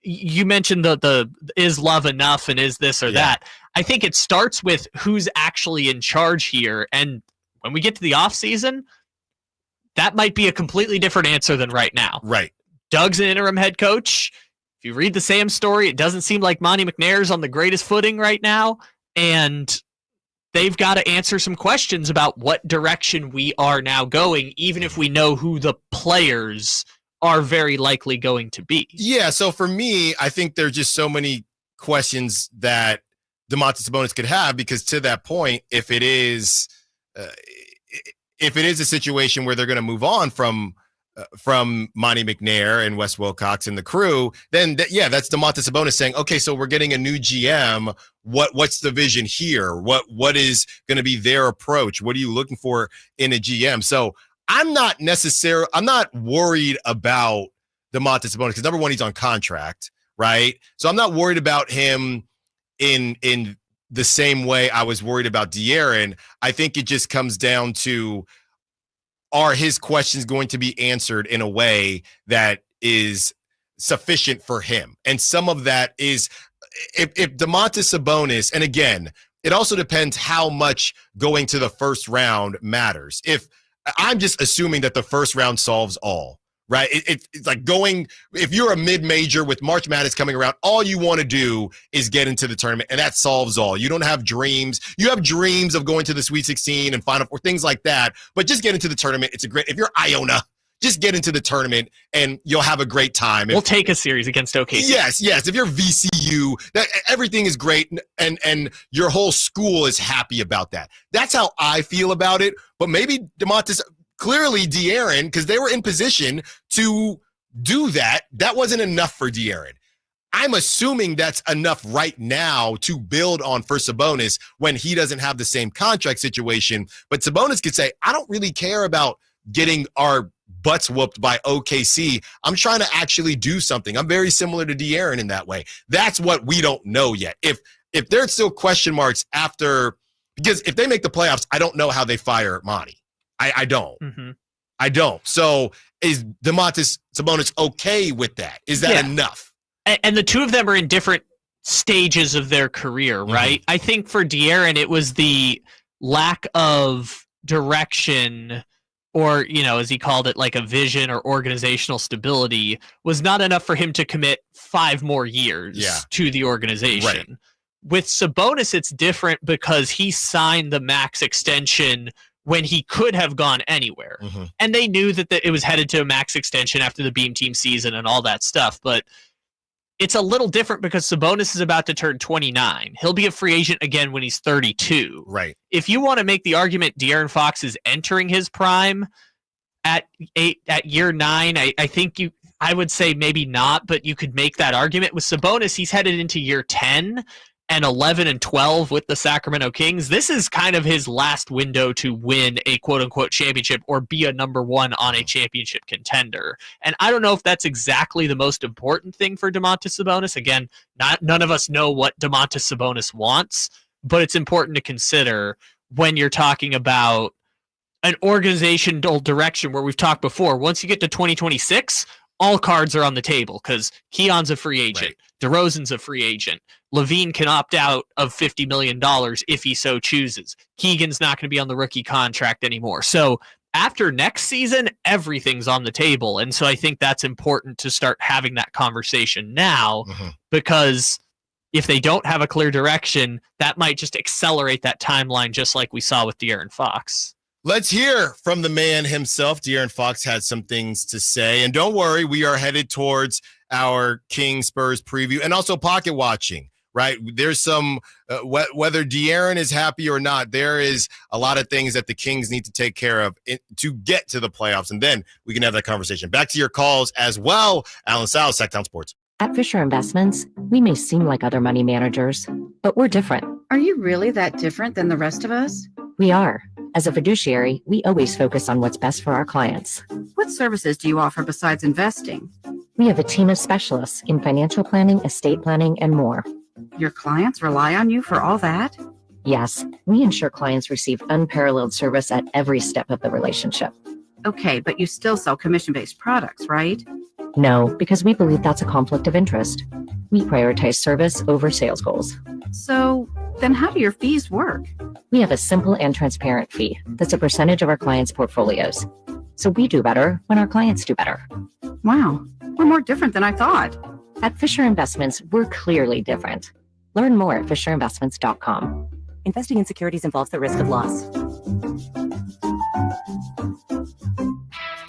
you mentioned the is love enough and is this or that. I think it starts with who's actually in charge here. And when we get to the offseason, that might be a completely different answer than right now. Right. Doug's an interim head coach. If you read the Sam story, it doesn't seem like Monty McNair's on the greatest footing right now. And they've got to answer some questions about what direction we are now going, even if we know who the players are very likely going to be. Yeah, so for me, I think there's just so many questions that Domantas Sabonis could have, because to that point, if it is a situation where they're going to move on from Monty McNair and Wes Wilcox and the crew, then that's Domantas Sabonis saying, okay, so we're getting a new GM. What's the vision here? What is going to be their approach? What are you looking for in a GM? So I'm not worried about Domantas Sabonis, because number one, he's on contract, right? So I'm not worried about him in the same way I was worried about De'Aaron. I think it just comes down to, are his questions going to be answered in a way that is sufficient for him? And some of that is, if Domantas Sabonis, and again, it also depends how much going to the first round matters. If I'm just assuming that the first round solves all, right? It's like going, if you're a mid-major with March Madness coming around, all you want to do is get into the tournament, and that solves all. You don't have dreams. You have dreams of going to the Sweet 16 and Final Four, things like that, but just get into the tournament. It's a great, if you're Iona, just get into the tournament and you'll have a great time. We'll take a series against OKC. Yes. If you're VCU, everything is great, and your whole school is happy about that. That's how I feel about it. But maybe clearly De'Aaron, because they were in position to do that, that wasn't enough for De'Aaron. I'm assuming that's enough right now to build on for Sabonis when he doesn't have the same contract situation. But Sabonis could say, I don't really care about getting our butts whooped by OKC. I'm trying to actually do something. I'm very similar to De'Aaron in that way. That's what we don't know yet. If there's still question marks after, because if they make the playoffs, I don't know how they fire Monty. I don't. Mm-hmm. I don't. So is Domantas Sabonis okay with that? Is that enough? And the two of them are in different stages of their career, right? I think for De'Aaron, it was the lack of direction, or, as he called it, like a vision or organizational stability, was not enough for him to commit 5 more years to the organization. Right. With Sabonis, it's different because he signed the max extension when he could have gone anywhere. And they knew that it was headed to a max extension after the Beam Team season and all that stuff. But it's a little different because Sabonis is about to turn 29. He'll be a free agent again when he's 32. Right. If you want to make the argument De'Aaron Fox is entering his prime at year 9, I think I would say maybe not, but you could make that argument. With Sabonis, he's headed into year 10. and 11-12 with the Sacramento Kings. This is kind of his last window to win a quote-unquote championship or be a number one on a championship contender. And I don't know if that's exactly the most important thing for Domantas Sabonis. Again, none of us know what Domantas Sabonis wants, but it's important to consider when you're talking about an organizational direction where we've talked before. Once you get to 2026, all cards are on the table because Keon's a free agent. Right. DeRozan's a free agent. Levine can opt out of $50 million if he so chooses. Keegan's not going to be on the rookie contract anymore. So after next season, everything's on the table. And so I think that's important to start having that conversation now, because if they don't have a clear direction, that might just accelerate that timeline, just like we saw with De'Aaron Fox. Let's hear from the man himself. De'Aaron Fox had some things to say. And don't worry, we are headed towards our Kings Spurs preview and also pocket watching, right? There's some, whether De'Aaron is happy or not, there is a lot of things that the Kings need to take care of to get to the playoffs. And then we can have that conversation. Back to your calls as well. Allen Stiles, Sacktown Sports. At Fisher Investments, we may seem like other money managers, but we're different. Are you really that different than the rest of us? We are. As a fiduciary, we always focus on what's best for our clients. What services do you offer besides investing? We have a team of specialists in financial planning, estate planning, and more. Your clients rely on you for all that? Yes, we ensure clients receive unparalleled service at every step of the relationship. Okay, but you still sell commission-based products, right? No, because we believe that's a conflict of interest. We prioritize service over sales goals. So then how do your fees work? We have a simple and transparent fee that's a percentage of our clients' portfolios. So we do better when our clients do better. Wow, we're more different than I thought. At Fisher Investments, we're clearly different. Learn more at fisherinvestments.com. Investing in securities involves the risk of loss.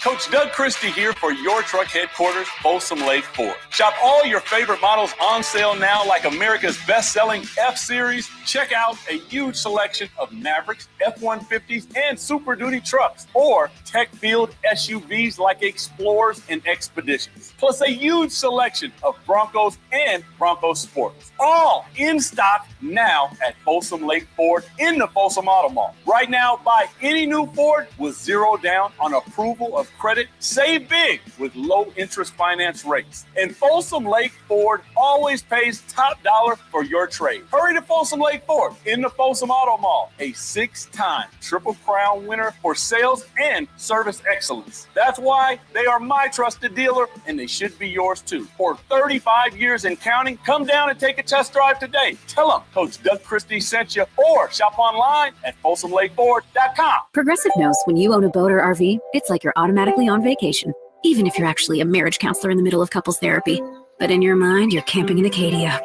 Coach Doug Christie here for your truck headquarters, Folsom Lake Ford. Shop all your favorite models on sale now, like America's best-selling F-Series. Check out a huge selection of Mavericks, F-150s, and Super Duty trucks, or tech-filled SUVs like Explorers and Expeditions. Plus a huge selection of Broncos and Bronco Sports. All in stock now at Folsom Lake Ford in the Folsom Auto Mall. Right now, buy any new Ford with zero down on approval of credit. Save big with low interest finance rates. And Folsom Lake Ford always pays top dollar for your trade. Hurry to Folsom Lake Ford in the Folsom Auto Mall, a 6-time Triple Crown winner for sales and service excellence. That's why they are my trusted dealer, and they should be yours too. For 35 years and counting, come down and take a test drive today. Tell them Coach Doug Christie sent you, or shop online at FolsomLakeFord.com. Progressive knows when you own a boat or RV, it's like you're automatically on vacation, even if you're actually a marriage counselor in the middle of couples therapy. But in your mind, you're camping in Acadia,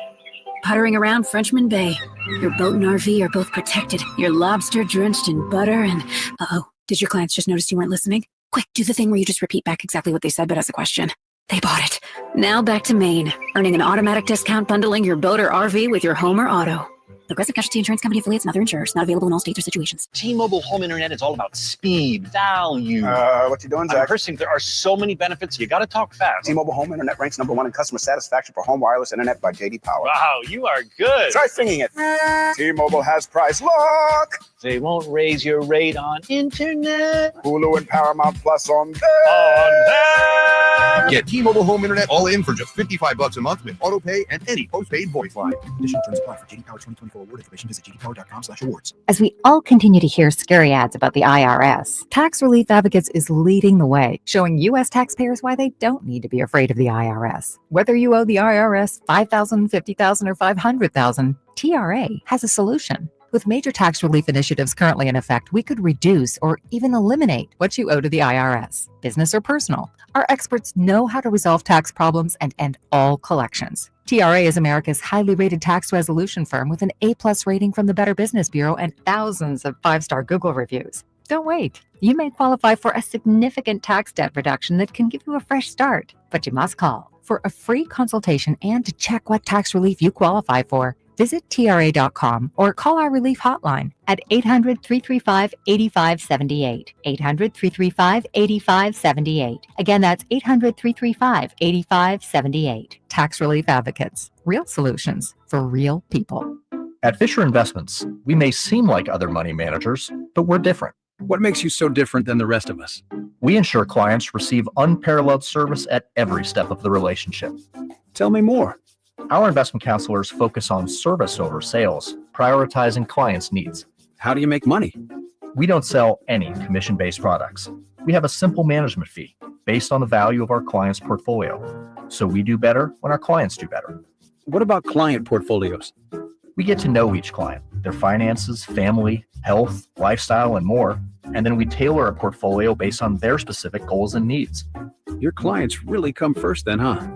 puttering around Frenchman Bay. Your boat and RV are both protected. You're lobster drenched in butter and... Uh-oh, did your clients just notice you weren't listening? Quick, do the thing where you just repeat back exactly what they said, but as a question. They bought it. Now back to Maine, earning an automatic discount bundling your boat or RV with your home or auto. Progressive Casualty Insurance Company affiliates and other insurers. Not available in all states or situations. T-Mobile home internet is all about speed, value. What you doing, Zach? First thing, there are so many benefits. You got to talk fast. T-Mobile home internet ranks #1 in customer satisfaction for home wireless internet by J.D. Power. Wow, you are good. Try singing it. T-Mobile has price lock. They won't raise your rate on internet. Hulu and Paramount Plus on there. Get T-Mobile home internet all in for just $55 a month with auto pay and any postpaid voice line. Additional terms apply for J.D. Power 2024 award information. Visit jdpower.com/awards. As we all continue to hear scary ads about the IRS, Tax Relief Advocates is leading the way, showing U.S. taxpayers why they don't need to be afraid of the IRS. Whether you owe the IRS $5,000, $50,000, or $500,000, TRA has a solution. With major tax relief initiatives currently in effect, we could reduce or even eliminate what you owe to the IRS, business or personal. Our experts know how to resolve tax problems and end all collections. TRA is America's highly rated tax resolution firm with an A+ rating from the Better Business Bureau and thousands of 5-star Google reviews. Don't wait. You may qualify for a significant tax debt reduction that can give you a fresh start, but you must call. For a free consultation and to check what tax relief you qualify for, Visit TRA.com or call our relief hotline at 800-335-8578. 800-335-8578. Again, that's 800-335-8578. Tax Relief Advocates. Real solutions for real people. At Fisher Investments, we may seem like other money managers, but we're different. What makes you so different than the rest of us? We ensure clients receive unparalleled service at every step of the relationship. Tell me more. Our investment counselors focus on service over sales, prioritizing clients' needs. How do you make money? We don't sell any commission-based products. We have a simple management fee based on the value of our client's portfolio. So we do better when our clients do better. What about client portfolios? We get to know each client, their finances, family, health, lifestyle, and more. And then we tailor a portfolio based on their specific goals and needs. Your clients really come first then, huh?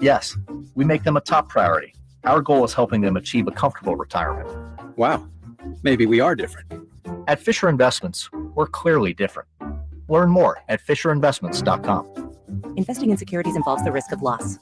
Yes, we make them a top priority. Our goal is helping them achieve a comfortable retirement. Wow, maybe we are different. At Fisher Investments, we're clearly different. Learn more at FisherInvestments.com. Investing in securities involves the risk of loss.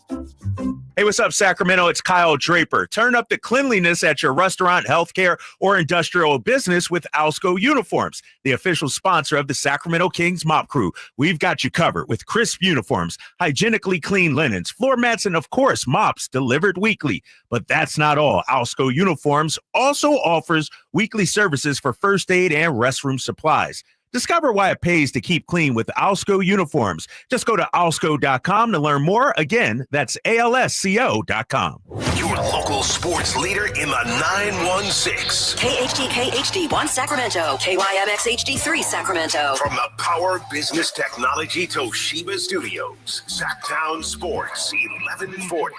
Hey, what's up, Sacramento? It's Kyle Draper. Turn up the cleanliness at your restaurant, healthcare, or industrial business with Alsco Uniforms, the official sponsor of the Sacramento Kings Mop Crew. We've got you covered with crisp uniforms, hygienically clean linens, floor mats, and of course, mops delivered weekly. But that's not all. Alsco Uniforms also offers weekly services for first aid and restroom supplies. Discover why it pays to keep clean with Alsco Uniforms. Just go to alsco.com to learn more. Again, that's ALSCO.com. Your local sports leader in the 916. KHTK HD1 Sacramento. KYMX HD3 Sacramento. From the Power Business Technology Toshiba Studios. Sacktown Sports 1140.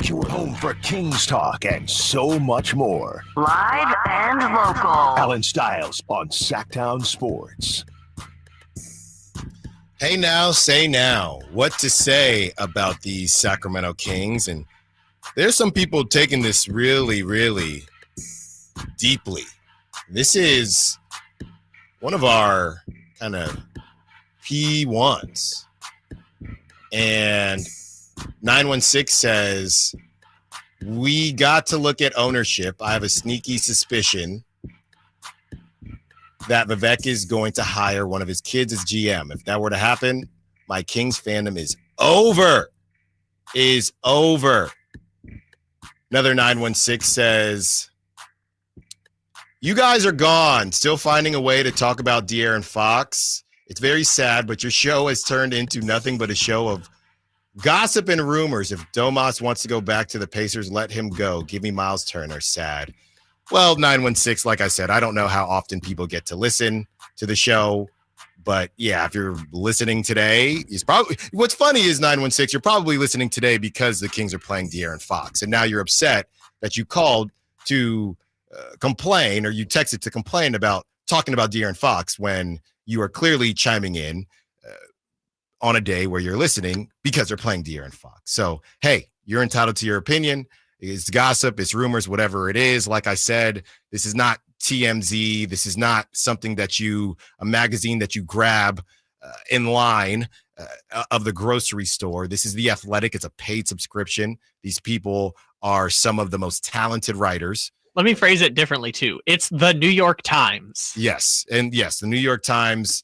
Your home for Kings talk and so much more. Live and local. Allen Stiles on Sacktown Sports. Hey now, say now. What to say about the Sacramento Kings? And there's some people taking this really, really deeply. This is one of our kind of P1s. And 916 says, we got to look at ownership. I have a sneaky suspicion that Vivek is going to hire one of his kids as GM. If that were to happen, my Kings fandom is over. Is over. Another 916 says, you guys are gone. Still finding a way to talk about De'Aaron Fox. It's very sad, but your show has turned into nothing but a show of gossip and rumors. If Domas wants to go back to the Pacers, let him go. Give me Miles Turner. Sad. Well, 916, like I said, I don't know how often people get to listen to the show. But yeah, if you're listening today, what's funny is 916, you're probably listening today because the Kings are playing De'Aaron Fox. And now you're upset that you called to complain, or you texted to complain about talking about De'Aaron Fox when you are clearly chiming in on a day where you're listening because they're playing De'Aaron Fox. So, hey, you're entitled to your opinion. It's gossip, it's rumors, whatever it is. Like I said, this is not TMZ. This is not something a magazine that you grab in line of the grocery store. This is The Athletic. It's a paid subscription. These people are some of the most talented writers. Let me phrase it differently, too. It's the New York Times. Yes. And yes, the New York Times,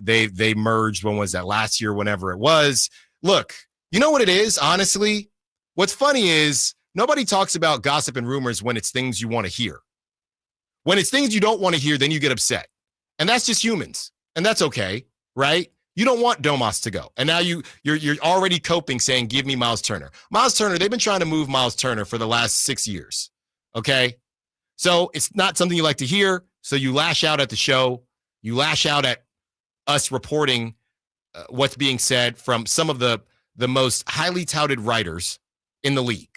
they merged. When was that? Last year, whenever it was. Look, you know what it is, honestly? What's funny is nobody talks about gossip and rumors when it's things you want to hear. When it's things you don't want to hear, then you get upset. And that's just humans. And that's okay, right? You don't want Domas to go. And now you're already coping saying, give me Miles Turner. Miles Turner, they've been trying to move Miles Turner for the last 6 years, okay? So it's not something you like to hear, so you lash out at the show. You lash out at us reporting what's being said from some of the most highly touted writers in the league.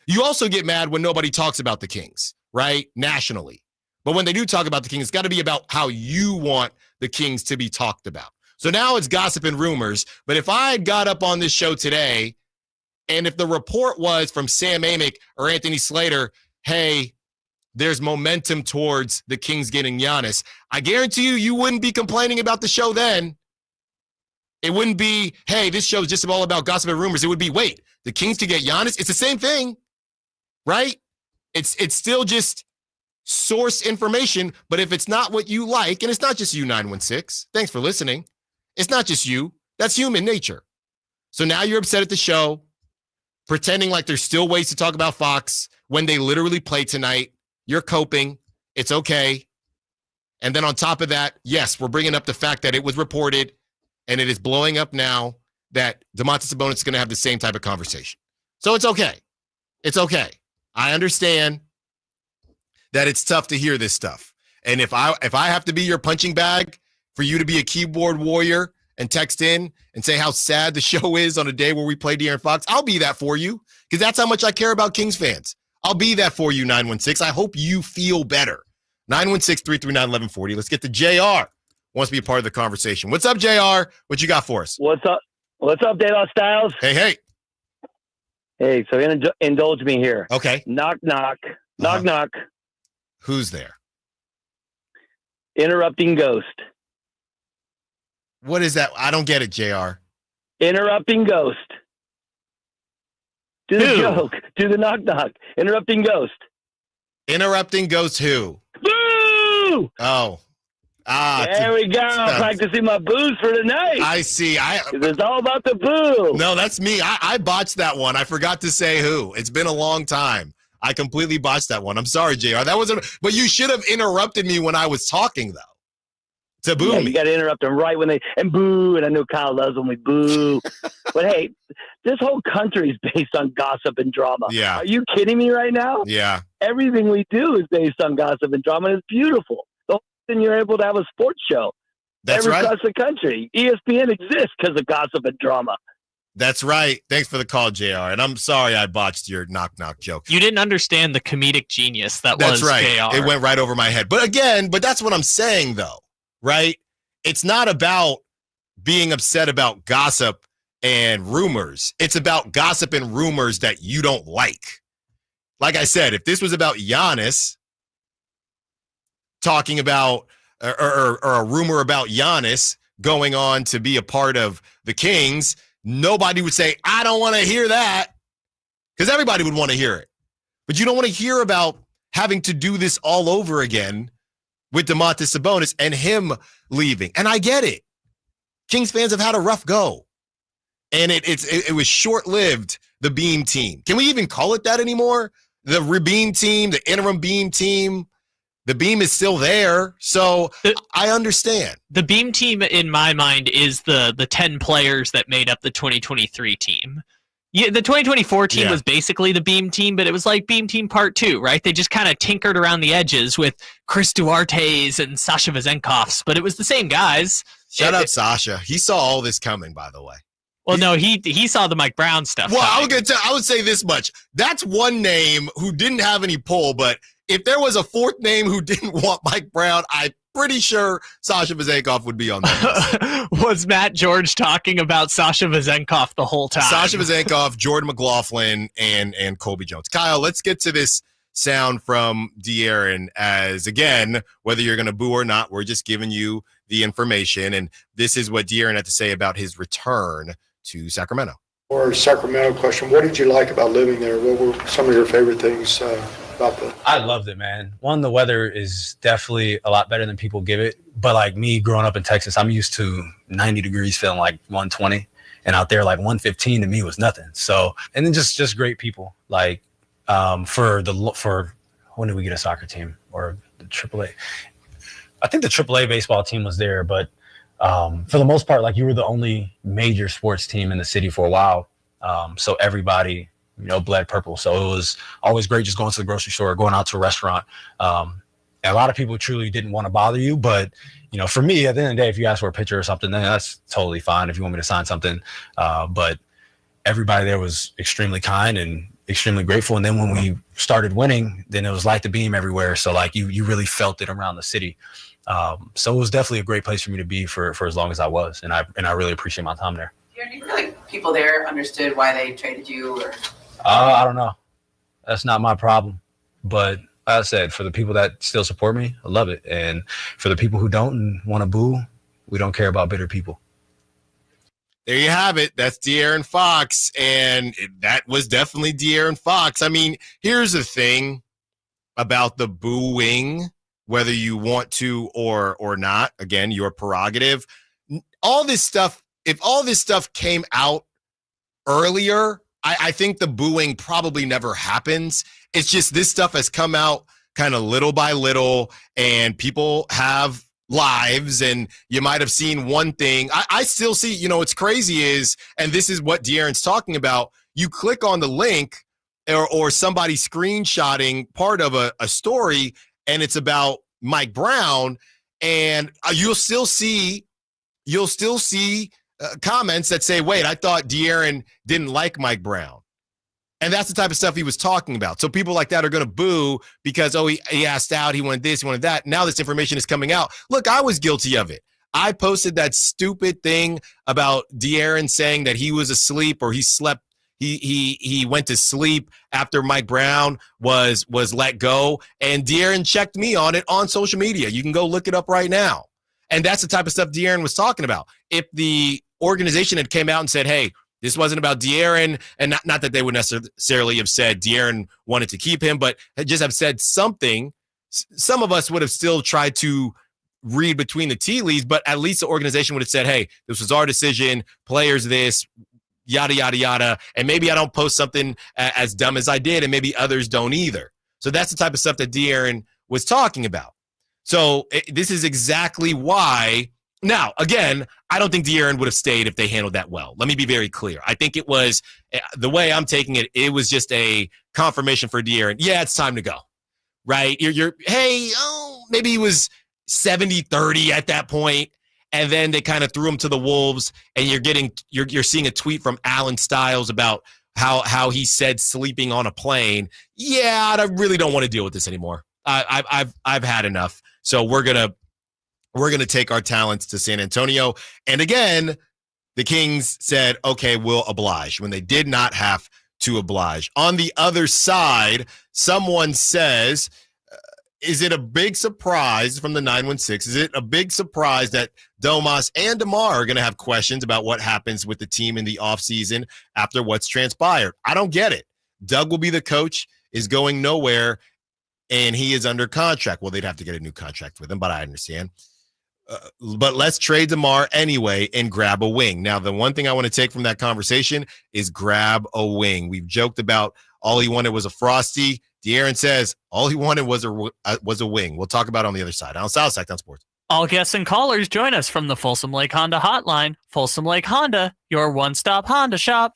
You also get mad when nobody talks about the Kings, right? Nationally. But when they do talk about the Kings, it's got to be about how you want the Kings to be talked about. So now it's gossip and rumors. But if I got up on this show today, and if the report was from Sam Amick or Anthony Slater, hey, there's momentum towards the Kings getting Giannis, I guarantee you wouldn't be complaining about the show then. It wouldn't be, hey, this show is just all about gossip and rumors. It would be, wait, the Kings could get Giannis? It's the same thing, right? It's still just source information, but if it's not what you like, and it's not just you, 916, thanks for listening. It's not just you. That's human nature. So now you're upset at the show, pretending like there's still ways to talk about Fox when they literally play tonight. You're coping. It's okay. And then on top of that, yes, we're bringing up the fact that it was reported and it is blowing up now that Domantas Sabonis is going to have the same type of conversation. So it's okay. It's okay. I understand that it's tough to hear this stuff. And if I have to be your punching bag for you to be a keyboard warrior and text in and say how sad the show is on a day where we play De'Aaron Fox, I'll be that for you because that's how much I care about Kings fans. I'll be that for you, 916. I hope you feel better. 916-339-1140. Let's get to JR. Wants to be a part of the conversation. What's up, JR? What you got for us? What's up? What's up, Allen Stiles? Hey. Hey, so indulge me here. Okay. Knock, knock. Knock, knock. Who's there? Interrupting ghost. What is that? I don't get it, JR. Interrupting ghost. Do the joke. Do the knock, knock. Interrupting ghost. Interrupting ghost who? Boo! Oh. There we go. Practicing my boos for tonight. I see. It's all about the boo. No, that's me. I botched that one. I forgot to say who. It's been a long time. I completely botched that one. I'm sorry, JR. That wasn't. But you should have interrupted me when I was talking, though. To boo me. You got to interrupt them right when they and boo. And I know Kyle loves when we boo. But hey, this whole country is based on gossip and drama. Yeah. Are you kidding me right now? Yeah. Everything we do is based on gossip and drama. And it's beautiful. And you're able to have a sports show. That's right. Across the country. ESPN exists because of gossip and drama. That's right. Thanks for the call, JR. And I'm sorry I botched your knock-knock joke. You didn't understand the comedic genius that That's was right. JR. It went right over my head. But that's what I'm saying, though, right? It's not about being upset about gossip and rumors. It's about gossip and rumors that you don't like. Like I said, if this was about Giannis talking about or a rumor about Giannis going on to be a part of the Kings, nobody would say, I don't want to hear that, because everybody would want to hear it. But you don't want to hear about having to do this all over again with Domantas Sabonis and him leaving. And I get it. Kings fans have had a rough go. And it was short-lived, the Beam team. Can we even call it that anymore? The Beam team, the interim Beam team. The Beam is still there, so I understand. The Beam team, in my mind, is the 10 players that made up the 2023 team. Yeah, the 2024 team was basically the Beam team, but it was like Beam Team Part 2, right? They just kind of tinkered around the edges with Chris Duarte's and Sasha Vezenkov's, but it was the same guys. Shut up, Sasha. He saw all this coming, by the way. Well, no, he saw the Mike Brown stuff. Well, I would say this much. That's one name who didn't have any pull, but if there was a fourth name who didn't want Mike Brown, I'm pretty sure Sasha Vezenkov would be on that list. Was Matt George talking about Sasha Vezenkov the whole time? Sasha Vezenkov, Jordan McLaughlin, and Colby Jones. Kyle, let's get to this sound from De'Aaron as, again, whether you're going to boo or not, we're just giving you the information. And this is what De'Aaron had to say about his return to Sacramento. Or Sacramento question, what did you like about living there? What were some of your favorite things about the... I loved it, man. One, the weather is definitely a lot better than people give it. But like me growing up in Texas, I'm used to 90 degrees feeling like 120. And out there, like 115 to me was nothing. So, and then just great people. Like for when did we get a soccer team or the AAA? I think the AAA baseball team was there, but for the most part, like you were the only major sports team in the city for a while. So everybody, bled purple. So it was always great just going to the grocery store, going out to a restaurant. And a lot of people truly didn't want to bother you. But, for me, at the end of the day, if you ask for a picture or something, then that's totally fine if you want me to sign something. But everybody there was extremely kind and extremely grateful. And then when we started winning, then it was like the Beam everywhere. So like you really felt it around the city. So it was definitely a great place for me to be for as long as I was. And I really appreciate my time there. Do you feel like people there understood why they traded you? Or? I don't know. That's not my problem. But I said, for the people that still support me, I love it. And for the people who don't and want to boo, we don't care about bitter people. There you have it. That's De'Aaron Fox, and that was definitely De'Aaron Fox. I mean, here's the thing about the booing, whether you want to or not. Again, your prerogative. All this stuff, if all this stuff came out earlier, I think the booing probably never happens. It's just this stuff has come out kind of little by little, and people have lives, and you might have seen one thing. I still see, you know, what's crazy is, and this is what De'Aaron's talking about, you click on the link or somebody screenshotting part of a story, and it's about Mike Brown, and you'll still see comments that say, wait, I thought De'Aaron didn't like Mike Brown. And that's the type of stuff he was talking about. So people like that are going to boo because, he asked out, he wanted this, he wanted that. Now this information is coming out. Look, I was guilty of it. I posted that stupid thing about De'Aaron saying that he was asleep or he slept. He went to sleep after Mike Brown was let go. And De'Aaron checked me on it on social media. You can go look it up right now. And that's the type of stuff De'Aaron was talking about. If the organization had came out and said, hey, this wasn't about De'Aaron, and not that they would necessarily have said De'Aaron wanted to keep him, but just have said something, some of us would have still tried to read between the tea leaves, but at least the organization would have said, hey, this was our decision, players this, yada, yada, yada, and maybe I don't post something as dumb as I did, and maybe others don't either. So that's the type of stuff that De'Aaron was talking about. So this is exactly why. Now, again, I don't think De'Aaron would have stayed if they handled that well. Let me be very clear. I think it was, the way I'm taking it, it was just a confirmation for De'Aaron. Yeah, it's time to go, right? Maybe he was 70-30 at that point, and then they kind of threw him to the wolves, and you're seeing a tweet from Allen Stiles about how he said sleeping on a plane. Yeah, I really don't want to deal with this anymore. I've had enough. So we're gonna take our talents to San Antonio. And again, the Kings said, okay, we'll oblige, when they did not have to oblige. On the other side, someone says, is it a big surprise from the 916? Is it a big surprise that Domas and DeMar are going to have questions about what happens with the team in the offseason after what's transpired? I don't get it. Doug will be the coach, is going nowhere, and he is under contract. Well, they'd have to get a new contract with him, but I understand. But let's trade DeMar anyway and grab a wing. Now, the one thing I want to take from that conversation is grab a wing. We've joked about all he wanted was a Frosty. De'Aaron says all he wanted was a wing. We'll talk about it on the other side. On South Sacktown Sports. All guests and callers join us from the Folsom Lake Honda hotline. Folsom Lake Honda, your one-stop Honda shop.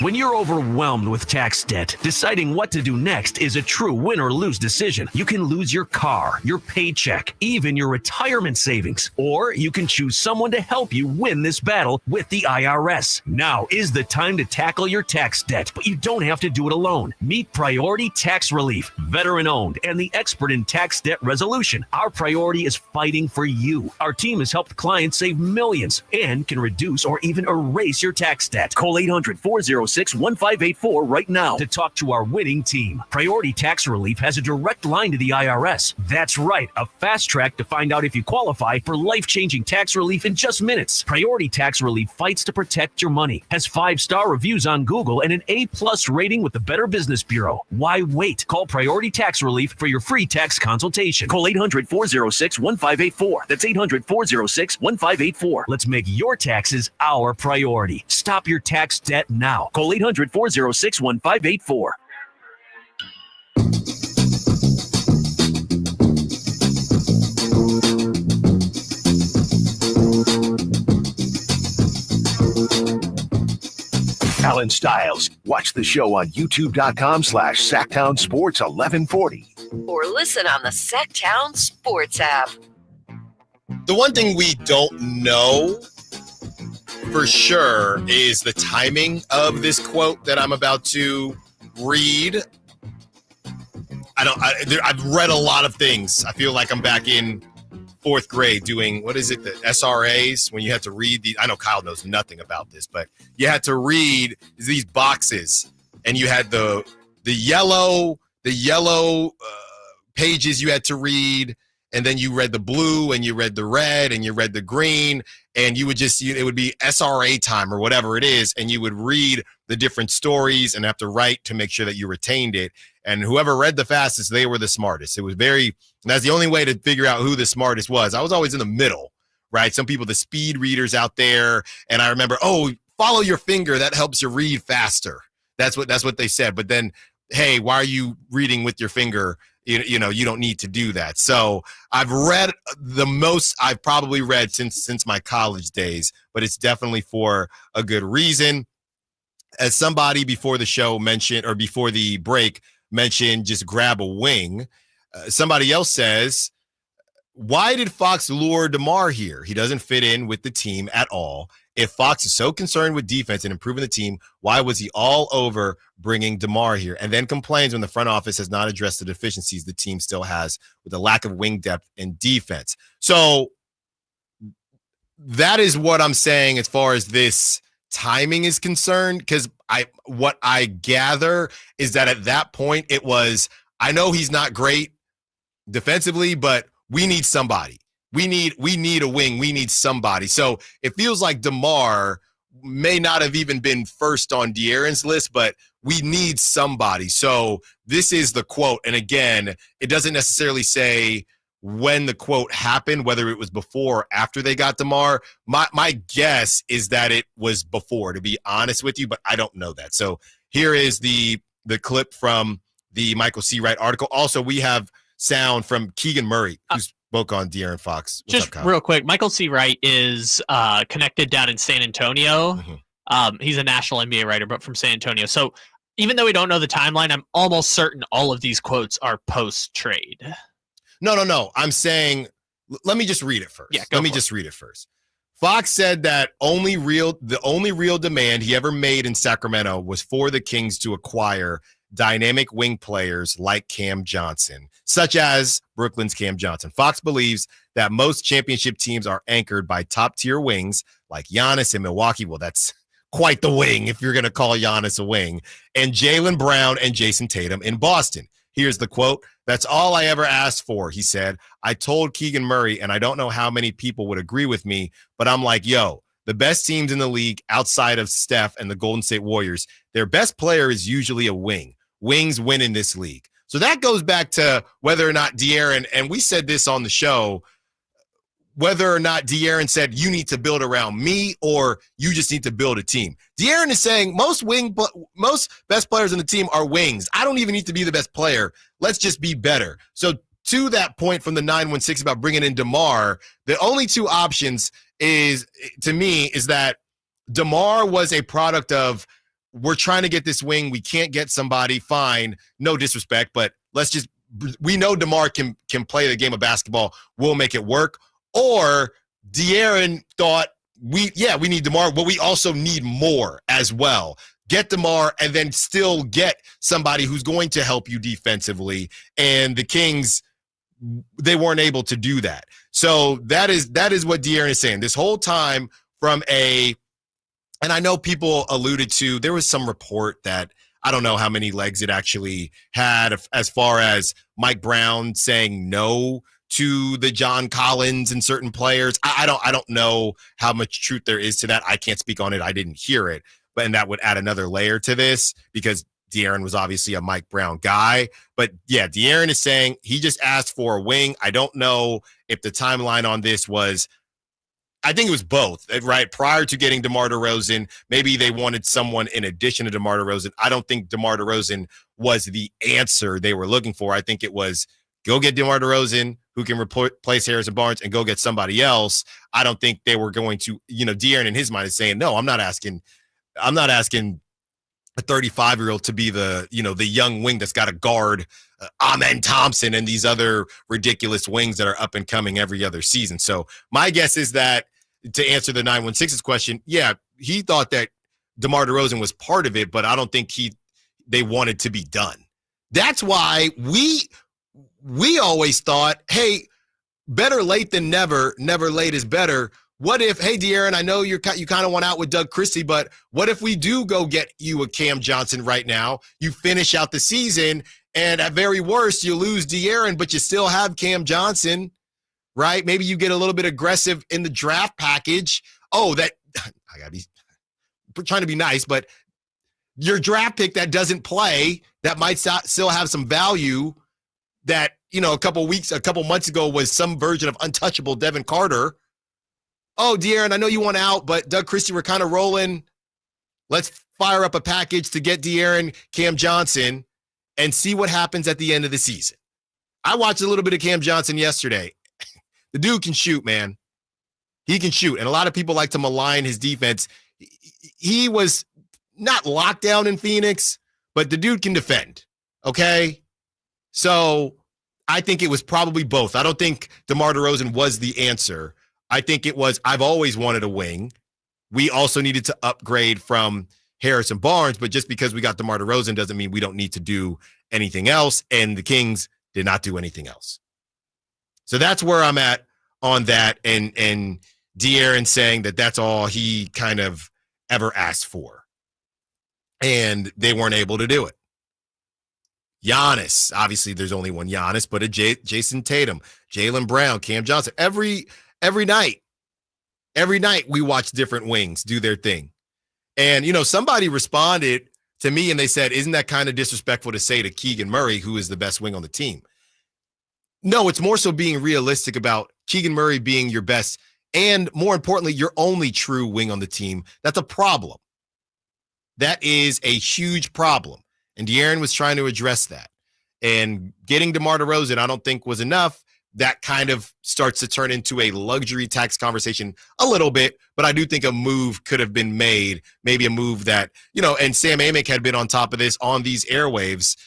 When you're overwhelmed with tax debt, deciding what to do next is a true win or lose decision. You can lose your car, your paycheck, even your retirement savings. Or you can choose someone to help you win this battle with the IRS. Now is the time to tackle your tax debt, but you don't have to do it alone. Meet Priority Tax Relief, veteran-owned and the expert in tax debt resolution. Our priority is fighting for you. Our team has helped clients save millions and can reduce or even erase your tax debt. Call 800-406-1584 right now to talk to our winning team. Priority Tax Relief has a direct line to the IRS. That's right, a fast track to find out if you qualify for life-changing tax relief in just minutes. Priority Tax Relief fights to protect your money, has 5-star reviews on Google and an A+ rating with the Better Business Bureau. Why wait? Call Priority Tax Relief for your free tax consultation. Call 800-406-1584. That's 800-406-1584. Let's make your taxes our priority. Stop your tax debt now. Call 800-406-1584. Allen Stiles. Watch the show on youtube.com/Sacktown Sports 1140. Or listen on the Sacktown Sports app. The one thing we don't know for sure is the timing of this quote that I'm about to read. I've read a lot of things. I feel like I'm back in 4th grade doing, what is it, the SRAs, when you had to read I know Kyle knows nothing about this, but you had to read these boxes, and you had the yellow pages you had to read, and then you read the blue and you read the red and you read the green, and you would it would be SRA time or whatever it is, and you would read the different stories and have to write to make sure that you retained it. And whoever read the fastest, they were the smartest. It was that's the only way to figure out who the smartest was. I was always in the middle, right? Some people, the speed readers out there, and I remember, follow your finger, that helps you read faster. That's what they said. But then, hey, why are you reading with your finger? You don't need to do that. So I've read the most I've probably read since my college days, but it's definitely for a good reason. As somebody before the show mentioned, or before the break mentioned, just grab a wing. Somebody else says, why did Fox lure DeMar here? He doesn't fit in with the team at all. If Fox is so concerned with defense and improving the team, why was he all over bringing DeMar here? And then complains when the front office has not addressed the deficiencies the team still has with the lack of wing depth and defense. So that is what I'm saying as far as this timing is concerned, because what I gather is that at that point it was, I know he's not great defensively, but we need somebody. We need a wing. We need somebody. So it feels like DeMar may not have even been first on De'Aaron's list, but we need somebody. So this is the quote. And again, it doesn't necessarily say when the quote happened, whether it was before or after they got DeMar. My guess is that it was before, to be honest with you, but I don't know that. So here is the clip from the Michael C. Wright article. Also, we have sound from Keegan Murray, who's spoke on De'Aaron Fox. What's just up, real quick, Michael C. Wright is connected down in San Antonio. Mm-hmm. He's a national NBA writer, but from San Antonio. So even though we don't know the timeline, I'm almost certain all of these quotes are post-trade. No. I'm saying, let me just read it first. Yeah, read it first. Fox said that the only real demand he ever made in Sacramento was for the Kings to acquire dynamic wing players like Cam Johnson, such as Brooklyn's Cam Johnson. Fox believes that most championship teams are anchored by top-tier wings like Giannis in Milwaukee. Well, that's quite the wing if you're going to call Giannis a wing. And Jaylen Brown and Jason Tatum in Boston. Here's the quote. "That's all I ever asked for," he said. "I told Keegan Murray, and I don't know how many people would agree with me, but I'm like, yo, the best teams in the league outside of Steph and the Golden State Warriors, their best player is usually a wing. Wings win in this league." So that goes back to whether or not De'Aaron, and we said this on the show, whether or not De'Aaron said, you need to build around me or you just need to build a team. De'Aaron is saying most best players in the team are wings. I don't even need to be the best player. Let's just be better. So to that point from the 916 about bringing in DeMar, the only two options is that DeMar was a product of, we're trying to get this wing. We can't get somebody. Fine. No disrespect, but we know DeMar can play the game of basketball. We'll make it work. Or De'Aaron thought, we need DeMar, but we also need more as well. Get DeMar and then still get somebody who's going to help you defensively. And the Kings, they weren't able to do that. So that is what De'Aaron is saying. This whole time and I know people alluded to, there was some report that I don't know how many legs it actually had as far as Mike Brown saying no to the John Collins and certain players. I don't know how much truth there is to that. I can't speak on it. I didn't hear it. And that would add another layer to this because De'Aaron was obviously a Mike Brown guy. But yeah, De'Aaron is saying he just asked for a wing. I don't know if the timeline on this was, I think it was both, right? Prior to getting DeMar DeRozan, maybe they wanted someone in addition to DeMar DeRozan. I don't think DeMar DeRozan was the answer they were looking for. I think it was go get DeMar DeRozan, who can replace Harrison Barnes, and go get somebody else. I don't think they were going to, De'Aaron in his mind is saying, no, I'm not asking a 35-year-old to be the young wing that's got to guard Amen Thompson and these other ridiculous wings that are up and coming every other season. So my guess is that, to answer the 916's question, yeah, he thought that DeMar DeRozan was part of it, but I don't think they wanted to be done. That's why we always thought, hey, better late than never, never late is better. what if, hey, De'Aaron, I know you kind of want out with Doug Christie, but what if we do go get you a Cam Johnson right now? You finish out the season, and at very worst, you lose De'Aaron, but you still have Cam Johnson, right? Maybe you get a little bit aggressive in the draft package. Oh, I got to be trying to be nice, but your draft pick that doesn't play, that might still have some value, that, a couple months ago was some version of untouchable Devin Carter. Oh, De'Aaron, I know you want out, but Doug Christie, we're kind of rolling. Let's fire up a package to get De'Aaron, Cam Johnson, and see what happens at the end of the season. I watched a little bit of Cam Johnson yesterday. The dude can shoot, man. He can shoot, and a lot of people like to malign his defense. He was not locked down in Phoenix, but the dude can defend, okay? So I think it was probably both. I don't think DeMar DeRozan was the answer. I think it was, I've always wanted a wing. We also needed to upgrade from Harrison Barnes, but just because we got DeMar DeRozan doesn't mean we don't need to do anything else, and the Kings did not do anything else. So that's where I'm at on that, and De'Aaron saying that that's all he kind of ever asked for, and they weren't able to do it. Giannis, obviously there's only one Giannis, but Jason Tatum, Jaylen Brown, Cam Johnson, every night we watch different wings do their thing. And, somebody responded to me and they said, isn't that kind of disrespectful to say to Keegan Murray, who is the best wing on the team? No, it's more so being realistic about Keegan Murray being your best and, more importantly, your only true wing on the team. That's a problem. That is a huge problem. And De'Aaron was trying to address that. And getting DeMar DeRozan, I don't think was enough. That kind of starts to turn into a luxury tax conversation a little bit, but I do think a move could have been made, maybe a move that, and Sam Amick had been on top of this on these airwaves.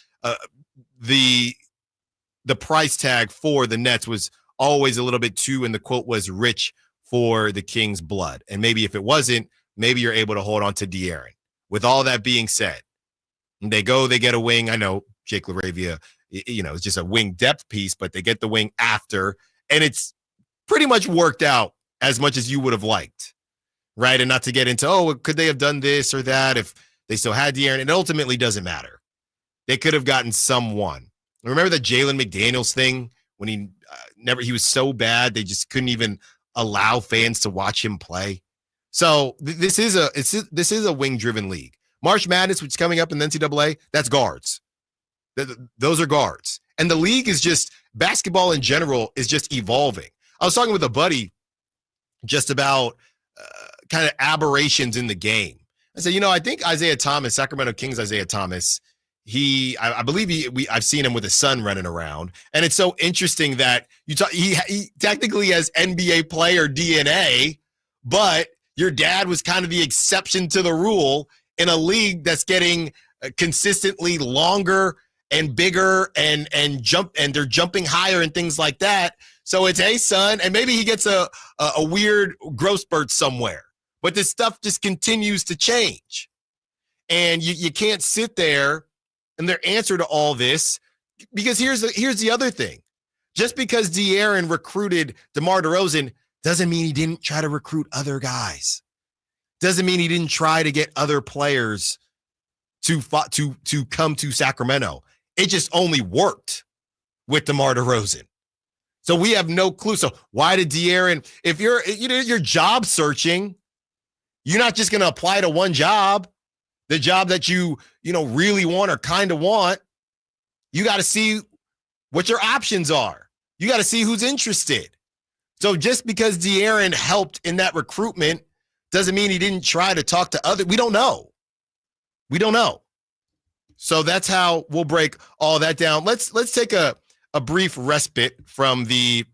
The price tag for the Nets was always a little bit too, and the quote was rich for the Kings' blood. And maybe if it wasn't, maybe you're able to hold on to De'Aaron. With all that being said, they get a wing. I know Jake LaRavia, it's just a wing depth piece, but they get the wing after, and it's pretty much worked out as much as you would have liked, right? And not to get into, could they have done this or that if they still had De'Aaron? It ultimately doesn't matter. They could have gotten someone. Remember the Jalen McDaniels thing when he was so bad they just couldn't even allow fans to watch him play. So this is a wing-driven league. March Madness, which is coming up in the NCAA, that's guards. Those are guards. And the league is just, basketball in general is just evolving. I was talking with a buddy just about kind of aberrations in the game. I said, I think Isaiah Thomas, Sacramento Kings Isaiah Thomas, I believe I've seen him with his son running around. And it's so interesting that he technically has NBA player DNA, but your dad was kind of the exception to the rule in a league that's getting consistently longer and bigger and they're jumping higher and things like that. So it's, hey, son, and maybe he gets a weird growth spurt somewhere. But this stuff just continues to change. And you can't sit there and their answer to all this, because here's the other thing. Just because De'Aaron recruited DeMar DeRozan doesn't mean he didn't try to recruit other guys. Doesn't mean he didn't try to get other players to come to Sacramento. It just only worked with DeMar DeRozan. So we have no clue. So why did De'Aaron, if you're job searching, you're not just going to apply to one job, the job that you really want or kind of want. You got to see what your options are. You got to see who's interested. So just because De'Aaron helped in that recruitment doesn't mean he didn't try to talk to others. We don't know. So that's how we'll break all that down. Let's take a brief respite from the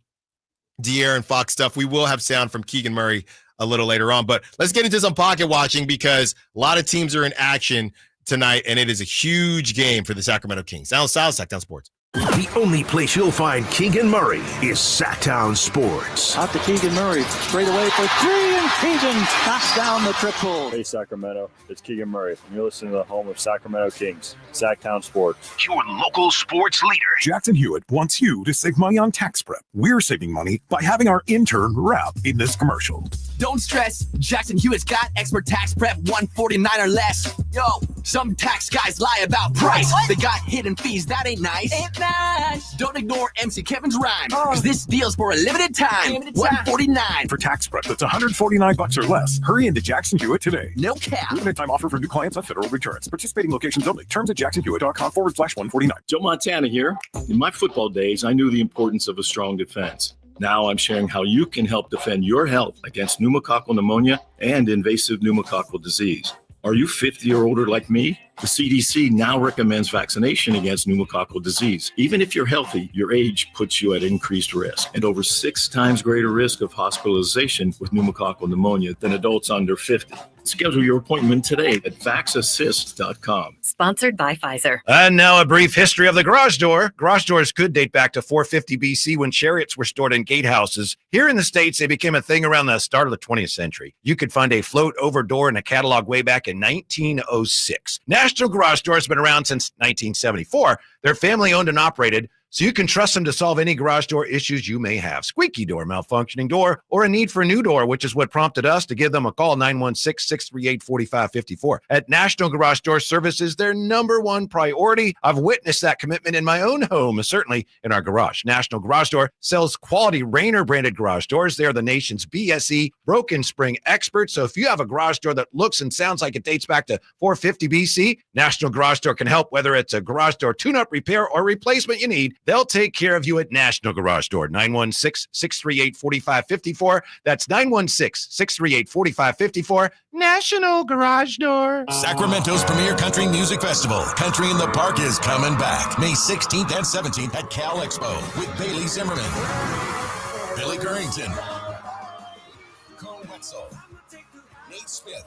De'Aaron Fox stuff. We will have sound from Keegan Murray a little later on, but let's get into some pocket watching because a lot of teams are in action tonight, and it is a huge game for the Sacramento Kings. Allen Stiles, Sacktown Sports. The only place you'll find Keegan Murray is Sacktown Sports. Out to Keegan Murray, straight away for three, and Keegan knocks down the triple. Hey Sacramento, it's Keegan Murray, and you're listening to the home of Sacramento Kings, Sacktown Sports. Your local sports leader. Jackson Hewitt wants you to save money on tax prep. We're saving money by having our intern rap in this commercial. Don't stress, Jackson Hewitt's got expert tax prep, 149 or less. Yo, some tax guys lie about price. What? They got hidden fees, that ain't nice. Ain't nice. Don't ignore MC Kevin's rhyme, cause this deal's for a limited time. 149 for tax prep that's $149 or less. Hurry into Jackson Hewitt today. No cap. Limited time offer for new clients on federal returns. Participating locations only. Terms at jacksonhewitt.com/149. Joe Montana here. In my football days, I knew the importance of a strong defense. Now I'm sharing how you can help defend your health against pneumococcal pneumonia and invasive pneumococcal disease. Are you 50 or older like me? The CDC now recommends vaccination against pneumococcal disease. Even if you're healthy, your age puts you at increased risk and over 6 times greater risk of hospitalization with pneumococcal pneumonia than adults under 50. Schedule your appointment today at vaxassist.com. Sponsored by Pfizer. And now a brief history of the garage door. Garage doors could date back to 450 BC when chariots were stored in gatehouses. Here in the States, they became a thing around the start of the 20th century. You could find a float-over door in a catalog way back in 1906. National Garage Door has been around since 1974. They're family-owned and operated, so you can trust them to solve any garage door issues you may have. Squeaky door, malfunctioning door, or a need for a new door, which is what prompted us to give them a call, 916-638-4554. At National Garage Door Service is their number one priority. I've witnessed that commitment in my own home, certainly in our garage. National Garage Door sells quality Rainer-branded garage doors. They're the nation's BSE broken spring experts. So if you have a garage door that looks and sounds like it dates back to 450 BC, National Garage Door can help, whether it's a garage door tune-up, repair, or replacement you need. They'll take care of you at National Garage Door, 916-638-4554. That's 916-638-4554. National Garage Door. Sacramento's premier country music festival, Country in the Park, is coming back May 16th and 17th at Cal Expo with Bailey Zimmerman, Billy Currington, Cole Wetzel, Nate Smith,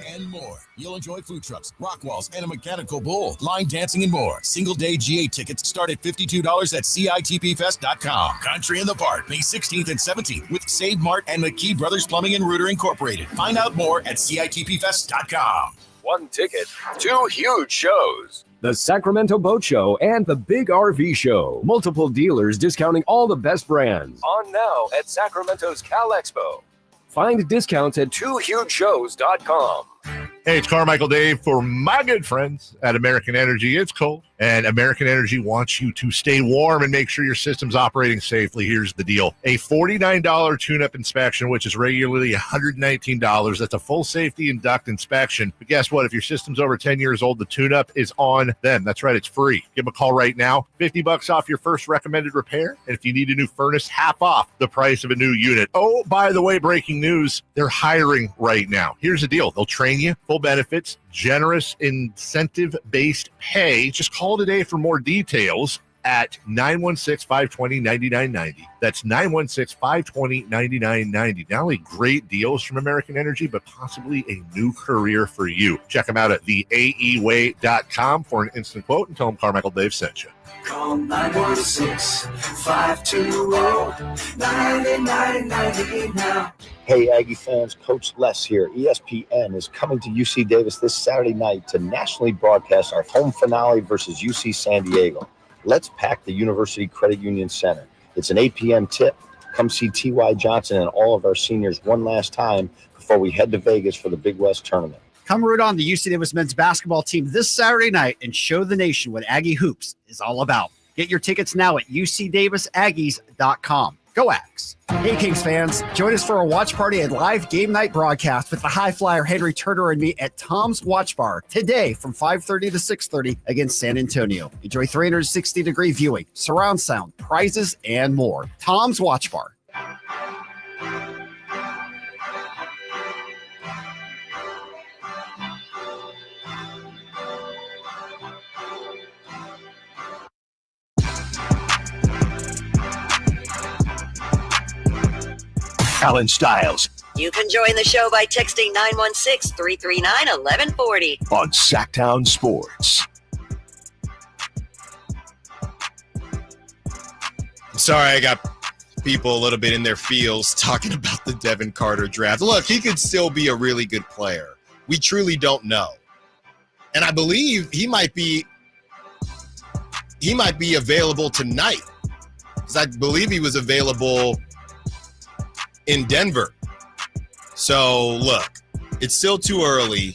and more. You'll enjoy food trucks, rock walls, and a mechanical bull, line dancing, and more. Single-day GA tickets start at $52 at CITPFest.com. Country in the Park, May 16th and 17th with Save Mart and McKee Brothers Plumbing and Rooter Incorporated. Find out more at CITPFest.com. One ticket, 2 huge shows. The Sacramento Boat Show and the Big RV Show. Multiple dealers discounting all the best brands. On now at Sacramento's Cal Expo. Find discounts at 2hugeshows.com. Hey, it's Carmichael Dave for my good friends at American Energy. It's cold, and American Energy wants you to stay warm and make sure your system's operating safely. Here's the deal. A $49 tune-up inspection, which is regularly $119. That's a full safety and duct inspection. But guess what? If your system's over 10 years old, the tune-up is on them. That's right. It's free. Give them a call right now. $50 off your first recommended repair. And if you need a new furnace, half off the price of a new unit. Oh, by the way, breaking news, they're hiring right now. Here's the deal. They'll train you, full benefits, generous incentive-based pay. Just call today for more details at 916-520-9990. That's 916-520-9990. Not only great deals from American Energy, but possibly a new career for you. Check them out at theaeway.com for an instant quote and tell them Carmichael Dave sent you. Call 916-520-9990 now. Hey, Aggie fans, Coach Les here. ESPN is coming to UC Davis this Saturday night to nationally broadcast our home finale versus UC San Diego. Let's pack the University Credit Union Center. It's an 8 p.m. tip. Come see T.Y. Johnson and all of our seniors one last time before we head to Vegas for the Big West Tournament. Come root on the UC Davis men's basketball team this Saturday night and show the nation what Aggie Hoops is all about. Get your tickets now at UCDavisAggies.com. Go Ags. Hey, Kings fans. Join us for a watch party and live game night broadcast with the high flyer Henry Turner and me at Tom's Watch Bar today from 5:30 to 6:30 against San Antonio. Enjoy 360-degree viewing, surround sound, prizes, and more. Tom's Watch Bar. Allen Stiles You can join the show by texting 916-339-1140 on Sacktown Sports. I'm sorry, I got people a little bit in their feels talking about the Devin Carter draft. Look, he could still be a really good player. We truly don't know. And I believe he might be available tonight. Because I believe he was available in Denver. So, look, it's still too early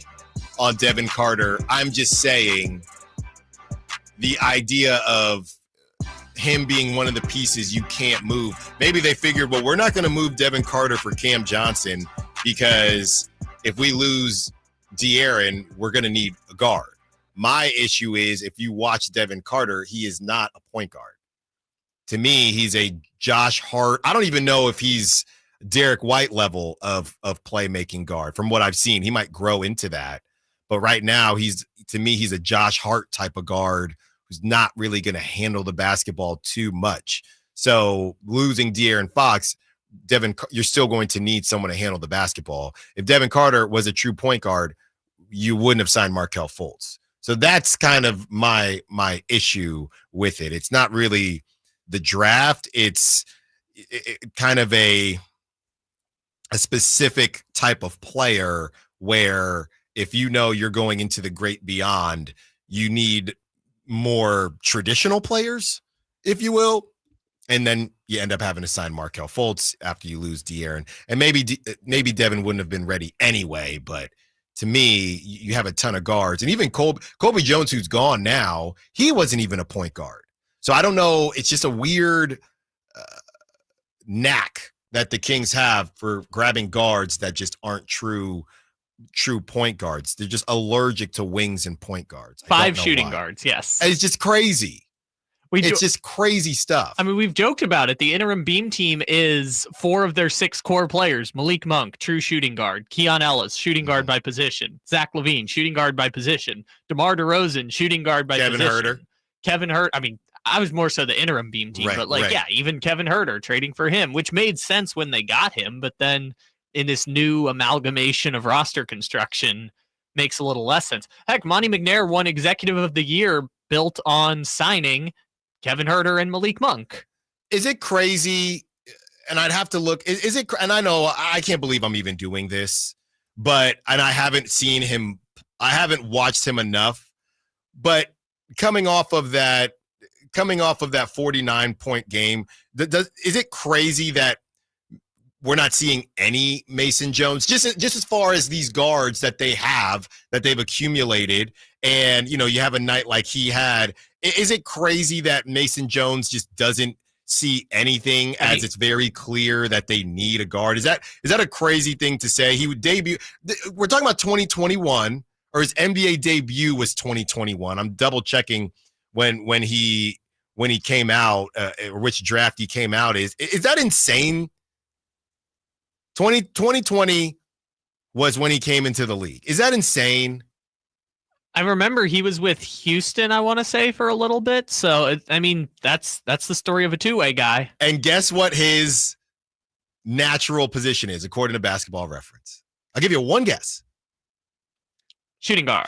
on Devin Carter. I'm just saying the idea of him being one of the pieces you can't move. Maybe they figured, well, we're not going to move Devin Carter for Cam Johnson because if we lose De'Aaron, we're going to need a guard. My issue is if you watch Devin Carter, he is not a point guard. To me, he's a Josh Hart. I don't even know if he's Derek White level of playmaking guard. From what I've seen, he might grow into that. But right now, he's a Josh Hart type of guard who's not really going to handle the basketball too much. So losing De'Aaron Fox, you're still going to need someone to handle the basketball. If Devin Carter was a true point guard, you wouldn't have signed Markelle Fultz. So that's kind of my issue with it. It's not really the draft. It's kind of a specific type of player where if you know you're going into the great beyond, you need more traditional players, if you will. And then you end up having to sign Markelle Fultz after you lose De'Aaron. And maybe Devin wouldn't have been ready anyway, but to me, you have a ton of guards. And even Kobe Jones, who's gone now, he wasn't even a point guard. So I don't know. It's just a weird knack that the Kings have for grabbing guards that just aren't true point guards. They're just allergic to wings and point guards. 5 shooting guards, yes. It's just crazy. It's just crazy stuff. I mean, we've joked about it. The interim beam team is 4 of their 6 core players. Malik Monk, true shooting guard. Keon Ellis, shooting guard by position. Zach LaVine, shooting guard by position. DeMar DeRozan, shooting guard by position. Kevin Huerter. I mean, I was more so the interim beam team, but even Kevin Huerter trading for him, which made sense when they got him, but then in this new amalgamation of roster construction makes a little less sense. Heck, Monty McNair won Executive of the Year built on signing Kevin Huerter and Malik Monk. Is it crazy? And I'd have to look. Is it? And I know I can't believe I'm even doing this, and I haven't seen him. I haven't watched him enough. But coming off of that 49-point game, is it crazy that we're not seeing any Mason Jones? Just as far as these guards that they've accumulated, and you have a night like he had. Is it crazy that Mason Jones just doesn't see anything as it's very clear that they need a guard? Is that a crazy thing to say? He would debut. We're talking about 2021, or his NBA debut was 2021. I'm double checking when he came out, or which draft he came out. Is that insane? 2020 was when he came into the league. Is that insane? I remember he was with Houston, I want to say, for a little bit. So, that's the story of a two-way guy. And guess what his natural position is, according to Basketball Reference? I'll give you one guess. Shooting guard.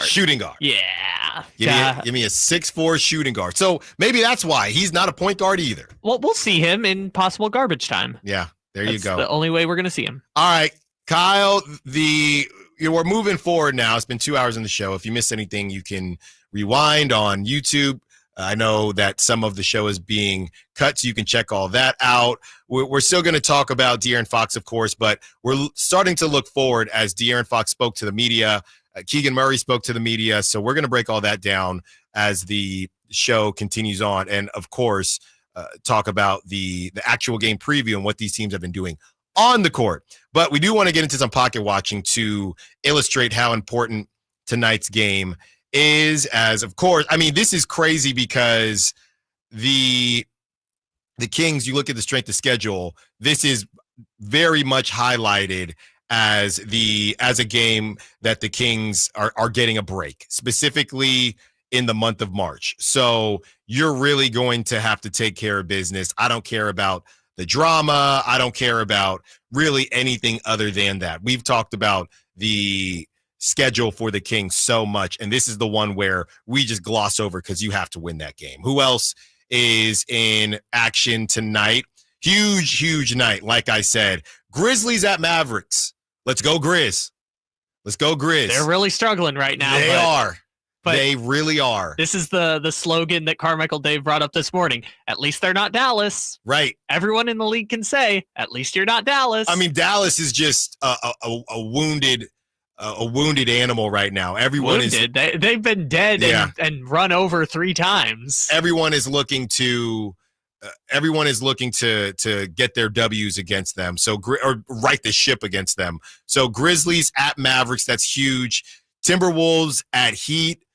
Yeah. Give me a 6'4" shooting guard. So maybe that's why he's not a point guard either. Well, we'll see him in possible garbage time. Yeah, you go. The only way we're going to see him. All right, Kyle, we're moving forward now. It's been 2 hours in the show. If you missed anything, you can rewind on YouTube. I know that some of the show is being cut, so you can check all that out. We're still going to talk about De'Aaron Fox, of course, but we're starting to look forward as De'Aaron Fox spoke to the media. Keegan Murray spoke to the media, so we're going to break all that down as the show continues on. And, of course, talk about the actual game preview and what these teams have been doing on the court. But we do want to get into some pocket watching to illustrate how important tonight's game is, as of course, this is crazy because the Kings, you look at the strength of schedule, this is very much highlighted as a game that the Kings are getting a break, specifically in the month of March. So you're really going to have to take care of business. I don't care about the drama. I don't care about really anything other than that. We've talked about the schedule for the Kings so much, and this is the one where we just gloss over because you have to win that game. Who else is in action tonight? Huge night, like I said. Grizzlies at Mavericks. Let's go Grizz. They're really struggling right now. They are. But they really are. This is the slogan that Carmichael Dave brought up this morning. At least they're not Dallas. Right. Everyone in the league can say, at least you're not Dallas. I mean, Dallas is just a wounded animal right now. Everyone wounded. They've been dead and run over 3 times. Everyone is looking to get their W's against them. So or right the ship against them. So Grizzlies at Mavericks, that's huge. Timberwolves at Heat.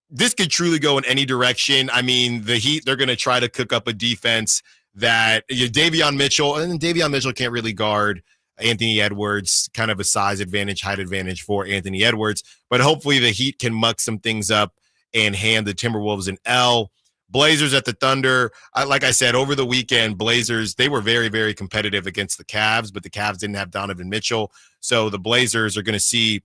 This could truly go in any direction. I mean, the Heat, they're going to try to cook up a defense that Davion Mitchell can't really guard Anthony Edwards, kind of a size advantage, height advantage for Anthony Edwards. But hopefully the Heat can muck some things up and hand the Timberwolves an L. Blazers at the Thunder. Like I said, over the weekend, Blazers, they were very, very competitive against the Cavs, but the Cavs didn't have Donovan Mitchell. So the Blazers are going to see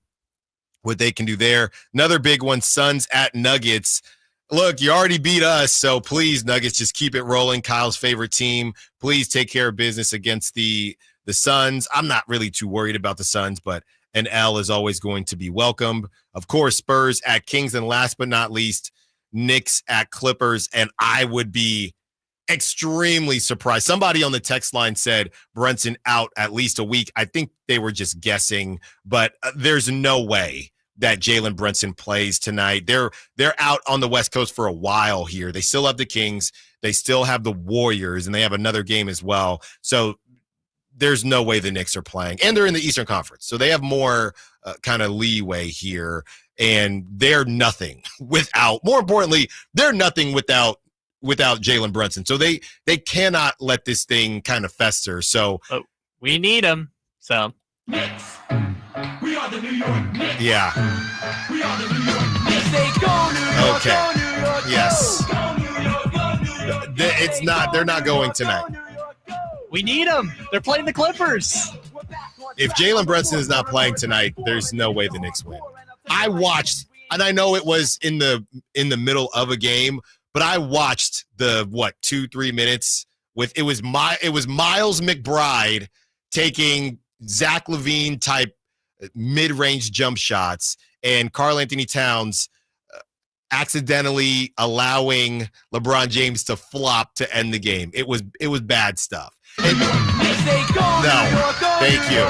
what they can do there. Another big one, Suns at Nuggets. Look, you already beat us, so please, Nuggets, just keep it rolling. Kyle's favorite team. Please take care of business against the Suns. I'm not really too worried about the Suns, but an L is always going to be welcomed. Of course, Spurs at Kings, and last but not least, Knicks at Clippers, and I would be extremely surprised. Somebody on the text line said Brunson out at least a week. I think they were just guessing, but there's no way that Jalen Brunson plays tonight. They're out on the West Coast for a while here. They still have the Kings. They still have the Warriors, and they have another game as well. So there's no way the Knicks are playing. And they're in the Eastern Conference, so they have more kind of leeway here. And they're nothing without, more importantly, they're nothing without Jalen Brunson. So they cannot let this thing kind of fester. So we need him. So We are the New York Knicks. Yeah. We are the New York Knicks. They go New York. Okay. Go New York. Yes. Go New York. Go New York. It's not. They're not going tonight. we need them. They're playing the Clippers. If Jalen Brunson is not playing tonight, there's no way the Knicks win. I watched, and I know it was in the middle of a game, but I watched the 2-3 minutes with it was Miles McBride taking Zach LaVine type mid-range jump shots, and Karl Anthony Towns accidentally allowing LeBron James to flop to end the game. It was bad stuff. And, no, thank you.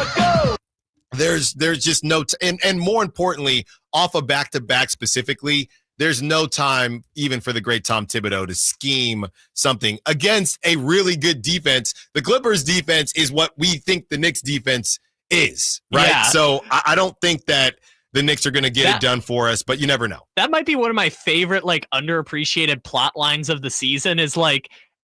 There's just no and more importantly, off a back-to-back specifically, there's no time even for the great Tom Thibodeau to scheme something against a really good defense. The Clippers defense is what we think the Knicks defense is, right? Yeah. So I don't think that the Knicks are going to get it done for us, but you never know. That might be one of my favorite, underappreciated plot lines of the season is,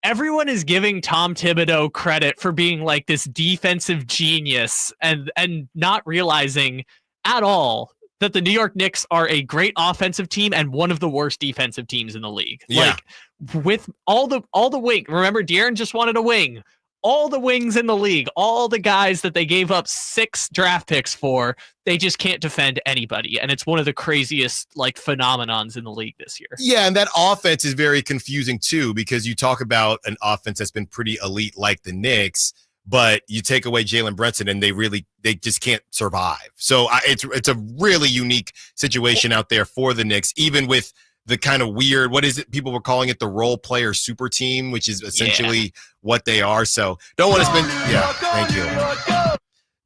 everyone is giving Tom Thibodeau credit for being, this defensive genius and not realizing at all that the New York Knicks are a great offensive team and one of the worst defensive teams in the league. Yeah. With all the wing. Remember, De'Aaron just wanted a wing. All the wings in the league, all the guys that they gave up 6 draft picks for, they just can't defend anybody. And it's one of the craziest phenomenons in the league this year. Yeah, and that offense is very confusing too, because you talk about an offense that's been pretty elite like the Knicks, but you take away Jalen Brunson and they just can't survive. So it's a really unique situation out there for the Knicks, even with the kind of weird, what is it? People were calling it the role player super team, which is essentially what they are. So don't want to spend, thank you.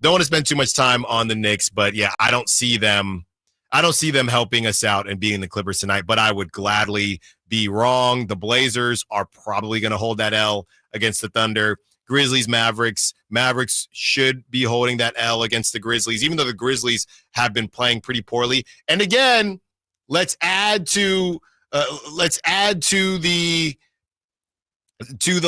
Don't want to spend too much time on the Knicks, but I don't see them helping us out and beating the Clippers tonight, but I would gladly be wrong. The Blazers are probably going to hold that L against the Thunder. Grizzlies, Mavericks. Mavericks should be holding that L against the Grizzlies, even though the Grizzlies have been playing pretty poorly. And again, let's add to the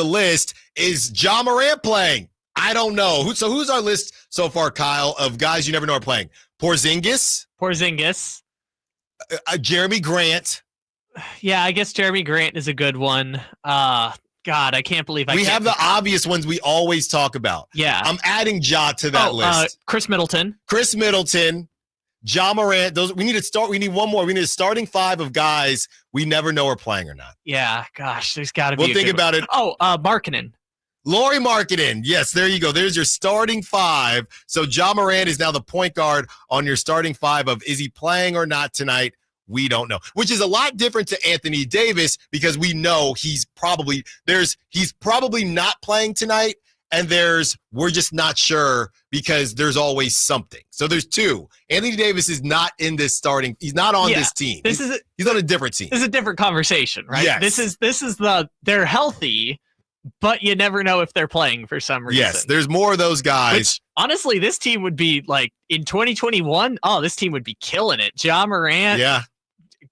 list. Is Ja Morant playing? I don't know. Who's our list so far, Kyle, of guys you never know are playing? Porzingis. Jeremy Grant. Yeah, I guess Jeremy Grant is a good one. God, I can't believe we have the obvious ones we always talk about. Yeah. I'm adding Ja to that list. Chris Middleton. Ja Morant. We need one more. We need a starting 5 of guys we never know are playing or not. Yeah, gosh, there's got to be. We'll think about it. Oh, Markkanen. Lauri Markkanen. Yes, there you go. There's your starting 5. So Ja Morant is now the point guard on your starting 5 of is he playing or not tonight? We don't know, which is a lot different to Anthony Davis because we know he's probably not playing tonight, and we're just not sure because there's always something. So there's two. Anthony Davis is not in this starting. He's not on this team. He's on a different team. This is a different conversation, right? Yes. This is they're healthy, but you never know if they're playing for some reason. Yes, there's more of those guys. Which, honestly, this team would be like in 2021. Oh, this team would be killing it. Ja Morant. Yeah.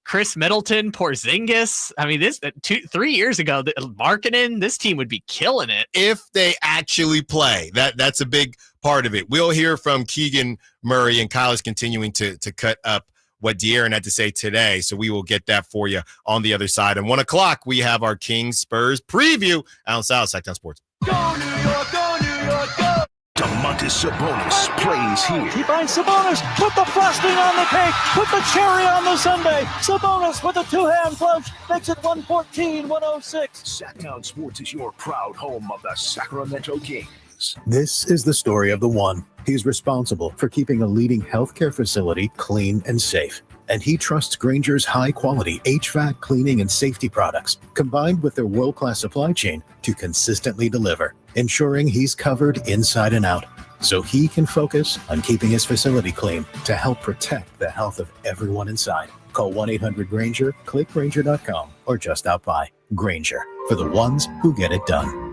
Chris Middleton, Porzingis. I mean, 3 years ago, Markkanen, this team would be killing it if they actually play. That's a big part of it. We'll hear from Keegan Murray, and Kyle is continuing to cut up what De'Aaron had to say today. So we will get that for you on the other side. And 1 o'clock, we have our Kings Spurs preview. Allen Stiles, Sacktown Sports. Go New York, go New York, go! Domantas Sabonis plays here. He finds Sabonis, put the frosting on the cake, put the cherry on the sundae. Sabonis with a two-hand flush makes it 114-106. Sacktown Sports is your proud home of the Sacramento Kings. This is the story of the one. He's responsible for keeping a leading healthcare facility clean and safe. And he trusts Grainger's high-quality HVAC cleaning and safety products, combined with their world-class supply chain, to consistently deliver, ensuring he's covered inside and out, so he can focus on keeping his facility clean to help protect the health of everyone inside. Call 1-800-GRAINGER, click Grainger.com, or just out by. Grainger, for the ones who get it done.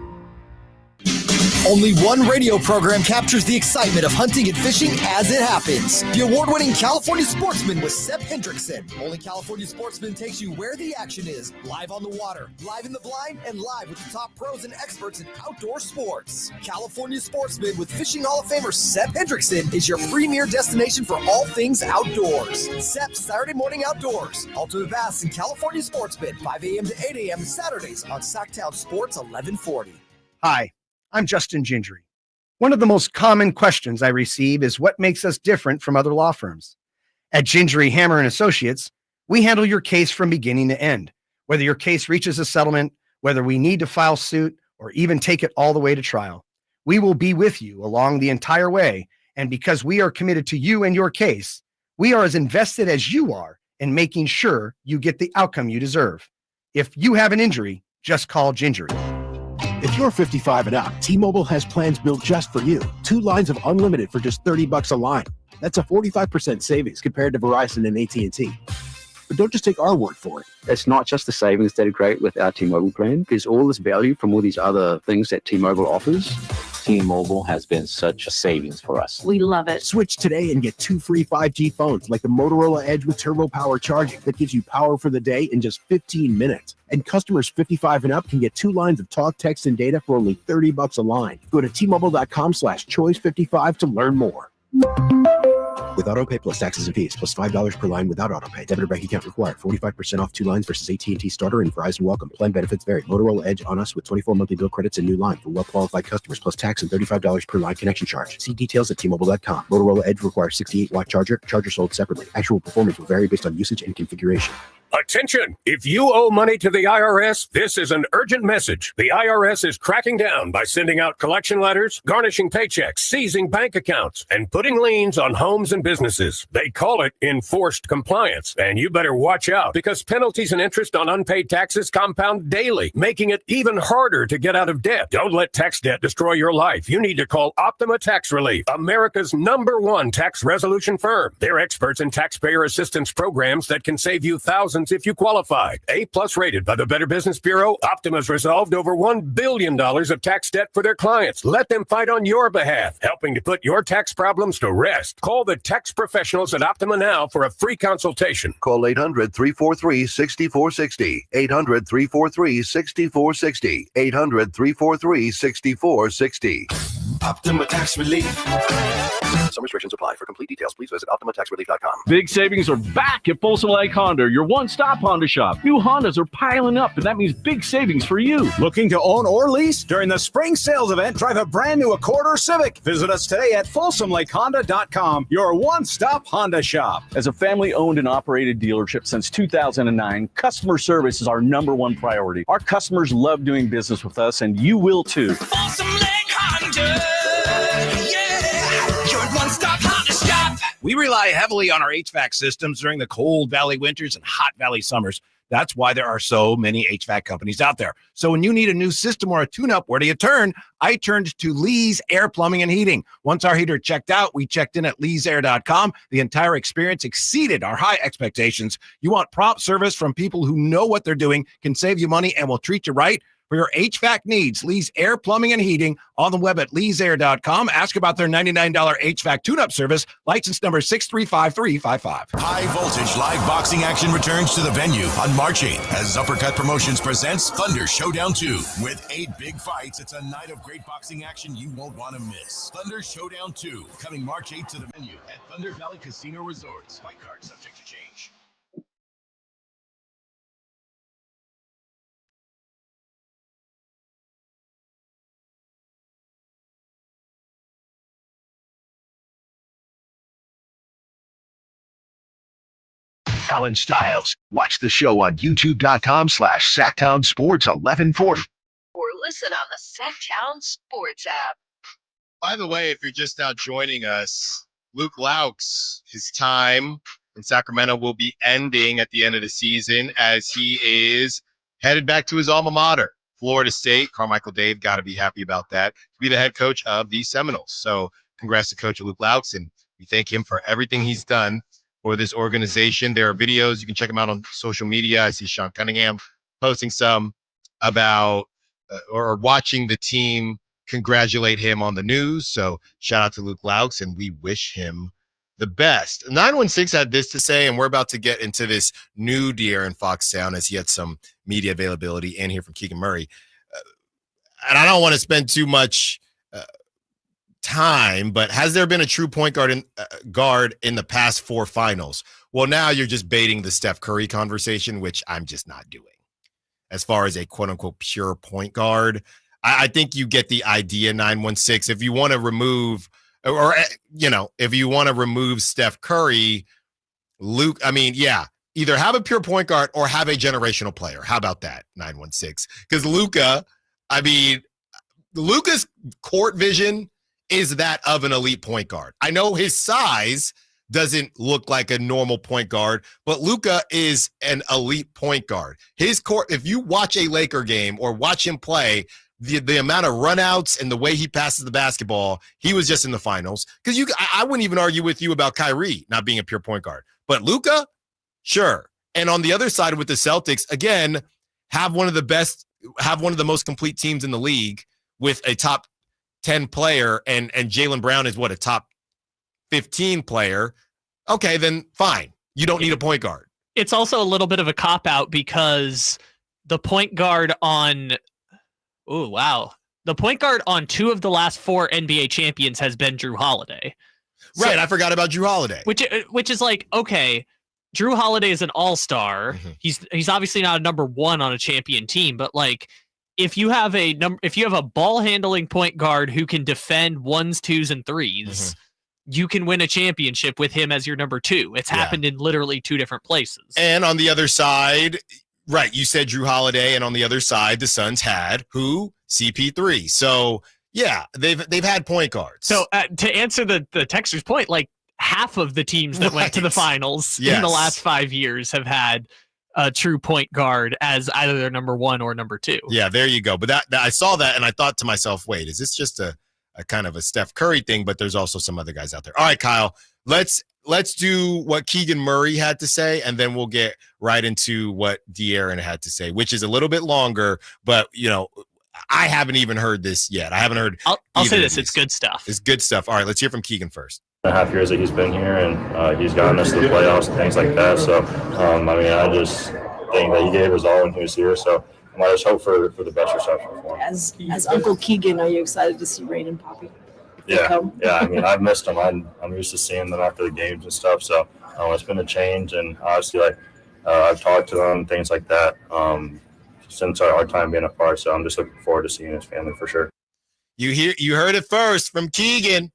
Only one radio program captures the excitement of hunting and fishing as it happens. The award-winning California Sportsman with Sep Hendrickson. Only California Sportsman takes you where the action is, live on the water, live in the blind, and live with the top pros and experts in outdoor sports. California Sportsman with Fishing Hall of Famer Sep Hendrickson is your premier destination for all things outdoors. Sep's Saturday Morning Outdoors. Ultimate Bass and California Sportsman, 5 a.m. to 8 a.m. Saturdays on Sacktown Sports 1140. Hi, I'm Justin Gingery. One of the most common questions I receive is what makes us different from other law firms. At Gingery, Hammer and Associates, we handle your case from beginning to end. Whether your case reaches a settlement, whether we need to file suit, or even take it all the way to trial, we will be with you along the entire way. And because we are committed to you and your case, we are as invested as you are in making sure you get the outcome you deserve. If you have an injury, just call Gingery. If you're 55 and up, T-Mobile has plans built just for you. 2 lines of unlimited for just $30 a line. That's a 45% savings compared to Verizon and AT&T. But don't just take our word for it. It's not just the savings that are great with our T-Mobile plan. There's all this value from all these other things that T-Mobile offers. T-Mobile has been such a savings for us. We love it. Switch today and get 2 free 5G phones like the Motorola Edge with Turbo Power charging that gives you power for the day in just 15 minutes. And customers 55 and up can get 2 lines of talk, text, and data for only $30 a line. Go to T-Mobile.com/choice55 to learn more. With AutoPay plus taxes and fees, plus $5 per line without AutoPay. Debit or bank account required. 45% off 2 lines versus AT&T Starter and Verizon Welcome. Plan benefits vary. Motorola Edge on us with 24 monthly bill credits and new line for well-qualified customers, plus tax and $35 per line connection charge. See details at T-Mobile.com. Motorola Edge requires 68-watt charger. Charger sold separately. Actual performance will vary based on usage and configuration. Attention! If you owe money to the IRS, this is an urgent message. The IRS is cracking down by sending out collection letters, garnishing paychecks, seizing bank accounts, and putting liens on homes and businesses. They call it enforced compliance, and you better watch out because penalties and interest on unpaid taxes compound daily, making it even harder to get out of debt. Don't let tax debt destroy your life. You need to call Optima Tax Relief, America's #1 tax resolution firm. They're experts in taxpayer assistance programs that can save you thousands if you qualify. A+ rated by the Better Business Bureau, Optima's resolved over $1 billion of tax debt for their clients. Let them fight on your behalf, helping to put your tax problems to rest. Call the tax professionals at Optima now for a free consultation. Call 800-343-6460. 800-343-6460. 800-343-6460. Optima Tax Relief. Some restrictions apply. For complete details, please visit OptimaTaxRelief.com. Big savings are back at Folsom Lake Honda, your one-stop Honda shop. New Hondas are piling up, and that means big savings for you. Looking to own or lease? During the spring sales event, drive a brand new Accord or Civic. Visit us today at FolsomLakeHonda.com, your one-stop Honda shop. As a family-owned and operated dealership since 2009, customer service is our #1 priority. Our customers love doing business with us, and you will too. Folsom Lake Honda, yeah, your one-stop Honda shop. We We rely heavily on our HVAC systems during the cold valley winters and hot valley summers. That's why there are so many HVAC companies out there. So when you need a new system or a tune-up, where do you turn? I turned to Lee's Air Plumbing and Heating. Once our heater checked out, we checked in at leesair.com. The entire experience exceeded our high expectations. You want prompt service from people who know what they're doing, can save you money, and will treat you right. For your HVAC needs, Lee's Air Plumbing and Heating, on the web at leesair.com. Ask about their $99 HVAC tune-up service, license number 635355. High voltage live boxing action returns to the venue on March 8th as Uppercut Promotions presents Thunder Showdown 2. With 8 big fights, it's a night of great boxing action you won't want to miss. Thunder Showdown 2, coming March 8th to the venue at Thunder Valley Casino Resorts. Fight card subject to change. Allen Stiles. Watch the show on youtube.com/SacktownSports1140. Or listen on the Sacktown Sports app. By the way, if you're just now joining us, Loucks, his time in Sacramento will be ending at the end of the season as he is headed back to his alma mater, Florida State. Carmichael Dave got to be happy about that, to be the head coach of the Seminoles. So congrats to Coach Loucks, and we thank him for everything he's done for this organization. There are videos. You can check them out on social media. I see Sean Cunningham posting some about or watching the team congratulate him on the news. So shout out to Loucks, and we wish him the best. 916 had this to say, and we're about to get into this new De'Aaron Fox sound as he had some media availability and hear from Keegan Murray. And I don't want to spend too much time, but has there been a true point guard in the past 4 finals? Well, now you're just baiting the Steph Curry conversation, which I'm just not doing. As far as a quote-unquote pure point guard, I think you get the idea, 916. If you want to remove, if you want to remove Steph Curry, either have a pure point guard or have a generational player. How about that, 916? Because Luka's court vision is that of an elite point guard. I know his size doesn't look like a normal point guard, but Luka is an elite point guard. His court, if you watch a Laker game or watch him play, the amount of runouts and the way he passes the basketball, he was just in the finals. Because I wouldn't even argue with you about Kyrie not being a pure point guard. But Luka, sure. And on the other side with the Celtics, again, have one of the most complete teams in the league with a top 10 player, and Jaylen Brown is a top 15 player. Okay, then fine. You don't need a point guard. It's also a little bit of a cop-out because the point guard on the point guard on 2 of the last 4 NBA champions has been Drew Holiday. Right, I forgot about Drew Holiday. Which is like, okay, Drew Holiday is an all-star. Mm-hmm. He's obviously not a number 1 on a champion team, but like, if you have a ball handling point guard who can defend 1s, 2s, and 3s, mm-hmm. you can win a championship with him as your number 2. It's happened in literally 2 different places. And on the other side, right, you said Drew Holiday, and on the other side, the Suns had who? CP3. So yeah, they've had point guards. So to answer the texter's point, like half of the teams that went to the finals in the last 5 years have had a true point guard as either their number 1 or number 2. Yeah, there you go. But that I saw that and I thought to myself, wait, is this just a kind of a Steph Curry thing? But there's also some other guys out there. All right, Kyle, let's do what Keegan Murray had to say, and then we'll get right into what De'Aaron had to say, which is a little bit longer, but I haven't even heard this yet. I haven't heard. I'll say this. It's good stuff. It's good stuff. All right, let's hear from Keegan first. The half years that he's been here, and he's gotten us to the playoffs and things like that. So, I just think that he gave us all when he was here. So, I just hope for the best reception for him. As Uncle Keegan, are you excited to see Rain and Poppy? Yeah. I've missed them. I'm used to seeing them after the games and stuff. So, it's been a change, and obviously, I've talked to them, things like that, since our time being apart. So, I'm just looking forward to seeing his family for sure. You heard it first from Keegan.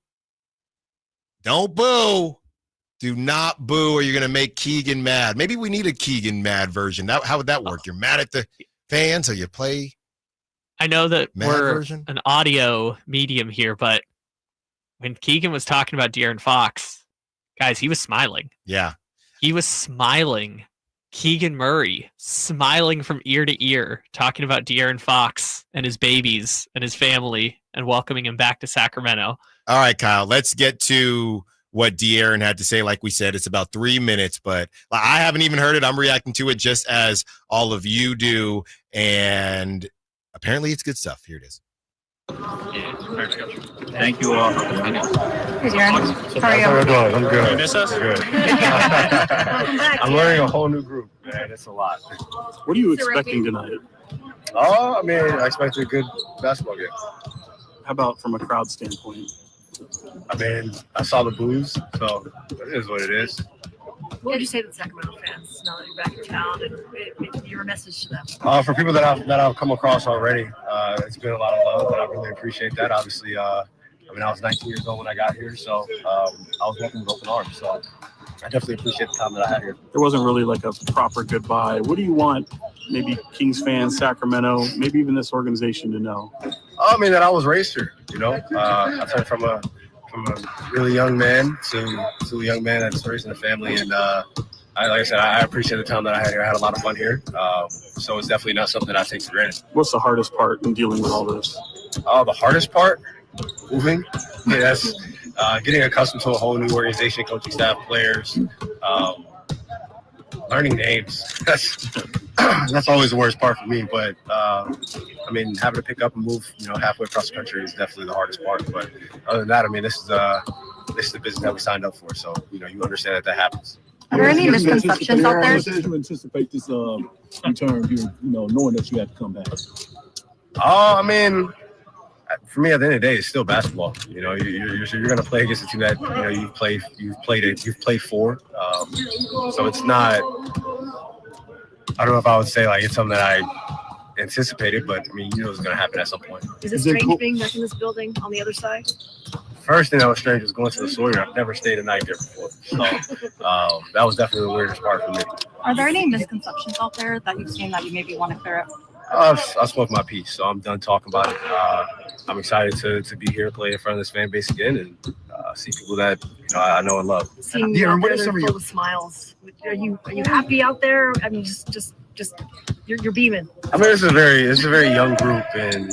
Don't boo. Do not boo, or you're going to make Keegan mad. Maybe we need a Keegan mad version. How would that work? You're mad at the fans, or you play? I know that we're an audio medium here, but when Keegan was talking about De'Aaron Fox, Guys, he was smiling. Yeah. He was smiling. Keegan Murray smiling from ear to ear, talking about De'Aaron Fox and his babies and his family and welcoming him back to Sacramento. All right, Kyle, let's get to what De'Aaron had to say. Like we said, it's about 3 minutes, but I haven't even heard it. I'm reacting to it just as all of you do, and apparently it's good stuff. Here it is. Thank you all. Hey, De'Aaron. How are you? How are you doing? I'm good. You miss us? Good. Welcome back. I'm learning a whole new group, man. It's a lot. What are you expecting tonight? Oh, I mean, I expect a good basketball game. How about from a crowd standpoint? I mean, I saw the boos, so it is what it is. What would you say to the Sacramento fans now that you're back in town and your message to them? For people that I've come across already, it's been a lot of love, and I really appreciate that. Obviously, I was 19 years old when I got here, so I was welcomed with open arms. So I definitely appreciate the time that I had here. There wasn't really like a proper goodbye. What do you want maybe Kings fans, Sacramento, maybe even this organization to know? I mean, that I was raised here, I turned from a really young man to a young man that's raised in a family. And like I said, I appreciate the time that I had here. I had a lot of fun here. So it's definitely not something that I take for granted. What's the hardest part in dealing with all this? The hardest part? Moving. Yeah, that's getting accustomed to a whole new organization, coaching staff, players, learning names. That's always the worst part for me. But having to pick up and move, halfway across the country is definitely the hardest part. But other than that, this is the business that we signed up for. So you understand that happens. Are there any misconceptions out there? How did you anticipate this return here, knowing that you had to come back? For me, at the end of the day, it's still basketball. You're going to play against a team that you've played for. So it's not. I don't know if I would say like it's something that I anticipated, but it's going to happen at some point. Is it strange being back in this building on the other side? First thing that was strange was going to the Sawyer. I've never stayed a night there before, so that was definitely the weirdest part for me. Are there any misconceptions out there that you've seen that you maybe want to clear up? I spoke my piece, so I'm done talking about it. I'm excited to be here, play in front of this fan base again, and see people that I know and love. Seeing you out there, they're full of smiles. Are you happy out there? Just you're beaming. This is a very young group, and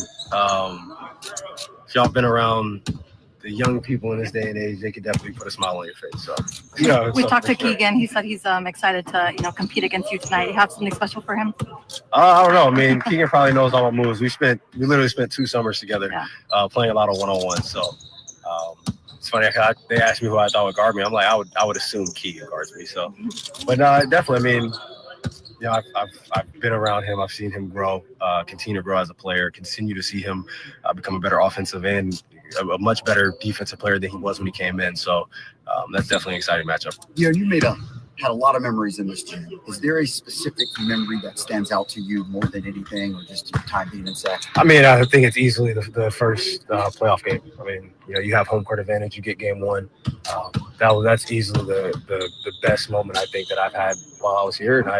if y'all been around the young people in this day and age, they could definitely put a smile on your face. So we talked to Keegan. He said he's excited to compete against you tonight. You have something special for him? I don't know. Keegan probably knows all my moves. We literally spent 2 summers together, playing a lot of one-on-one. So it's funny. They asked me who I thought would guard me. I'm like, I would assume Keegan guards me. So, but definitely. I've been around him. I've seen him grow, continue to grow as a player, continue to see him become a better offensive and a much better defensive player than he was when he came in. So that's definitely an exciting matchup. Yeah, you had a lot of memories in this team. Is there a specific memory that stands out to you more than anything, or just your time being in Sac? I think it's easily the first playoff game. You have home court advantage. You get game 1. That's easily the best moment I think that I've had while I was here, and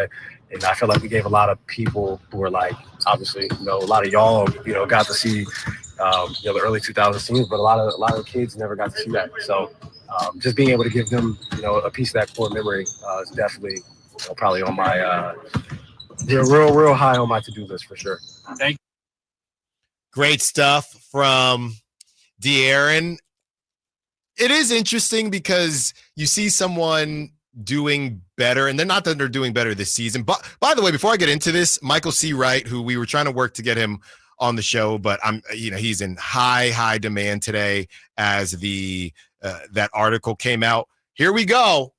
I feel like we gave a lot of people who were like, obviously, a lot of y'all, got to see, the early 2000s teams, but a lot of kids never got to see that. So just being able to give them, a piece of that core memory is definitely probably on my real high on my to-do list for sure. Thank you. Great stuff from De'Aaron. It is interesting because you see someone doing better, and not that they're doing better this season. But by the way, before I get into this, Michael C. Wright, who we were trying to work to get him on the show, but he's in high demand today as that article came out. Here we go.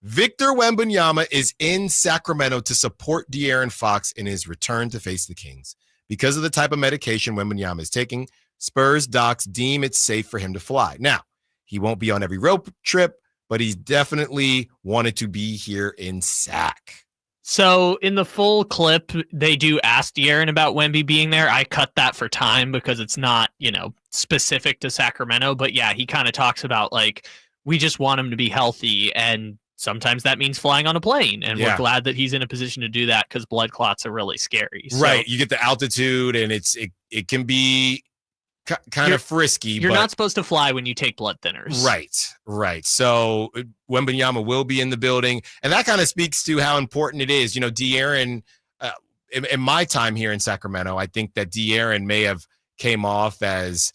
Victor Wembanyama is in Sacramento to support De'Aaron Fox in his return to face the Kings. Because of the type of medication Wembanyama is taking, Spurs docs deem it safe for him to fly. Now, he won't be on every road trip, but he's definitely wanted to be here in Sac. So in the full clip, they do ask De'Aaron about Wemby being there. I cut that for time because it's not, specific to Sacramento. But yeah, he kind of talks about we just want him to be healthy. And sometimes that means flying on a plane. And we're glad that he's in a position to do that because blood clots are really scary. Right. You get the altitude and it can be kind of frisky. You're not supposed to fly when you take blood thinners. Right. So Wembanyama will be in the building, and that kind of speaks to how important it is. De'Aaron, in my time here in Sacramento, I think that De'Aaron may have came off as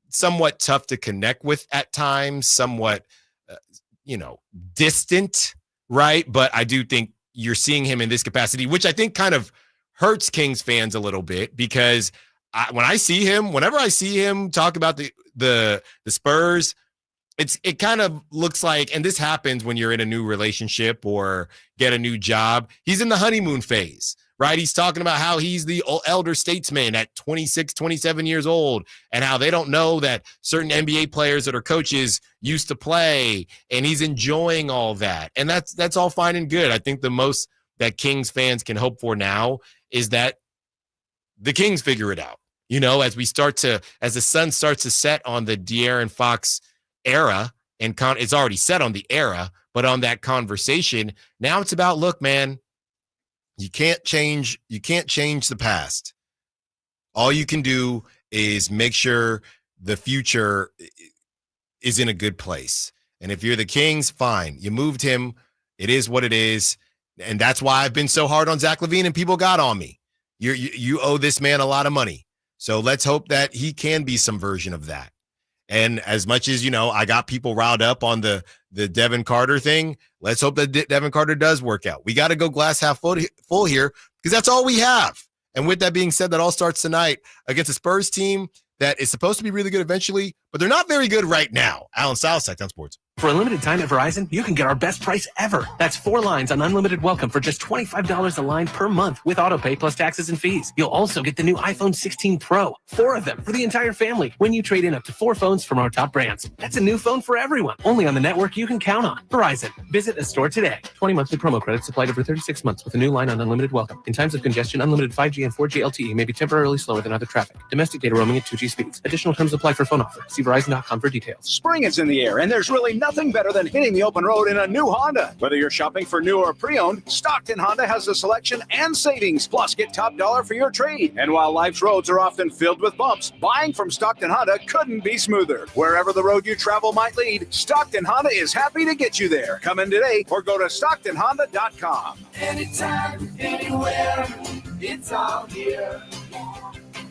somewhat tough to connect with at times, somewhat, distant, right? But I do think you're seeing him in this capacity, which I think kind of hurts Kings fans a little bit, because whenever I see him talk about the Spurs, it kind of looks like, and this happens when you're in a new relationship or get a new job, he's in the honeymoon phase, right? He's talking about how he's the elder statesman at 26, 27 years old, and how they don't know that certain NBA players that are coaches used to play, and he's enjoying all that. And that's all fine and good. I think the most that Kings fans can hope for now is that the Kings figure it out. As the sun starts to set on the De'Aaron Fox era, and it's already set on the era, but on that conversation, now it's about, look, man, you can't change the past. All you can do is make sure the future is in a good place. And if you're the Kings, fine. You moved him. It is what it is. And that's why I've been so hard on Zach LaVine, and people got on me. You owe this man a lot of money. So let's hope that he can be some version of that. And as much as, I got people riled up on the Devin Carter thing, let's hope that Devin Carter does work out. We got to go glass half full here, because that's all we have. And with that being said, that all starts tonight against a Spurs team that is supposed to be really good eventually, but they're not very good right now. Allen Stiles, Sacktown Sports. For a limited time at Verizon, you can get our best price ever. That's 4 lines on unlimited welcome for just $25 a line per month with autopay plus taxes and fees. You'll also get the new iPhone 16 Pro, 4 of them for the entire family when you trade in up to 4 phones from our top brands. That's a new phone for everyone, only on the network you can count on. Verizon. Visit a store today. 20 monthly promo credits applied over 36 months with a new line on unlimited welcome. In times of congestion, unlimited 5G and 4G LTE may be temporarily slower than other traffic. Domestic data roaming at 2G speeds. Additional terms apply for phone offer. See Verizon.com for details. Spring is in the air, and there's really nothing better than hitting the open road in a new Honda. Whether you're shopping for new or pre-owned, Stockton Honda has the selection and savings. Plus, get top dollar for your trade. And while life's roads are often filled with bumps, buying from Stockton Honda couldn't be smoother. Wherever the road you travel might lead, Stockton Honda is happy to get you there. Come in today or go to StocktonHonda.com. Anytime, anywhere, it's all here.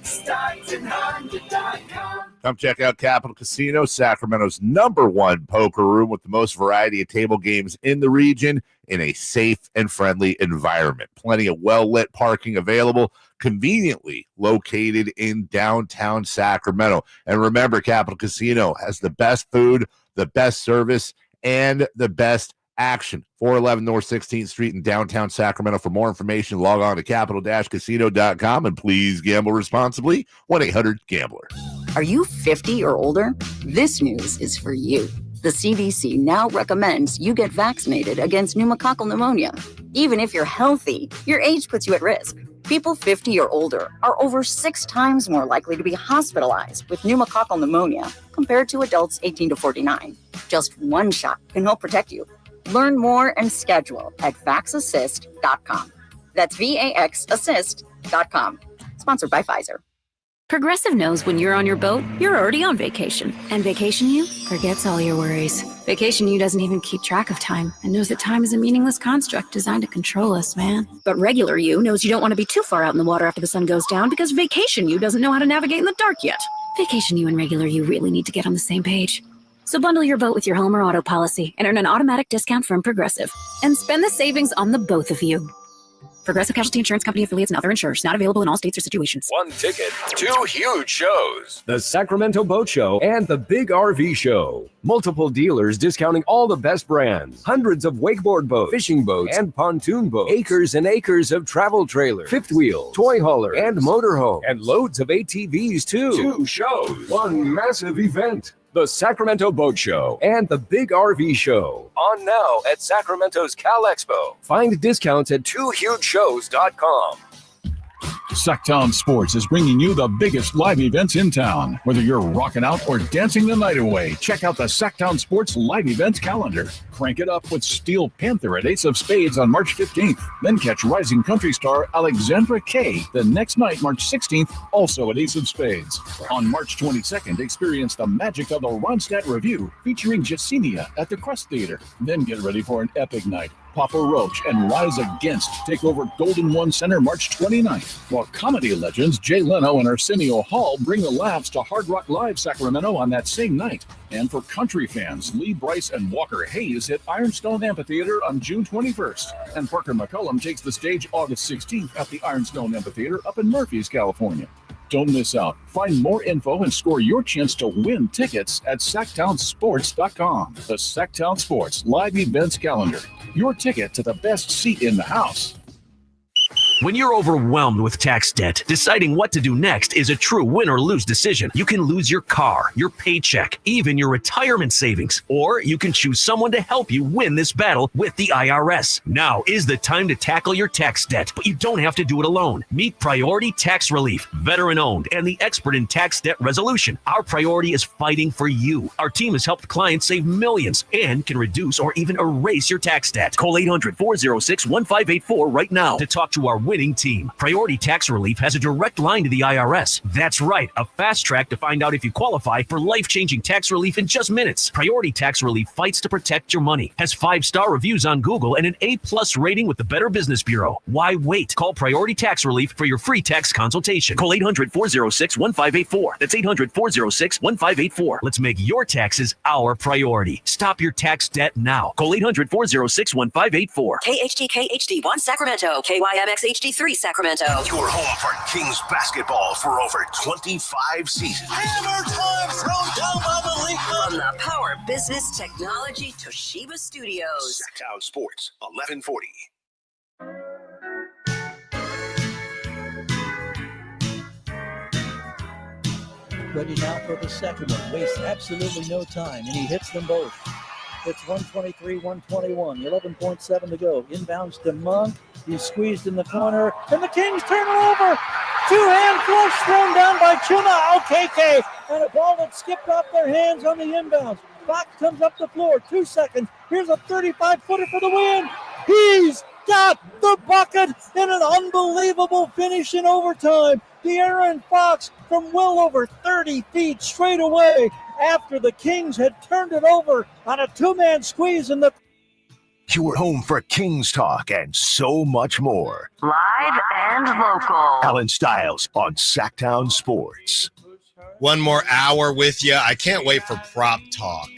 StocktonHonda.com. Come check out Capital Casino, Sacramento's #1 poker room with the most variety of table games in the region in a safe and friendly environment. Plenty of well-lit parking available, conveniently located in downtown Sacramento. And remember, Capital Casino has the best food, the best service, and the best action. 411 North 16th Street in downtown Sacramento. For more information, log on to capital-casino.com, and please gamble responsibly. 1-800-GAMBLER. Are you 50 or older? This news is for you. The CDC now recommends you get vaccinated against pneumococcal pneumonia. Even if you're healthy, your age puts you at risk. People 50 or older are over 6 times more likely to be hospitalized with pneumococcal pneumonia compared to adults 18 to 49. Just one shot can help protect you. Learn more and schedule at vaxassist.com. That's VAXassist.com. Sponsored by Pfizer. Progressive knows when you're on your boat, you're already on vacation. And Vacation You forgets all your worries. Vacation You doesn't even keep track of time and knows that time is a meaningless construct designed to control us, man. But Regular You knows you don't want to be too far out in the water after the sun goes down because Vacation You doesn't know how to navigate in the dark yet. Vacation You and Regular You really need to get on the same page. So bundle your boat with your home or auto policy and earn an automatic discount from Progressive. And spend the savings on the both of you. Progressive Casualty Insurance Company affiliates and other insurers. Not available in all states or situations. 1 ticket, 2 huge shows. The Sacramento Boat Show and the Big RV Show. Multiple dealers discounting all the best brands. Hundreds of wakeboard boats, fishing boats, and pontoon boats. Acres and acres of travel trailers, fifth wheel, toy hauler, and motorhome. And loads of ATVs too. 2 shows. 1 massive event. The Sacramento Boat Show and the Big RV Show. On now at Sacramento's Cal Expo. Find discounts at 2hugeshows.com. Sacktown Sports is bringing you the biggest live events in town. Whether you're rocking out or dancing the night away, check out the Sacktown Sports live events calendar. Crank it up with Steel Panther at Ace of Spades on March 15th. Then catch rising country star Alexandra Kay the next night, March 16th, also at Ace of Spades. On March 22nd, experience the magic of the Ronstadt Review featuring Jacinia at the Crust Theater. Then get ready for an epic night. Papa Roach and Rise Against take over Golden One Center March 29th, while comedy legends Jay Leno and Arsenio Hall bring the laughs to Hard Rock Live Sacramento on that same night. And for country fans, Lee Brice and Walker Hayes hit Ironstone Amphitheater on June 21st, and Parker McCullum takes the stage August 16th at the Ironstone Amphitheater up in Murphys, California. Don't miss out. Find more info and score your chance to win tickets at SacktownSports.com. The Sacktown Sports Live Events Calendar. Your ticket to the best seat in the house. When you're overwhelmed with tax debt, deciding what to do next is a true win or lose decision. You can lose your car, your paycheck, even your retirement savings, or you can choose someone to help you win this battle with the IRS. Now is the time to tackle your tax debt, but you don't have to do it alone. Meet Priority Tax Relief, veteran-owned and the expert in tax debt resolution. Our priority is fighting for you. Our team has helped clients save millions and can reduce or even erase your tax debt. Call 800-406-1584 right now to talk to our winning team. Priority Tax Relief has a direct line to the IRS. That's right, a fast track to find out if you qualify for life-changing tax relief in just minutes. Priority Tax Relief fights to protect your money, has 5-star reviews on Google and an A+ rating with the Better Business Bureau. Why wait? Call Priority Tax Relief for your free tax consultation. Call 800-406-1584. That's 800-406-1584. Let's make your taxes our priority. Stop your tax debt now. Call 800-406-1584. KHTK HD1 Sacramento, KYMX HD3 Sacramento. Your home for Kings basketball for over 25 seasons. Hammer time thrown down by the league. From the Power Business Technology Toshiba Studios. Sacktown Sports, 1140. Ready now for the second one. Wastes absolutely no time, and he hits them both. It's 123-121, 11.7 to go. Inbounds to Monk. He's squeezed in the corner, and the Kings turn it over. Two-hand flush thrown down by Chuma Okeke, and a ball that skipped off their hands on the inbounds. Fox comes up the floor, 2 seconds. Here's a 35-footer for the win. He's got the bucket in an unbelievable finish in overtime. De'Aaron Fox from well over 30 feet straight away after the Kings had turned it over on a two-man squeeze in the... Your home for Kings talk and so much more. Live and local. Allen Stiles on Sacktown Sports. One more hour with you. I can't wait for prop talk.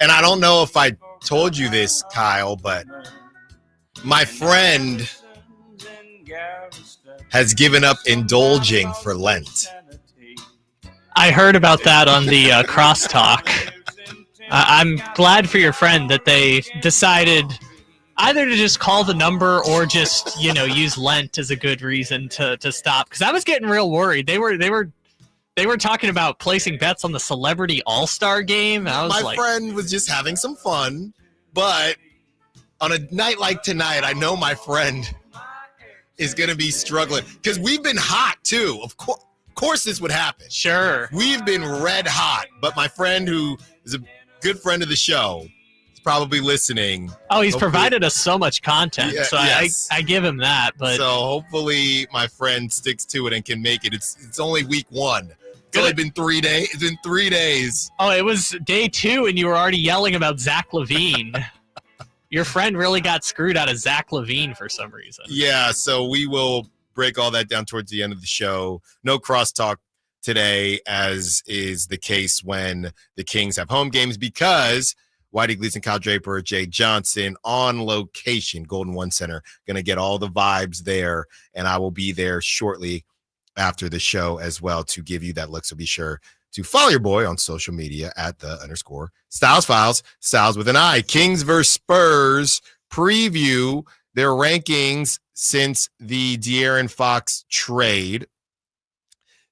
And I don't know if I told you this, Kyle, but my friend has given up indulging for Lent. I heard about that on the crosstalk. I'm glad for your friend that they decided either to just call the number or just, use Lent as a good reason to stop. Because I was getting real worried. They were talking about placing bets on the Celebrity All-Star game. My friend was just having some fun, but on a night like tonight, I know my friend is going to be struggling because we've been hot too. Of course this would happen. Sure. We've been red hot, but my friend who is a good friend of the show is probably listening. Oh, he's provided us so much content, so yes. I give him that. But so hopefully my friend sticks to it and can make it. It's only week 1. It's only been 3 days. It's been 3 days. Oh, it was day 2, and you were already yelling about Zach LaVine. Your friend really got screwed out of Zach LaVine for some reason. Yeah, so we will break all that down towards the end of the show. No crosstalk today, as is the case when the Kings have home games, because Whitey Gleason, Kyle Draper, Jay Johnson on location, Golden One Center, going to get all the vibes there, and I will be there shortly after the show as well to give you that look. So be sure to follow your boy on social media at @_Styles Files, Styles with an I. Kings versus Spurs preview their rankings since the De'Aaron Fox trade.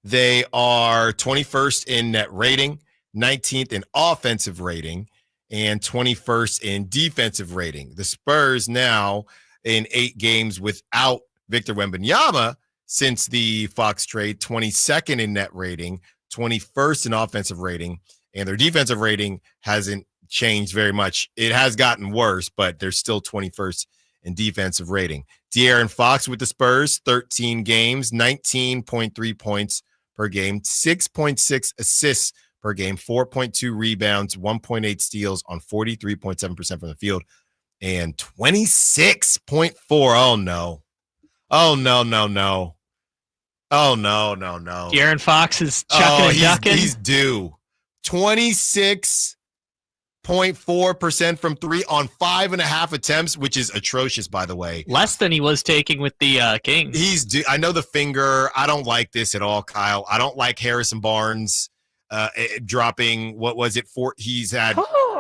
They are 21st in net rating, 19th in offensive rating, and 21st in defensive rating. The Spurs now in 8 games without Victor Wembanyama since the Fox trade, 22nd in net rating, 21st in offensive rating, and their defensive rating hasn't changed very much. It has gotten worse, but they're still 21st in defensive rating. De'Aaron Fox with the Spurs, 13 games, 19.3 points per game, 6.6 assists per game, 4.2 rebounds, 1.8 steals on 43.7% from the field, and 26.4. Oh, no. Oh, no, no, no. Oh, no, no, no. De'Aaron Fox is chucking and ducking. He's due. 26.4% from three on 5.5 attempts, which is atrocious, by the way. Less than he was taking with the Kings. He's due. I know the finger. I don't like this at all, Kyle. I don't like Harrison Barnes dropping, what was it? He's had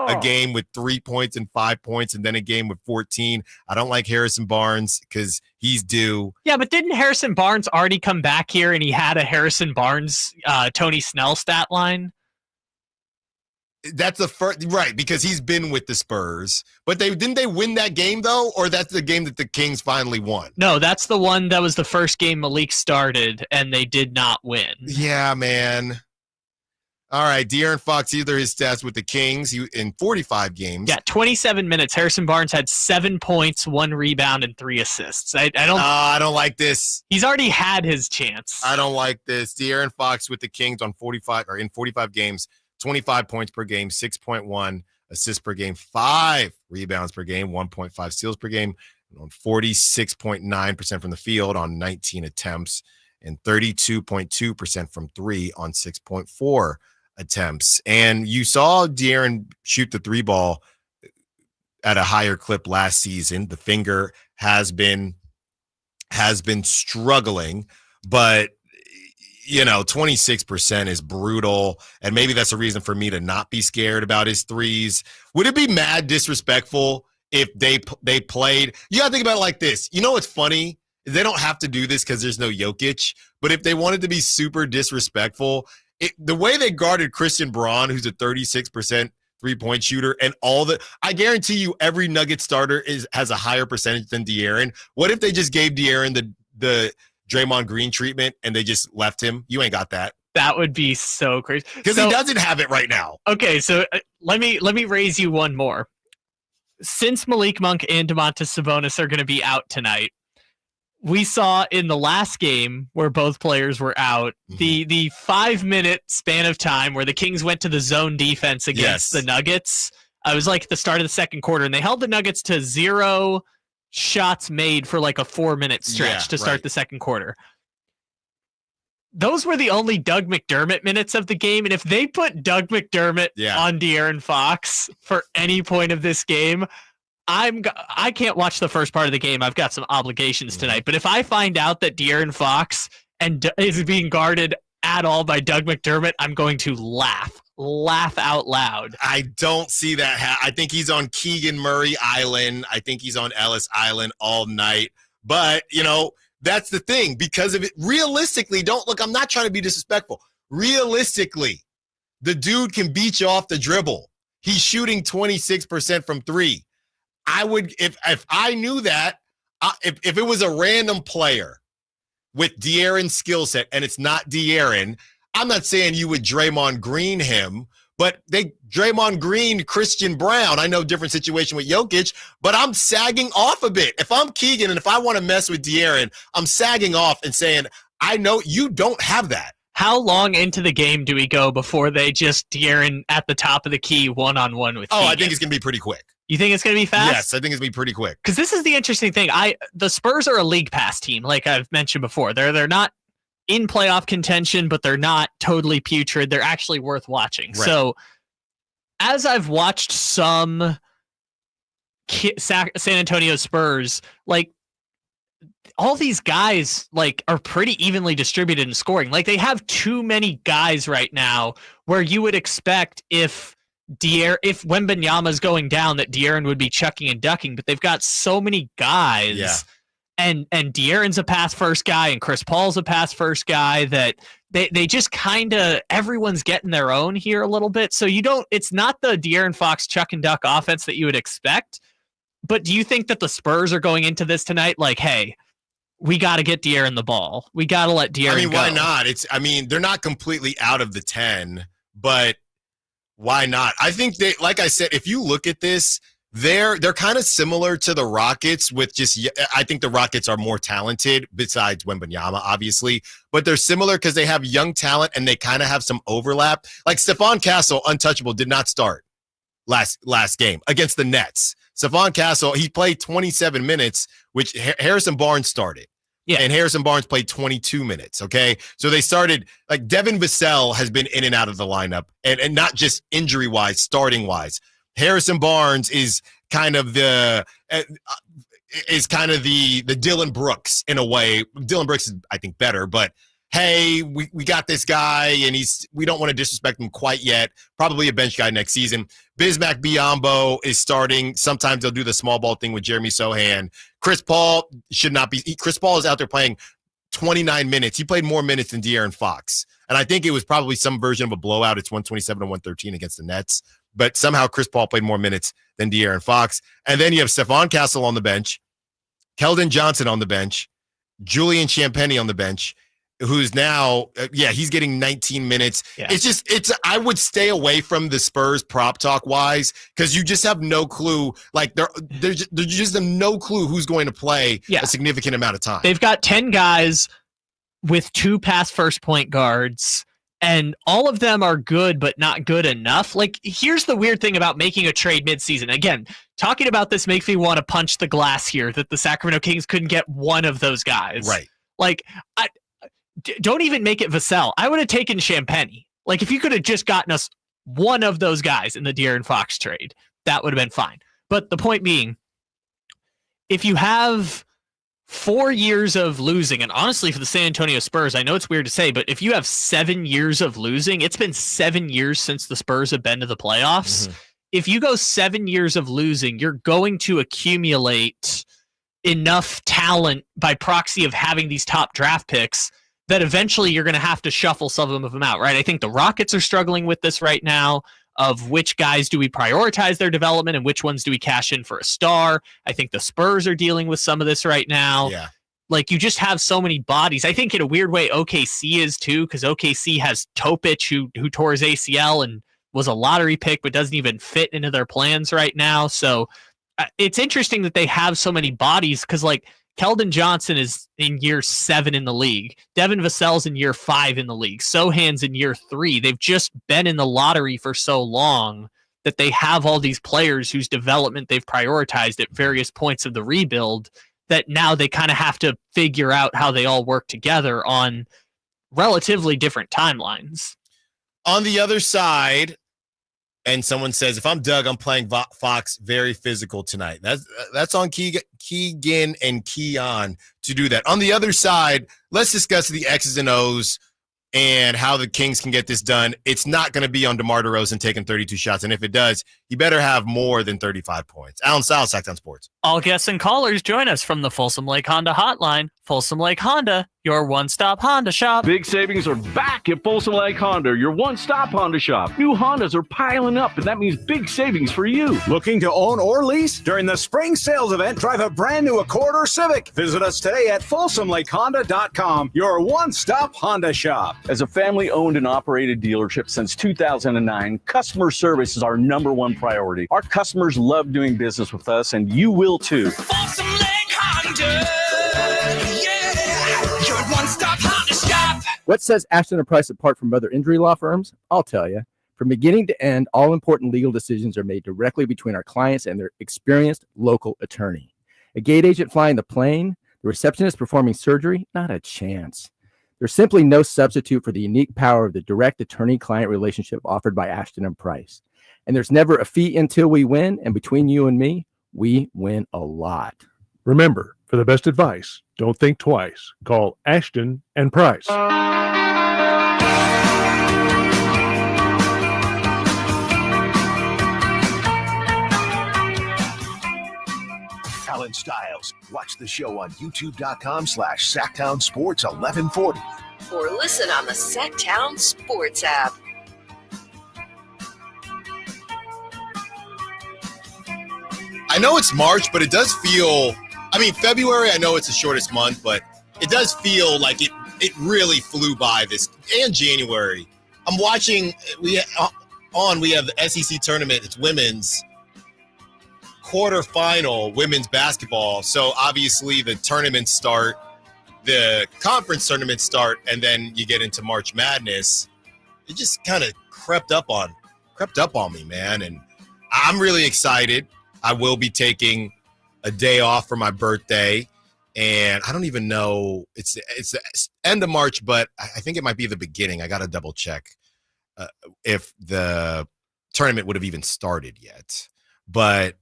a game with 3 points and 5 points, and then a game with 14. I don't like Harrison Barnes because he's due. Yeah, but didn't Harrison Barnes already come back here and he had a Harrison Barnes, Tony Snell stat line? That's the first, right? Because he's been with the Spurs, but didn't they win that game though, or that's the game that the Kings finally won? No, that's the one that was the first game Malik started, and they did not win. Yeah, man. All right, De'Aaron Fox, either his stats with the Kings in 45 games. Yeah, 27 minutes. Harrison Barnes had 7 points, 1 rebound, and 3 assists. I don't like this. He's already had his chance. I don't like this. De'Aaron Fox with the Kings in 45 games, 25 points per game, 6.1 assists per game, 5 rebounds per game, 1.5 steals per game, on 46.9% from the field on 19 attempts, and 32.2% from three on 6.4 attempts. And you saw De'Aaron shoot the three ball at a higher clip last season. The finger has been struggling, but 26% is brutal, and maybe that's a reason for me to not be scared about his threes. Would it be mad disrespectful if they played? You gotta think about it like this. You know what's funny? They don't have to do this because there's no Jokic, but if they wanted to be super disrespectful, the way they guarded Christian Braun, who's a 36% three-point shooter, and I guarantee you every Nugget starter has a higher percentage than De'Aaron. What if they just gave De'Aaron the Draymond Green treatment and they just left him? You ain't got that. That would be so crazy. Because he doesn't have it right now. Okay, so let me raise you one more. Since Malik Monk and Domantas Sabonis are going to be out tonight, we saw in the last game where both players were out, the 5-minute span of time where the Kings went to the zone defense against the Nuggets. It was like the start of the second quarter, and they held the Nuggets to 0 shots made for like a 4-minute stretch to start the second quarter. Those were the only Doug McDermott minutes of the game, and if they put Doug McDermott on De'Aaron Fox for any point of this game, I can't watch the first part of the game. I've got some obligations tonight. But if I find out that De'Aaron Fox is being guarded at all by Doug McDermott, I'm going to laugh out loud. I don't see that. I think he's on Keegan Murray Island. I think he's on Ellis Island all night. But, that's the thing. Because of it, realistically, I'm not trying to be disrespectful. Realistically, the dude can beat you off the dribble. He's shooting 26% from three. I would, if I knew that, if it was a random player with De'Aaron's skill set and it's not De'Aaron, I'm not saying you would Draymond Green him, but Draymond Green Christian Brown. I know different situation with Jokic, but I'm sagging off a bit. If I'm Keegan and if I want to mess with De'Aaron, I'm sagging off and saying, I know you don't have that. How long into the game do we go before they just De'Aaron at the top of the key one-on-one with Keegan? I think it's going to be pretty quick. You think it's going to be fast? Yes, I think it's going to be pretty quick. Because this is the interesting thing. The Spurs are a league pass team, like I've mentioned before. They're not in playoff contention, but they're not totally putrid. They're actually worth watching. Right. So as I've watched some San Antonio Spurs, like all these guys are pretty evenly distributed in scoring. Like they have too many guys right now where you would expect if Wembanyama's going down that De'Aaron would be chucking and ducking, but they've got so many guys. Yeah. And De'Aaron's a pass first guy and Chris Paul's a pass first guy that they just kind of everyone's getting their own here a little bit. So it's not the De'Aaron Fox chuck and duck offense that you would expect. But do you think that the Spurs are going into this tonight like, hey, we got to get De'Aaron the ball. We got to let De'Aaron go. Why not? They're not completely out of the 10, but why not? I think they, like I said, if you look at this, they're kind of similar to the Rockets with I think the Rockets are more talented besides Wembanyama, obviously, but they're similar because they have young talent and they kind of have some overlap. Like Stephon Castle, untouchable, did not start last game against the Nets. Stephon Castle, he played 27 minutes, which Harrison Barnes started. Yeah. And Harrison Barnes played 22 minutes, okay? So they started, like Devin Vassell has been in and out of the lineup, and not just injury-wise, starting-wise. Harrison Barnes is kind of the Dylan Brooks in a way. Dylan Brooks is, I think, better, but hey, we got this guy, and we don't want to disrespect him quite yet. Probably a bench guy next season. Bismack Biyombo is starting. Sometimes they'll do the small ball thing with Jeremy Sohan. Chris Paul should not be. Chris Paul is out there playing 29 minutes. He played more minutes than De'Aaron Fox. And I think it was probably some version of a blowout. It's 127 to 113 against the Nets. But somehow Chris Paul played more minutes than De'Aaron Fox. And then you have Stephon Castle on the bench, Keldon Johnson on the bench, Julian Champagnie on the bench, who's now, he's getting 19 minutes. Yeah. I would stay away from the Spurs prop talk wise, because you just have no clue. Like there's just no clue who's going to play a significant amount of time. They've got 10 guys with 2 past first point guards, and all of them are good, but not good enough. Like, here's the weird thing about making a trade midseason. Again, talking about this makes me want to punch the glass here that the Sacramento Kings couldn't get one of those guys. Right. Like, don't even make it Vassell. I would have taken Champagnie. Like, if you could have just gotten us one of those guys in the De'Aaron Fox trade, that would have been fine. But the point being, if you have 4 years of losing, and honestly for the San Antonio Spurs, I know it's weird to say, but if you have 7 years of losing, it's been 7 years since the Spurs have been to the playoffs. Mm-hmm. If you go 7 years of losing, you're going to accumulate enough talent by proxy of having these top draft picks that eventually you're going to have to shuffle some of them out, right? I think the Rockets are struggling with this right now, of which guys do we prioritize their development and which ones do we cash in for a star. I think the Spurs are dealing with some of this right now. Yeah. Like, you just have so many bodies. I think in a weird way OKC is too, because OKC has Topic who tore his ACL and was a lottery pick but doesn't even fit into their plans right now. So it's interesting that they have so many bodies, because like Keldon Johnson is in year 7 in the league. Devin Vassell's in year 5 in the league. Sohan's in year 3. They've just been in the lottery for so long that they have all these players whose development they've prioritized at various points of the rebuild, that now they kind of have to figure out how they all work together on relatively different timelines. On the other side, and someone says, if I'm Doug, I'm playing Fox very physical tonight. That's on Keegan and Keon to do that. On the other side, let's discuss the X's and O's and how the Kings can get this done. It's not going to be on DeMar DeRozan taking 32 shots, and if it does, he better have more than 35 points. Allen Stiles, Sacktown Sports. All guests and callers join us from the Folsom Lake Honda Hotline. Folsom Lake Honda, your one-stop Honda shop. Big savings are back at Folsom Lake Honda, your one-stop Honda shop. New Hondas are piling up, and that means big savings for you. Looking to own or lease? During the spring sales event, drive a brand new Accord or Civic. Visit us today at FolsomLakeHonda.com, your one-stop Honda shop. As a family-owned and operated dealership since 2009, customer service is our #1 priority. Our customers love doing business with us, and you will too. Folsom Lake Honda, yeah, your one-stop Honda shop. What sets Ashton & Price apart from other injury law firms? I'll tell you. From beginning to end, all important legal decisions are made directly between our clients and their experienced local attorney. A gate agent flying the plane, the receptionist performing surgery, not a chance. There's simply no substitute for the unique power of the direct attorney-client relationship offered by Ashton & Price. And there's never a fee until we win, and between you and me, we win a lot. Remember, for the best advice, don't think twice. Call Ashton & Price. Allen Stiles. Watch the show on youtube.com/Sacktown Sports 1140. Or listen on the Sacktown Sports app. I know it's March, but it does feel, February, I know it's the shortest month, but it does feel like it really flew by this and January. I'm watching. We have the SEC tournament. It's women's quarterfinal women's basketball. So obviously the tournaments start, the conference tournaments start, and then you get into March Madness. It just kind of crept up on me, man. And I'm really excited. I will be taking a day off for my birthday. And I don't even know, it's the end of March, but I think it might be the beginning. I got to double check if the tournament would have even started yet. But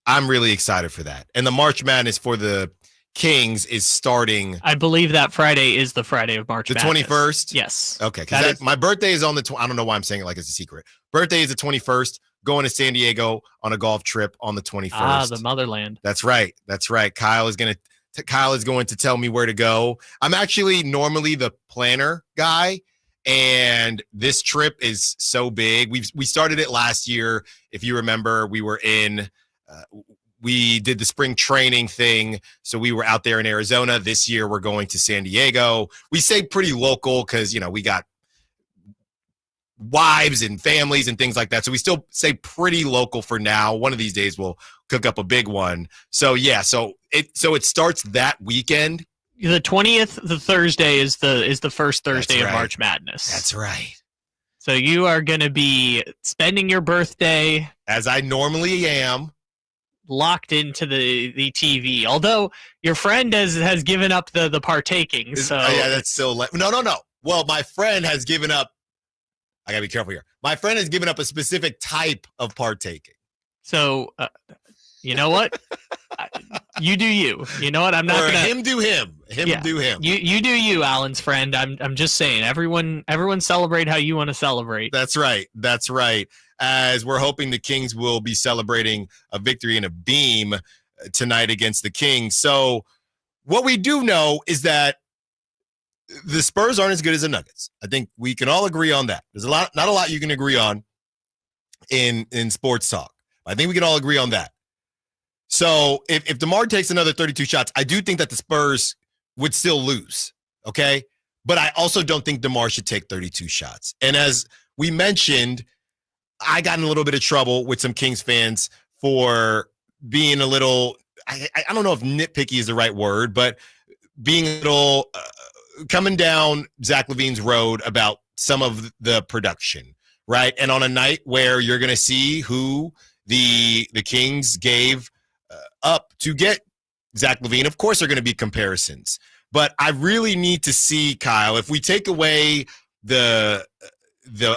I'm really excited for that. And the March Madness for the Kings is starting. I believe that Friday is the Friday of March Madness. The 21st? Yes. Okay. Because my birthday is on the I don't know why I'm saying it like it's a secret. Birthday is the 21st. Going to San Diego on a golf trip on the 21st. Ah, the motherland. That's right. Kyle is going to tell me where to go. I'm actually normally the planner guy, and this trip is so big. We started it last year. If you remember, we were in we did the spring training thing, so we were out there in Arizona. This year we're going to San Diego. We say pretty local because, we got wives and families and things like that. So we still say pretty local for now. One of these days we'll cook up a big one. So yeah, so it starts that weekend. The 20th, the Thursday is the first Thursday of March Madness. That's right. So you are going to be spending your birthday, as I normally am, locked into the TV. Although your friend has given up the partaking. So yeah, that's still no. Well, my friend has given up. I gotta be careful here. My friend has given up a specific type of partaking. So, you know what? You do you. You know what? I'm not gonna him do him. Do him. You do you, Allen's friend. I'm just saying. Everyone celebrate how you want to celebrate. That's right. As we're hoping the Kings will be celebrating a victory in a beam tonight against the Kings. So, what we do know is that the Spurs aren't as good as the Nuggets. I think we can all agree on that. There's not a lot you can agree on in sports talk. I think we can all agree on that. So if DeMar takes another 32 shots, I do think that the Spurs would still lose, okay? But I also don't think DeMar should take 32 shots. And as we mentioned, I got in a little bit of trouble with some Kings fans for being a little, I don't know if nitpicky is the right word, but being a little coming down Zach LaVine's road about some of the production, right? And on a night where you're going to see who the Kings gave up to get Zach LaVine, of course there are going to be comparisons. But I really need to see, Kyle, if we take away the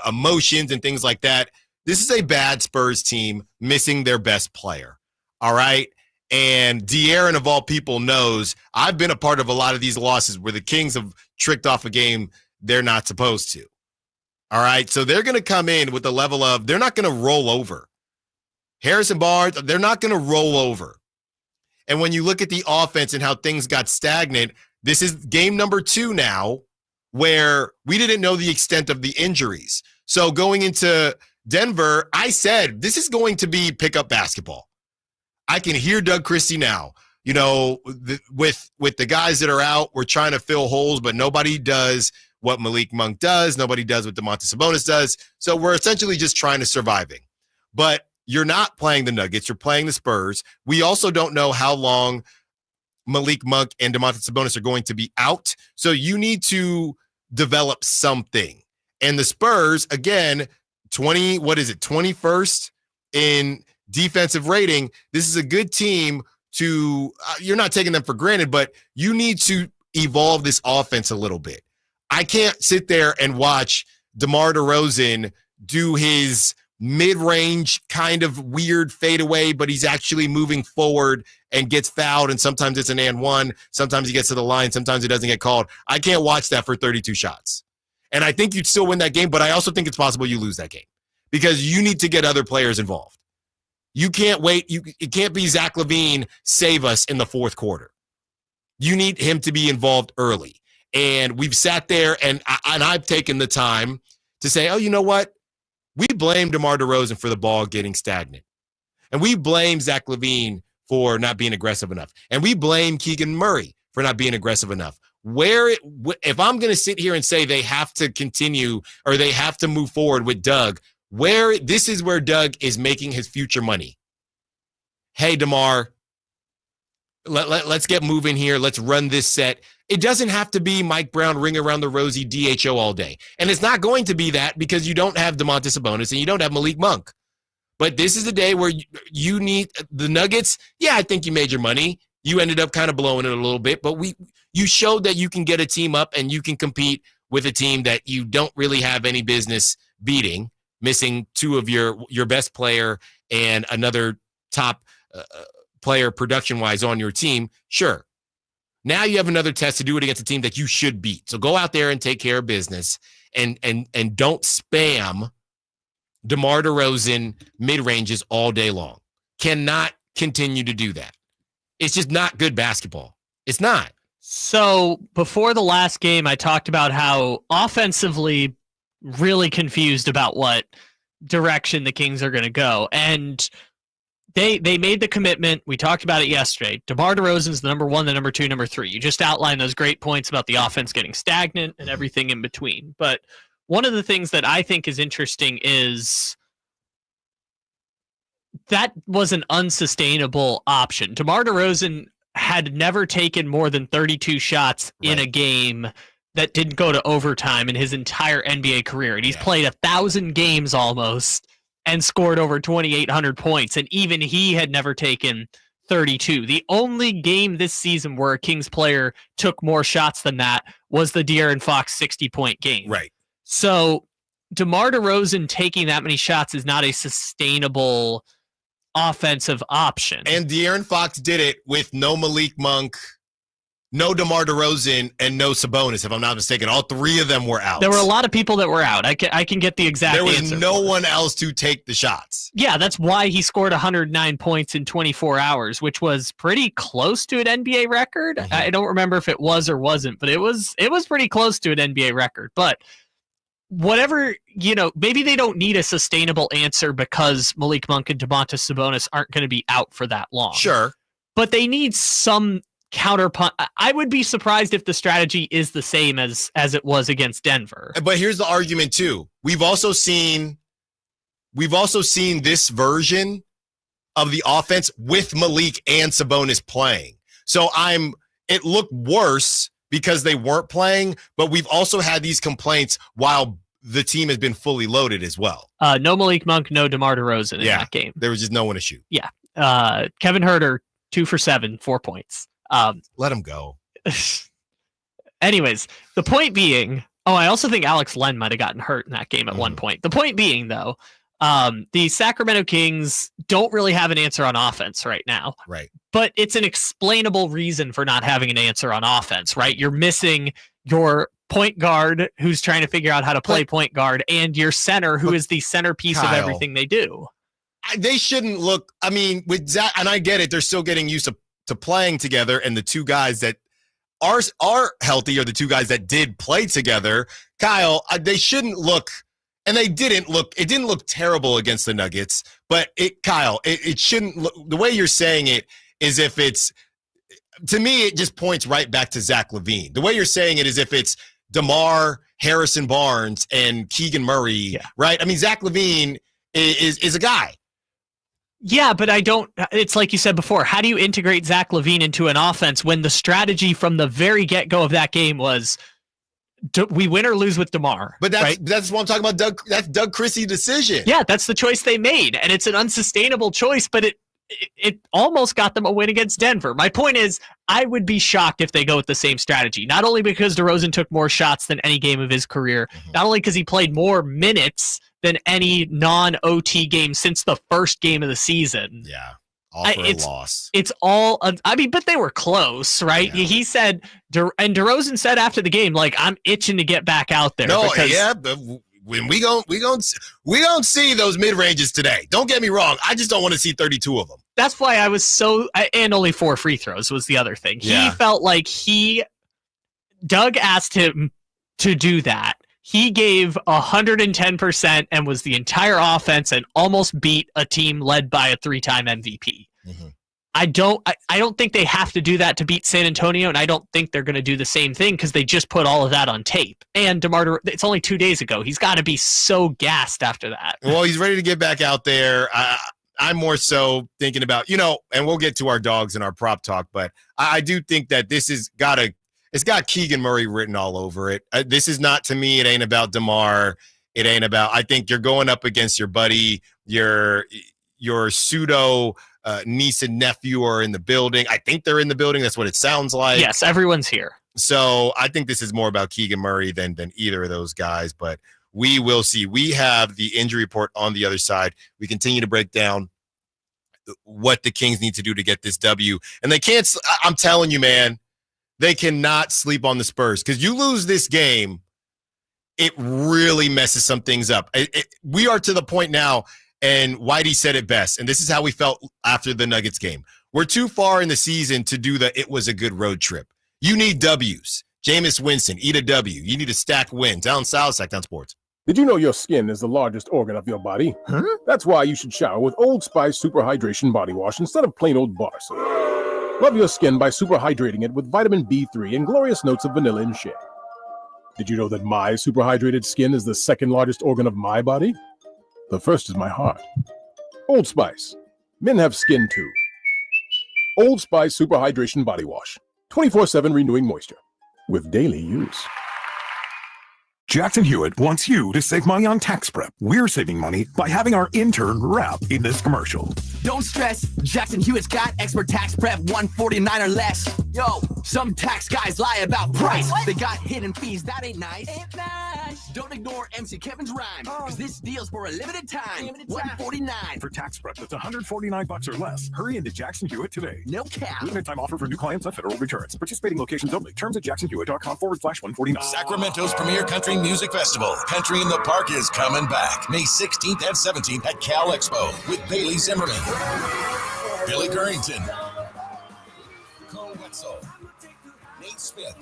emotions and things like that, this is a bad Spurs team missing their best player, all right? And De'Aaron, of all people, knows I've been a part of a lot of these losses where the Kings have tricked off a game they're not supposed to. All right, so they're going to come in with the level of they're not going to roll over. Harrison Barnes, they're not going to roll over. And when you look at the offense and how things got stagnant, this is game number 2 now where we didn't know the extent of the injuries. So going into Denver, I said this is going to be pickup basketball. I can hear Doug Christie now. With the guys that are out, we're trying to fill holes, but nobody does what Malik Monk does. Nobody does what Domantas Sabonis does. So we're essentially just trying to surviving. But you're not playing the Nuggets. You're playing the Spurs. We also don't know how long Malik Monk and Domantas Sabonis are going to be out. So you need to develop something. And the Spurs, again, 21st in defensive rating. This is a good team to you're not taking them for granted, but you need to evolve this offense a little bit. I can't sit there and watch DeMar DeRozan do his mid-range kind of weird fadeaway, but he's actually moving forward and gets fouled, and sometimes it's an and one, sometimes he gets to the line, sometimes he doesn't get called. I can't watch that for 32 shots. And I think you'd still win that game, but I also think it's possible you lose that game because you need to get other players involved. You can't wait. It can't be Zach LaVine save us in the fourth quarter. You need him to be involved early. And we've sat there and I've taken the time to say, oh, you know what? We blame DeMar DeRozan for the ball getting stagnant. And we blame Zach LaVine for not being aggressive enough. And we blame Keegan Murray for not being aggressive enough. if I'm going to sit here and say they have to continue or they have to move forward with Doug, this is where Doug is making his future money. Hey, DeMar, let's get moving here. Let's run this set. It doesn't have to be Mike Brown ring around the rosy DHO all day. And it's not going to be that because you don't have Domantas Sabonis and you don't have Malik Monk. But this is a day where you need the Nuggets. Yeah, I think you made your money. You ended up kind of blowing it a little bit, but you showed that you can get a team up and you can compete with a team that you don't really have any business beating, missing two of your best player and another top player production-wise on your team. Sure. Now you have another test to do it against a team that you should beat. So go out there and take care of business and don't spam DeMar DeRozan mid-ranges all day long. Cannot continue to do that. It's just not good basketball. It's not. So before the last game, I talked about how offensively really confused about what direction the Kings are going to go. And they made the commitment. We talked about it yesterday. DeMar DeRozan's the number 1, the number 2, number 3. You just outlined those great points about the offense getting stagnant and everything in between. But one of the things that I think is interesting is that was an unsustainable option. DeMar DeRozan had never taken more than 32 shots in a game that didn't go to overtime in his entire NBA career. And he's played 1,000 games almost and scored over 2,800 points. And even he had never taken 32. The only game this season where a Kings player took more shots than that was the De'Aaron Fox 60-point game. Right. So DeMar DeRozan taking that many shots is not a sustainable offensive option. And De'Aaron Fox did it with no Malik Monk, no DeMar DeRozan, and no Sabonis, if I'm not mistaken. All three of them were out. There were a lot of people that were out. I can get the exact answer. There was no one else to take the shots. Yeah, that's why he scored 109 points in 24 hours, which was pretty close to an NBA record. Mm-hmm. I don't remember if it was or wasn't, but it was pretty close to an NBA record. But whatever, maybe they don't need a sustainable answer because Malik Monk and Domantas Sabonis aren't going to be out for that long. Sure. But they need some counterpunch. I would be surprised if the strategy is the same as it was against Denver. But here's the argument too. We've also seen this version of the offense with Malik and Sabonis playing. So it looked worse because they weren't playing, but we've also had these complaints while the team has been fully loaded as well. No Malik Monk, no DeMar DeRozan in that game. There was just no one to shoot. Yeah. Kevin Huerter, 2 for 7, 4 points. Let him go. Anyways, the point being, I also think Alex Len might have gotten hurt in that game at one point. The point being, though, the Sacramento Kings don't really have an answer on offense right now. Right. But it's an explainable reason for not having an answer on offense, right? You're missing your point guard who's trying to figure out how to play point guard and your center who is the centerpiece of everything they do. They shouldn't look, with Zach, and I get it, they're still getting used to playing together, and the two guys that are healthy are the two guys that did play together. Kyle, they shouldn't look, and it didn't look terrible against the Nuggets, but it shouldn't look, the way you're saying it is if it's, to me, it just points right back to Zach LaVine. The way you're saying it is if it's DeMar, Harrison Barnes, and Keegan Murray, right? Zach LaVine is a guy. Yeah, but it's like you said before, how do you integrate Zach LaVine into an offense when the strategy from the very get-go of that game was we win or lose with DeMar? But that's what I'm talking about, that's Doug Christie's decision. Yeah, that's the choice they made, and it's an unsustainable choice, but it almost got them a win against Denver. My point is, I would be shocked if they go with the same strategy, not only because DeRozan took more shots than any game of his career, not only because he played more minutes than any non-OT game since the first game of the season. Yeah, all for a loss. It's all, but they were close, right? Yeah. He said, and DeRozan said after the game, I'm itching to get back out there. But when we don't see those mid-ranges today. Don't get me wrong. I just don't want to see 32 of them. That's why I was and only 4 free throws was the other thing. Yeah. He felt like Doug asked him to do that. He gave 110% and was the entire offense and almost beat a team led by a 3-time MVP. Mm-hmm. I don't think they have to do that to beat San Antonio, and I don't think they're going to do the same thing because they just put all of that on tape. And DeMar, it's only 2 days ago. He's got to be so gassed after that. Well, he's ready to get back out there. I'm more so thinking about, and we'll get to our dogs and our prop talk, but I do think that it's got Keegan Murray written all over it. This is not, to me, it ain't about DeMar. It ain't about, I think you're going up against your buddy, your pseudo niece and nephew are in the building. I think they're in the building. That's what it sounds like. Yes, everyone's here. So I think this is more about Keegan Murray than either of those guys, but we will see. We have the injury report on the other side. We continue to break down what the Kings need to do to get this W. And they can't, I'm telling you, man, they cannot sleep on the Spurs because you lose this game, it really messes some things up. We are to the point now, and Whitey said it best, and this is how we felt after the Nuggets game. We're too far in the season to do it was a good road trip. You need W's. Jameis Winston, eat a W. You need to stack wins. Allen Stiles, Sacktown Sports. Did you know your skin is the largest organ of your body? Huh? That's why you should shower with Old Spice Super Hydration Body Wash instead of plain old bar soap. Love your skin by super hydrating it with vitamin B3 and glorious notes of vanilla and shea. Did you know that my super hydrated skin is the second largest organ of my body? The first is my heart. Old Spice. Men have skin too. Old Spice Super Hydration Body Wash. 24/7 renewing moisture. With daily use. Jackson Hewitt wants you to save money on tax prep. We're saving money by having our intern rap in this commercial. Don't stress, Jackson Hewitt's got expert tax prep, $149 or less. Yo, some tax guys lie about price. They got hidden fees, that ain't nice. Don't ignore MC Kevin's rhyme, because this deal's for a limited time. $149 for tax prep that's $149 or less. Hurry into Jackson Hewitt today. No cap. Limited time offer for new clients on federal returns. Participating locations only. Terms at jacksonhewitt.com/149. Sacramento's premier country music festival, Country in the Park, is coming back May 16th and 17th at Cal Expo with Bailey Zimmerman, Billy Currington, Cole Wetzel, Nate Smith,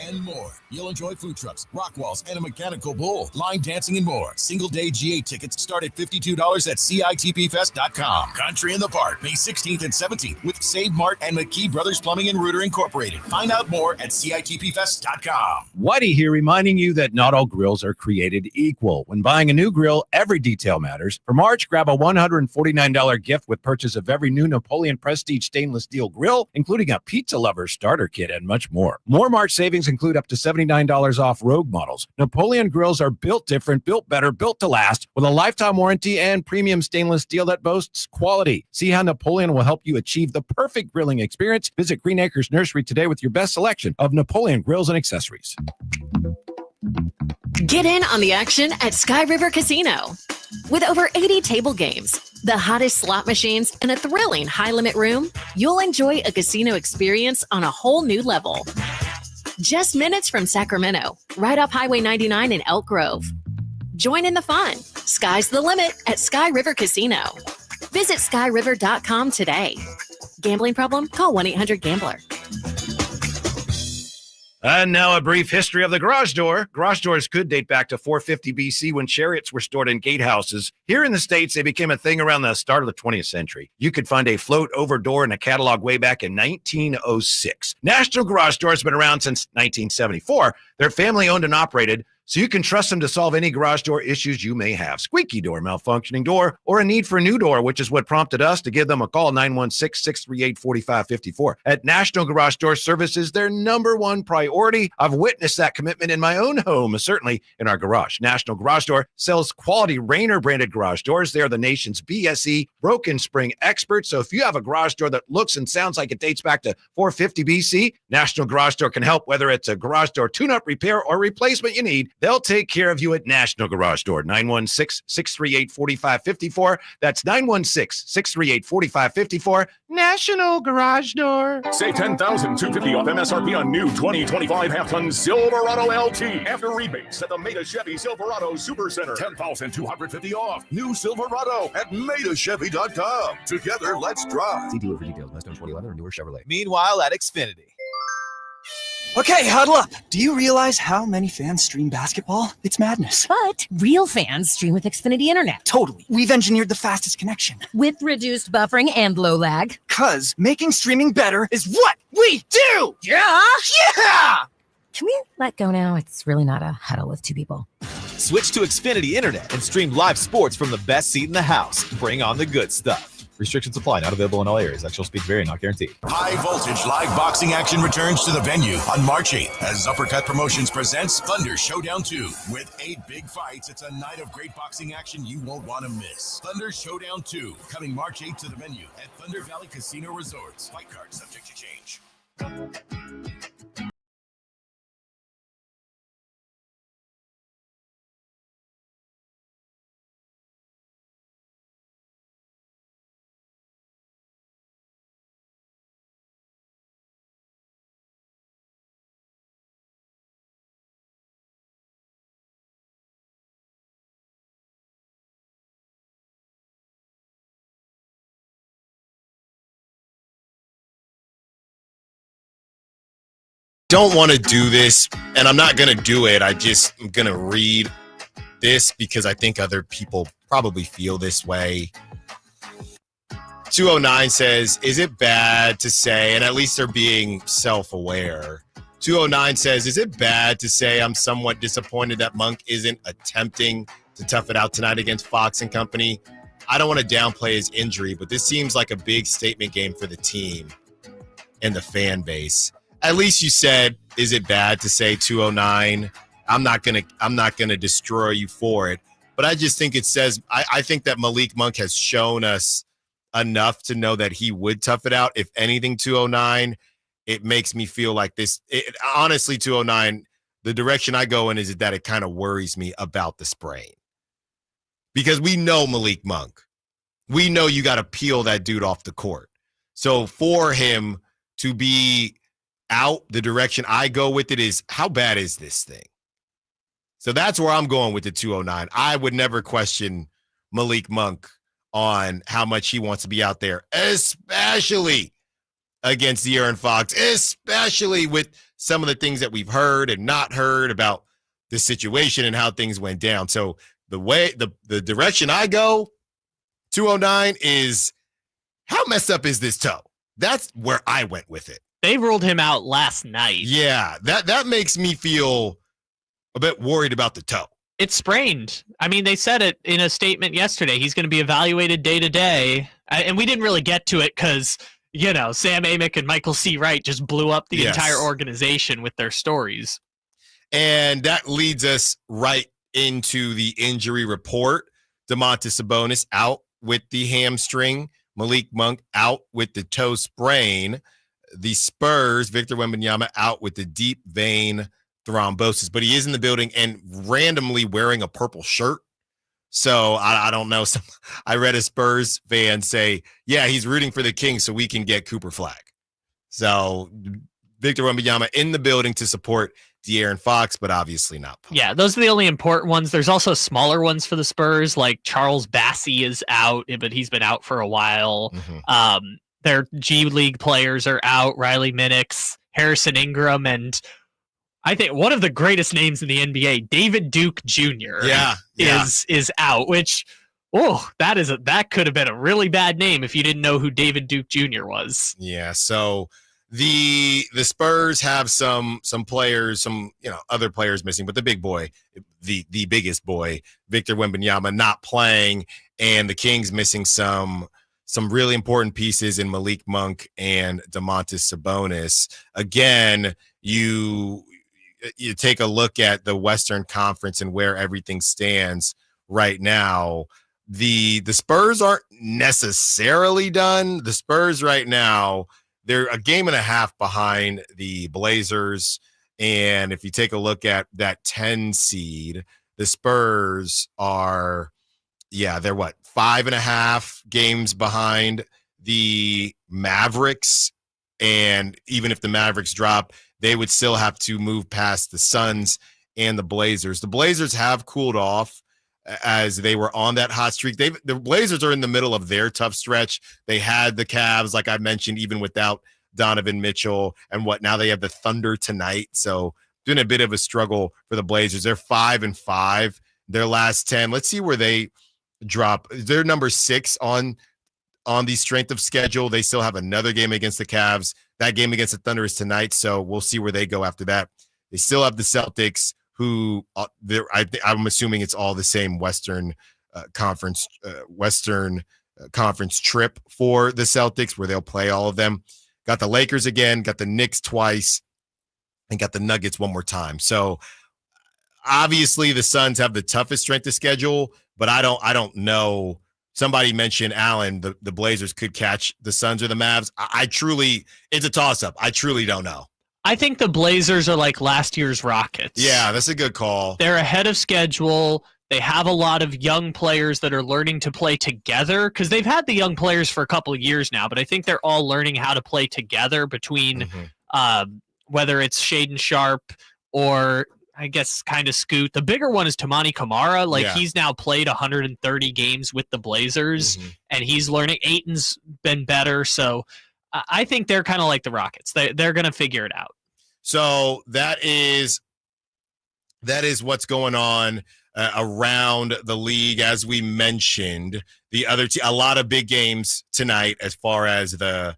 and more. You'll enjoy food trucks, rock walls, and a mechanical bull, line dancing, and more. Single-day GA tickets start at $52 at CITPFest.com. Country in the Park, May 16th and 17th with Save Mart and McKee Brothers Plumbing and Rooter Incorporated. Find out more at CITPFest.com. Whitey here, reminding you that not all grills are created equal. When buying a new grill, every detail matters. For March, grab a $149 gift with purchase of every new Napoleon Prestige stainless steel grill, including a pizza lover starter kit and much more. More March savings include up to $79 off Rogue models. Napoleon grills are built different, built better, built to last, with a lifetime warranty and premium stainless steel that boasts quality. See how Napoleon will help you achieve the perfect grilling experience. Visit Green Acres Nursery today with your best selection of Napoleon grills and accessories. Get in on the action at Sky River Casino. With over 80 table games, the hottest slot machines, and a thrilling high-limit room, you'll enjoy a casino experience on a whole new level. Just minutes from Sacramento, right off Highway 99 in Elk Grove. Join in the fun. Sky's the limit at Sky River Casino. Visit skyriver.com today. Gambling problem? Call 1-800-GAMBLER. And now a brief history of the garage door. Garage doors could date back to 450 BC when chariots were stored in gatehouses. Here in the States, they became a thing around the start of the 20th century. You could find a float-over door in a catalog way back in 1906. National Garage Door has been around since 1974. They're family-owned and operated, so you can trust them to solve any garage door issues you may have. Squeaky door, malfunctioning door, or a need for a new door, which is what prompted us to give them a call, 916-638-4554. At National Garage Door Services, their number one priority. I've witnessed that commitment in my own home, certainly in our garage. National Garage Door sells quality Rainer-branded garage doors. They are the nation's BSE broken spring experts. So if you have a garage door that looks and sounds like it dates back to 450 BC, National Garage Door can help, whether it's a garage door tune-up, repair, or replacement you need. They'll take care of you at National Garage Door, 916-638-4554. That's 916-638-4554. National Garage Door. Save $10,250 off MSRP on new 2025 half-ton Silverado LT after rebates at the Maida Chevy Silverado Supercenter. $10,250 off new Silverado at MaidaChevy.com. Together, let's drive. See dealer for details. Less than 2011 or newer Chevrolet. Meanwhile, at Xfinity. Okay, huddle up. Do you realize how many fans stream basketball? It's madness. But real fans stream with Xfinity Internet. Totally. We've engineered the fastest connection. With reduced buffering and low lag. 'Cause making streaming better is what we do! Yeah! Yeah! Can we let go now? It's really not a huddle with two people. Switch to Xfinity Internet and stream live sports from the best seat in the house. Bring on the good stuff. Restrictions apply. Not available in all areas. Actual speed vary. Not guaranteed. High voltage live boxing action returns to the venue on March 8th as Uppercut Promotions presents Thunder Showdown 2. With 8 big fights, it's a night of great boxing action you won't want to miss. Thunder Showdown 2, coming March 8th to the venue at Thunder Valley Casino Resorts. Fight card subject to change. Don't want to do this, and I'm not going to do it. I'm going to read this because I think other people probably feel this way. 209 says, is it bad to say, and at least they're being self-aware. 209 says, is it bad to say I'm somewhat disappointed that Monk isn't attempting to tough it out tonight against Fox and company? I don't want to downplay his injury, but this seems like a big statement game for the team and the fan base. At least you said, is it bad to say 209? I'm not gonna destroy you for it. But I just think it says I think that Malik Monk has shown us enough to know that he would tough it out. If anything, 209, it makes me feel like this. Honestly, 209, the direction I go in is that it kind of worries me about the sprain. Because we know Malik Monk. We know you got to peel that dude off the court. So for him to be out, the direction I go with it is, how bad is this thing? So that's where I'm going with the 209. I would never question Malik Monk on how much he wants to be out there, especially against De'Aaron Fox, especially with some of the things that we've heard and not heard about the situation and how things went down. So the direction I go, 209, is how messed up is this toe? That's where I went with it. They ruled him out last night. Yeah, that makes me feel a bit worried about the toe. It's sprained. I mean, they said it in a statement yesterday. He's going to be evaluated day to day. And we didn't really get to it because, Sam Amick and Michael C. Wright just blew up the entire organization with their stories. And that leads us right into the injury report. Domantas Sabonis out with the hamstring. Malik Monk out with the toe sprain. The Spurs, Victor Wembanyama out with the deep vein thrombosis, but he is in the building and randomly wearing a purple shirt. So I don't know. I read a Spurs fan say, yeah, he's rooting for the Kings so we can get Cooper Flag. So Victor Wembanyama in the building to support De'Aaron Fox, but obviously not playing. Yeah, those are the only important ones. There's also smaller ones for the Spurs, like Charles Bassey is out, but he's been out for a while. Mm-hmm. Their G League players are out, Riley Minix, Harrison Ingram, and I think one of the greatest names in the NBA, David Duke Jr. is out, which, that could have been a really bad name if you didn't know who David Duke Jr. was. Yeah, so the Spurs have some players, other players missing, but the big boy, the biggest boy, Victor Wembanyama, not playing, and the Kings missing some really important pieces in Malik Monk and Domantas Sabonis. Again, you take a look at the Western Conference and where everything stands right now. The Spurs aren't necessarily done. The Spurs right now, they're a game and a half behind the Blazers. And if you take a look at that 10 seed, the Spurs are, they're 5.5 games behind the Mavericks. And even if the Mavericks drop, they would still have to move past the Suns and the Blazers. The Blazers have cooled off as they were on that hot streak. The Blazers are in the middle of their tough stretch. They had the Cavs, like I mentioned, even without Donovan Mitchell and what. Now they have the Thunder tonight. So doing a bit of a struggle for the Blazers. They're 5-5. Their last 10. Let's see where they drop. They're number 6 on the strength of schedule. They still have another game against the Cavs. That game against the Thunder is tonight. So we'll see where they go after that. They still have the Celtics, who I'm assuming it's all the same Western Conference trip for the Celtics, where they'll play all of them. Got the Lakers again, got the Knicks twice, and got the Nuggets one more time. So obviously the Suns have the toughest strength of schedule, but I don't know. Somebody mentioned, Allen, the Blazers could catch the Suns or the Mavs. It's a toss-up. I truly don't know. I think the Blazers are like last year's Rockets. Yeah, that's a good call. They're ahead of schedule. They have a lot of young players that are learning to play together, because they've had the young players for a couple of years now, but I think they're all learning how to play together between whether it's Shaedon Sharpe or I guess kind of Scoot. The bigger one is Tamani Kamara. He's now played 130 games with the Blazers, and he's learning. Ayton's been better, so I think they're kind of like the Rockets. They're going to figure it out. So that is what's going on around the league. As we mentioned, the other a lot of big games tonight as far as the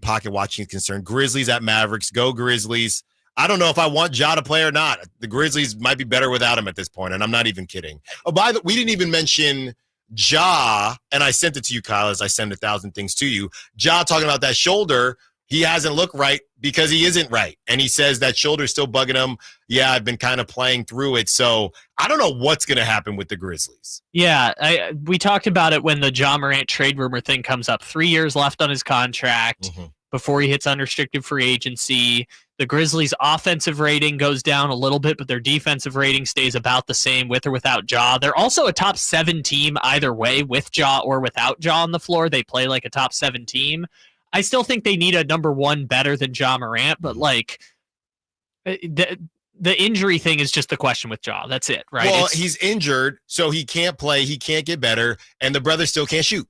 pocket watching is concerned. Grizzlies at Mavericks. Go Grizzlies. I don't know if I want Ja to play or not. The Grizzlies might be better without him at this point, and I'm not even kidding. Oh, we didn't even mention Ja, and I sent it to you, Kyle, as I send 1,000 things to you. Ja talking about that shoulder. He hasn't looked right because he isn't right. And he says that shoulder's still bugging him. Yeah, I've been kind of playing through it. So I don't know what's going to happen with the Grizzlies. Yeah, we talked about it when the Ja Morant trade rumor thing comes up. 3 years left on his contract before he hits unrestricted free agency. The Grizzlies' offensive rating goes down a little bit, but their defensive rating stays about the same with or without Ja. They're also a top 7 team either way, with Ja or without Ja on the floor. They play like a top 7 team. I still think they need a number 1 better than Ja Morant, but the injury thing is just the question with Ja. That's it, right? Well, he's injured, so he can't play. He can't get better, and the brother still can't shoot.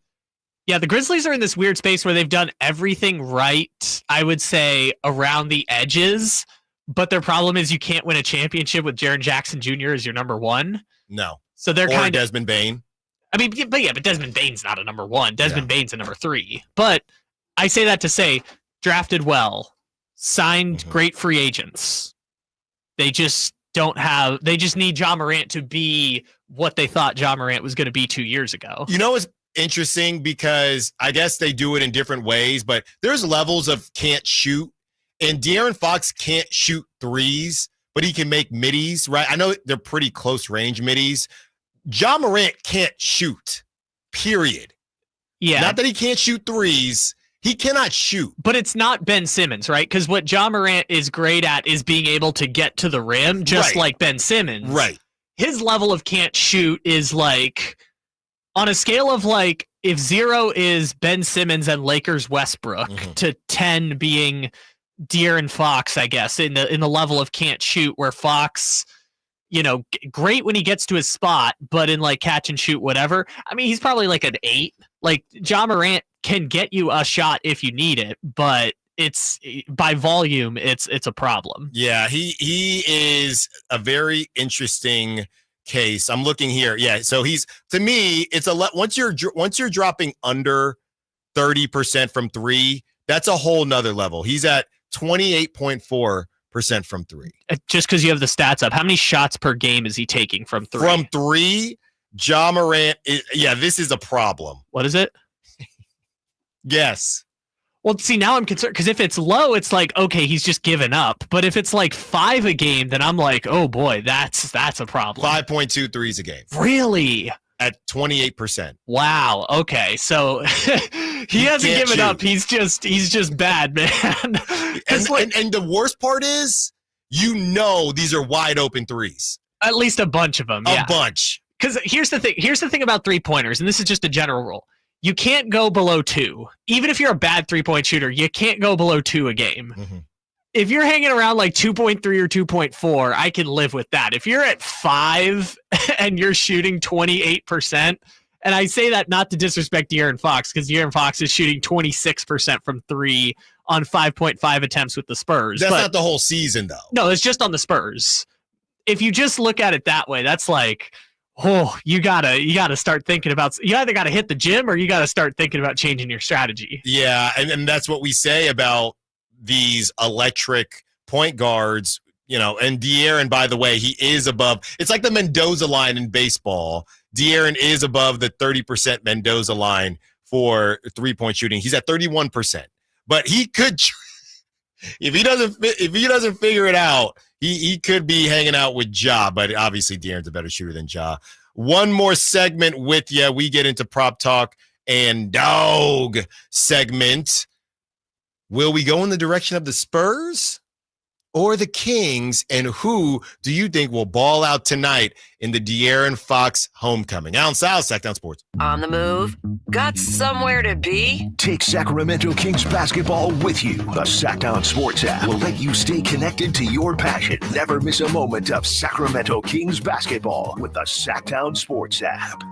Yeah, the Grizzlies are in this weird space where they've done everything right, I would say, around the edges, but their problem is you can't win a championship with Jaren Jackson Jr. as your number 1. No. So they're kind of Desmond Bane. I mean, but Desmond Bane's not a number 1. Desmond Bane's a number 3. But I say that to say, drafted well, signed great free agents. They just they just need Ja Morant to be what they thought Ja Morant was going to be 2 years ago. You know, it's interesting because I guess they do it in different ways, but there's levels of can't shoot, and De'Aaron Fox can't shoot threes, but he can make middies, right? I know they're pretty close range middies. Ja Morant can't shoot, period. Yeah. Not that he can't shoot threes. He cannot shoot. But it's not Ben Simmons, right? Because what Ja Morant is great at is being able to get to the rim, just like Ben Simmons. Right. His level of can't shoot is like, on a scale of like, if 0 is Ben Simmons and Lakers Westbrook, to 10 being De'Aaron Fox, I guess, in the level of can't shoot, where Fox, great when he gets to his spot, but in like catch and shoot, whatever. I mean, he's probably like an 8. Like Ja Morant can get you a shot if you need it, but it's by volume, it's a problem. Yeah, he is a very interesting case. I'm looking here. Yeah, so he's, to me, it's once you're dropping under 30% from 3, that's a whole nother level. He's at 28.4% from 3. Just because you have the stats up, how many shots per game is he taking from 3? From 3, Ja Morant this is a problem. What is it? Yes. Well, see, now I'm concerned, because if it's low, it's like, okay, he's just given up. But if it's like 5 a game, then I'm like, oh boy, that's a problem. 5.2 threes a game. Really? At 28%. Wow. Okay. So he hasn't given up. He's just bad, man. And the worst part is, these are wide open threes. At least a bunch of them. A bunch. Because here's the thing about 3-pointers, and this is just a general rule. You can't go below 2. Even if you're a bad 3-point shooter, you can't go below 2 a game. If you're hanging around like 2.3 or 2.4, I can live with that. If you're at 5 and you're shooting 28% And I say that not to disrespect De'Aaron Fox, because De'Aaron Fox is shooting 26% from 3 on 5.5 attempts with the Spurs. That's not the whole season, though. No, it's just on the Spurs. If you just look at it that way, that's like, oh, you gotta start thinking about. You either gotta hit the gym or you gotta start thinking about changing your strategy. Yeah, and that's what we say about these electric point guards. And De'Aaron, by the way, he is above. It's like the Mendoza line in baseball. De'Aaron is above the 30% Mendoza line for 3-point shooting. He's at 31%. But he could, if he doesn't figure it out, he could be hanging out with Ja. But obviously, De'Aaron's a better shooter than Ja. One more segment with you. We get into prop talk and dog segment. Will we go in the direction of the Spurs or the Kings? And who do you think will ball out tonight in the De'Aaron Fox homecoming? Allen Stiles, Sacktown Sports. On the move? Got somewhere to be? Take Sacramento Kings basketball with you. The Sacktown Sports app will let you stay connected to your passion. Never miss a moment of Sacramento Kings basketball with the Sacktown Sports app.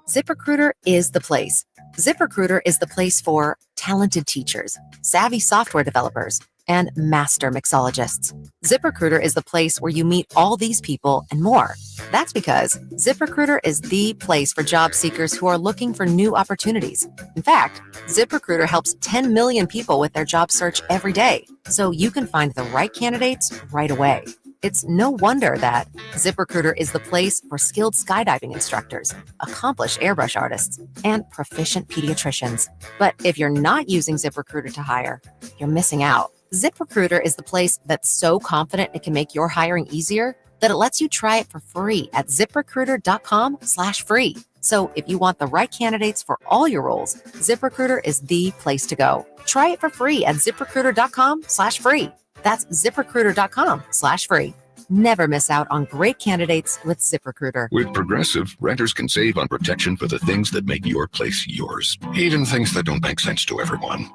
ZipRecruiter is the place. ZipRecruiter is the place for talented teachers, savvy software developers, and master mixologists. ZipRecruiter is the place where you meet all these people and more. That's because ZipRecruiter is the place for job seekers who are looking for new opportunities. In fact, ZipRecruiter helps 10 million people with their job search every day, so you can find the right candidates right away. It's no wonder that ZipRecruiter is the place for skilled skydiving instructors, accomplished airbrush artists, and proficient pediatricians. But if you're not using ZipRecruiter to hire, you're missing out. ZipRecruiter is the place that's so confident it can make your hiring easier that it lets you try it for free at ZipRecruiter.com/free. So if you want the right candidates for all your roles, ZipRecruiter is the place to go. Try it for free at ZipRecruiter.com/free. That's ZipRecruiter.com/free. Never miss out on great candidates with ZipRecruiter. With Progressive, renters can save on protection for the things that make your place yours, even things that don't make sense to everyone.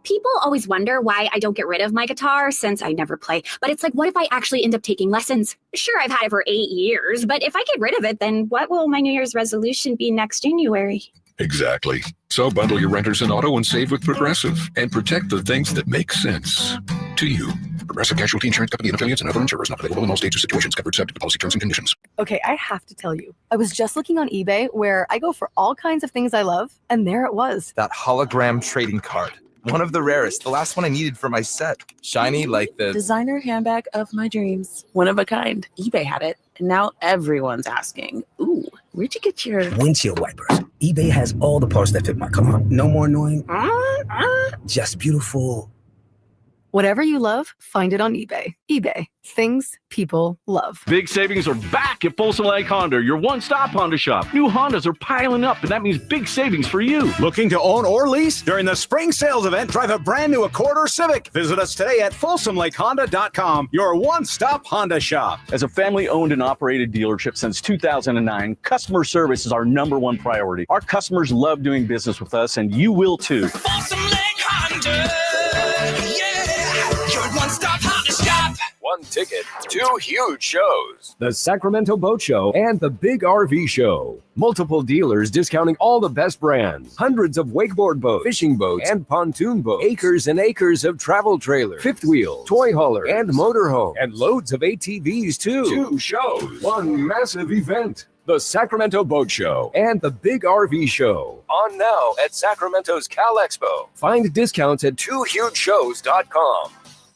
People always wonder why I don't get rid of my guitar since I never play. But it's like, what if I actually end up taking lessons? Sure, I've had it for 8 years, but if I get rid of it, then what will my New Year's resolution be next January? Exactly. So bundle your renters and auto and save with Progressive and protect the things that make sense to you. Progressive Casualty Insurance Company and affiliates and other insurers not available in all states or situations. Covered subject to policy terms and conditions. Okay, I have to tell you, I was just looking on eBay where I go for all kinds of things I love, and there it was. That hologram trading card. One of the rarest. The last one I needed for my set. Shiny like the designer handbag of my dreams. One of a kind. eBay had it. And now everyone's asking, ooh, where'd you get your windshield wipers? eBay has all the parts that fit my car. No more annoying. Just beautiful. Whatever you love, find it on eBay. eBay. Things people love. Big savings are back at Folsom Lake Honda, your one-stop Honda shop. New Hondas are piling up, and that means big savings for you. Looking to own or lease? During the spring sales event, drive a brand new Accord or Civic. Visit us today at FolsomLakeHonda.com, your one-stop Honda shop. As a family-owned and operated dealership since 2009, customer service is our #1 priority. Our customers love doing business with us, and you will too. Folsom Lake Honda, your one-stop Honda shop. One ticket, 2 huge shows. The Sacramento Boat Show and the Big RV Show. Multiple dealers discounting all the best brands. Hundreds of wakeboard boats, fishing boats, and pontoon boats. Acres and acres of travel trailers, fifth wheel, toy hauler, and motorhome. And loads of ATVs too. 2 shows, 1 massive event. The Sacramento Boat Show and the Big RV Show. On now at Sacramento's Cal Expo. Find discounts at 2hugeshows.com.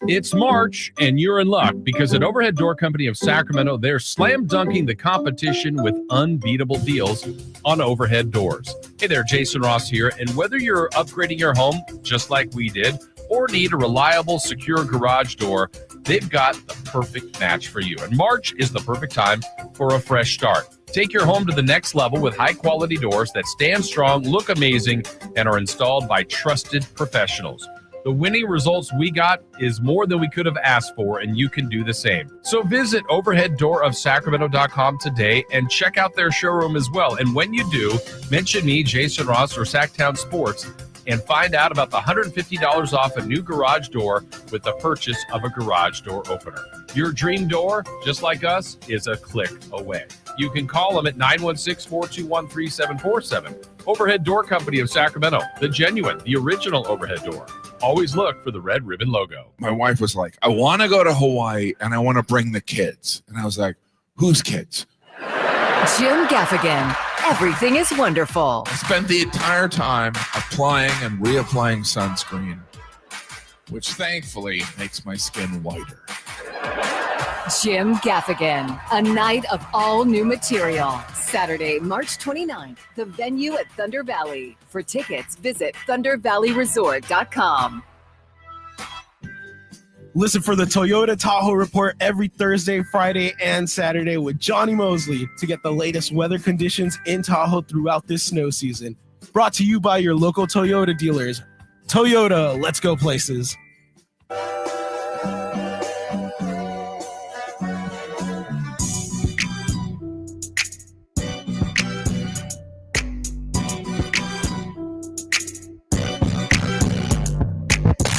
It's March, and you're in luck because at Overhead Door Company of Sacramento, they're slam dunking the competition with unbeatable deals on overhead doors. Hey there, Jason Ross here, and whether you're upgrading your home just like we did or need a reliable, secure garage door, they've got the perfect match for you. And March is the perfect time for a fresh start. Take your home to the next level with high-quality doors that stand strong, look amazing, and are installed by trusted professionals. The winning results we got is more than we could have asked for, and you can do the same. So visit overheaddoorofsacramento.com today and check out their showroom as well. And when you do, mention me, Jason Ross, or Sacktown Sports, and find out about the $150 off a new garage door with the purchase of a garage door opener. Your dream door, just like us, is a click away. You can call them at 916-421-3747. Overhead Door Company of Sacramento, the genuine, the original overhead door. Always look for the red ribbon logo. My wife was like, I want to go to Hawaii and I want to bring the kids. And I was like, whose kids? Jim Gaffigan. Everything is wonderful. I spent the entire time applying and reapplying sunscreen, which thankfully makes my skin whiter. Jim Gaffigan, a night of all new material. Saturday, March 29th, the venue at Thunder Valley. For tickets, visit thundervalleyresort.com. Listen for the Toyota Tahoe Report every Thursday, Friday, and Saturday with Johnny Mosley to get the latest weather conditions in Tahoe throughout this snow season. Brought to you by your local Toyota dealers. Toyota, let's go places.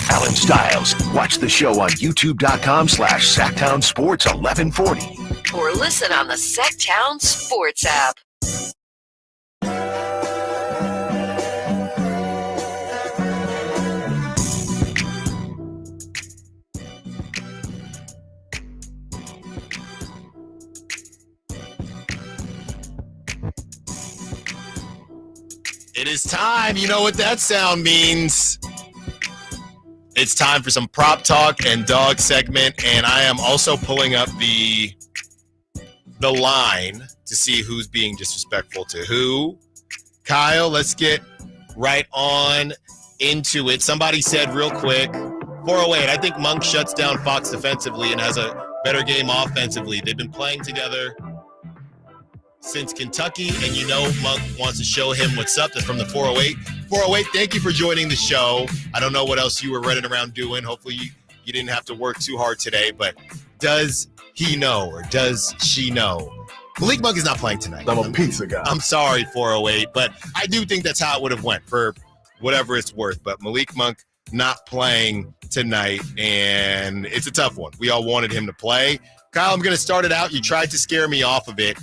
Allen Stiles. Watch the show on youtube.com/Sacktown Sports 1140. Or listen on the Sacktown Sports app. It is time. You know what that sound means. It's time for some prop talk and dog segment, and I am also pulling up the line to see who's being disrespectful to who. Kyle, let's get right on into it. Somebody said real quick, 408, I think Monk shuts down Fox defensively and has a better game offensively. They've been playing together since Kentucky, and you know Monk wants to show him what's up. That's from the 408. 408, thank you for joining the show. I don't know what else you were running around doing. Hopefully you didn't have to work too hard today, but does he know or does she know? Malik Monk is not playing tonight. I'm a pizza guy. I'm sorry, 408, but I do think that's how it would have went for whatever it's worth. But Malik Monk not playing tonight, and it's a tough one. We all wanted him to play. Kyle, I'm going to start it out. You tried to scare me off of it,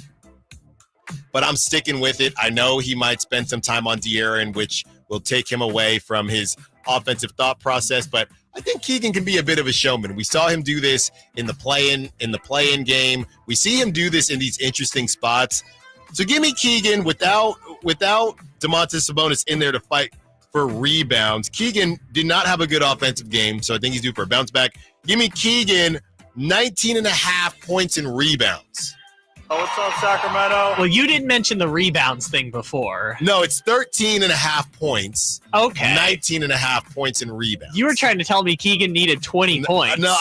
but I'm sticking with it. I know he might spend some time on De'Aaron, which will take him away from his offensive thought process, but I think Keegan can be a bit of a showman. We saw him do this in the play-in game. We see him do this in these interesting spots. So give me Keegan without Domantas Sabonis in there to fight for rebounds. Keegan did not have a good offensive game, so I think he's due for a bounce back. Give me Keegan 19.5 points and rebounds. Oh, what's up, Sacramento? Well, you didn't mention the rebounds thing before. No, it's 13.5 points. Okay. 19.5 points and rebounds. You were trying to tell me Keegan needed 20 points. No,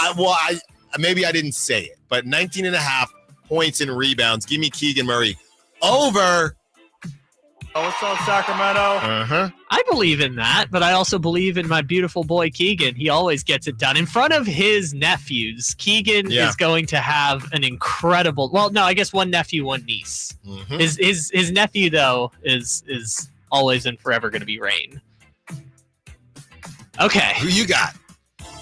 maybe I didn't say it, but 19.5 points and rebounds. Give me Keegan Murray over. Oh, what's up, Sacramento? I believe in that, but I also believe in my beautiful boy Keegan. He always gets it done. In front of his nephews, Keegan is going to have an incredible... Well, no, I guess one nephew, one niece. His nephew, though, is always and forever going to be Rain. Okay. Who you got?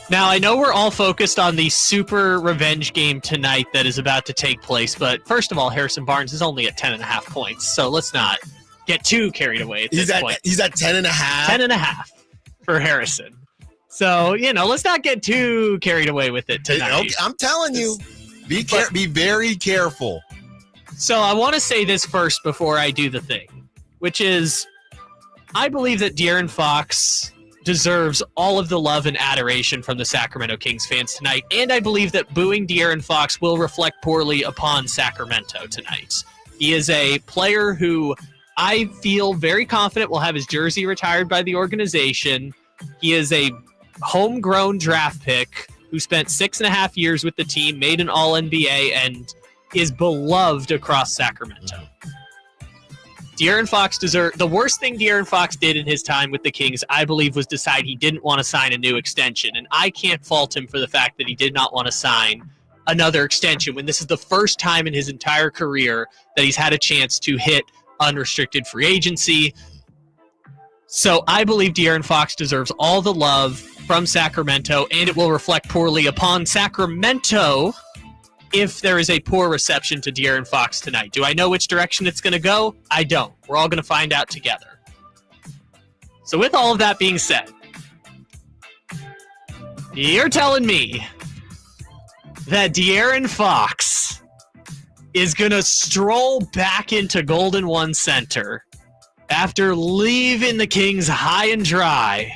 Now, I know we're all focused on the super revenge game tonight that is about to take place, but first of all, Harrison Barnes is only at 10.5 points, so let's not get too carried away at this point. He's at 10.5? 10.5 for Harrison. So, let's not get too carried away with it tonight. Okay, I'm telling you, be very careful. So I want to say this first before I do the thing, which is I believe that De'Aaron Fox deserves all of the love and adoration from the Sacramento Kings fans tonight, and I believe that booing De'Aaron Fox will reflect poorly upon Sacramento tonight. He is a player who I feel very confident will have his jersey retired by the organization. He is a homegrown draft pick who spent 6.5 years with the team, made an All-NBA, and is beloved across Sacramento. De'Aaron Fox the worst thing De'Aaron Fox did in his time with the Kings, I believe, was decide he didn't want to sign a new extension. And I can't fault him for the fact that he did not want to sign another extension when this is the first time in his entire career that he's had a chance to hit unrestricted free agency. So I believe De'Aaron Fox deserves all the love from Sacramento, and it will reflect poorly upon Sacramento if there is a poor reception to De'Aaron Fox tonight. Do I know which direction it's going to go? I don't. We're all going to find out together. So with all of that being said, you're telling me that De'Aaron Fox is going to stroll back into Golden One Center after leaving the Kings high and dry.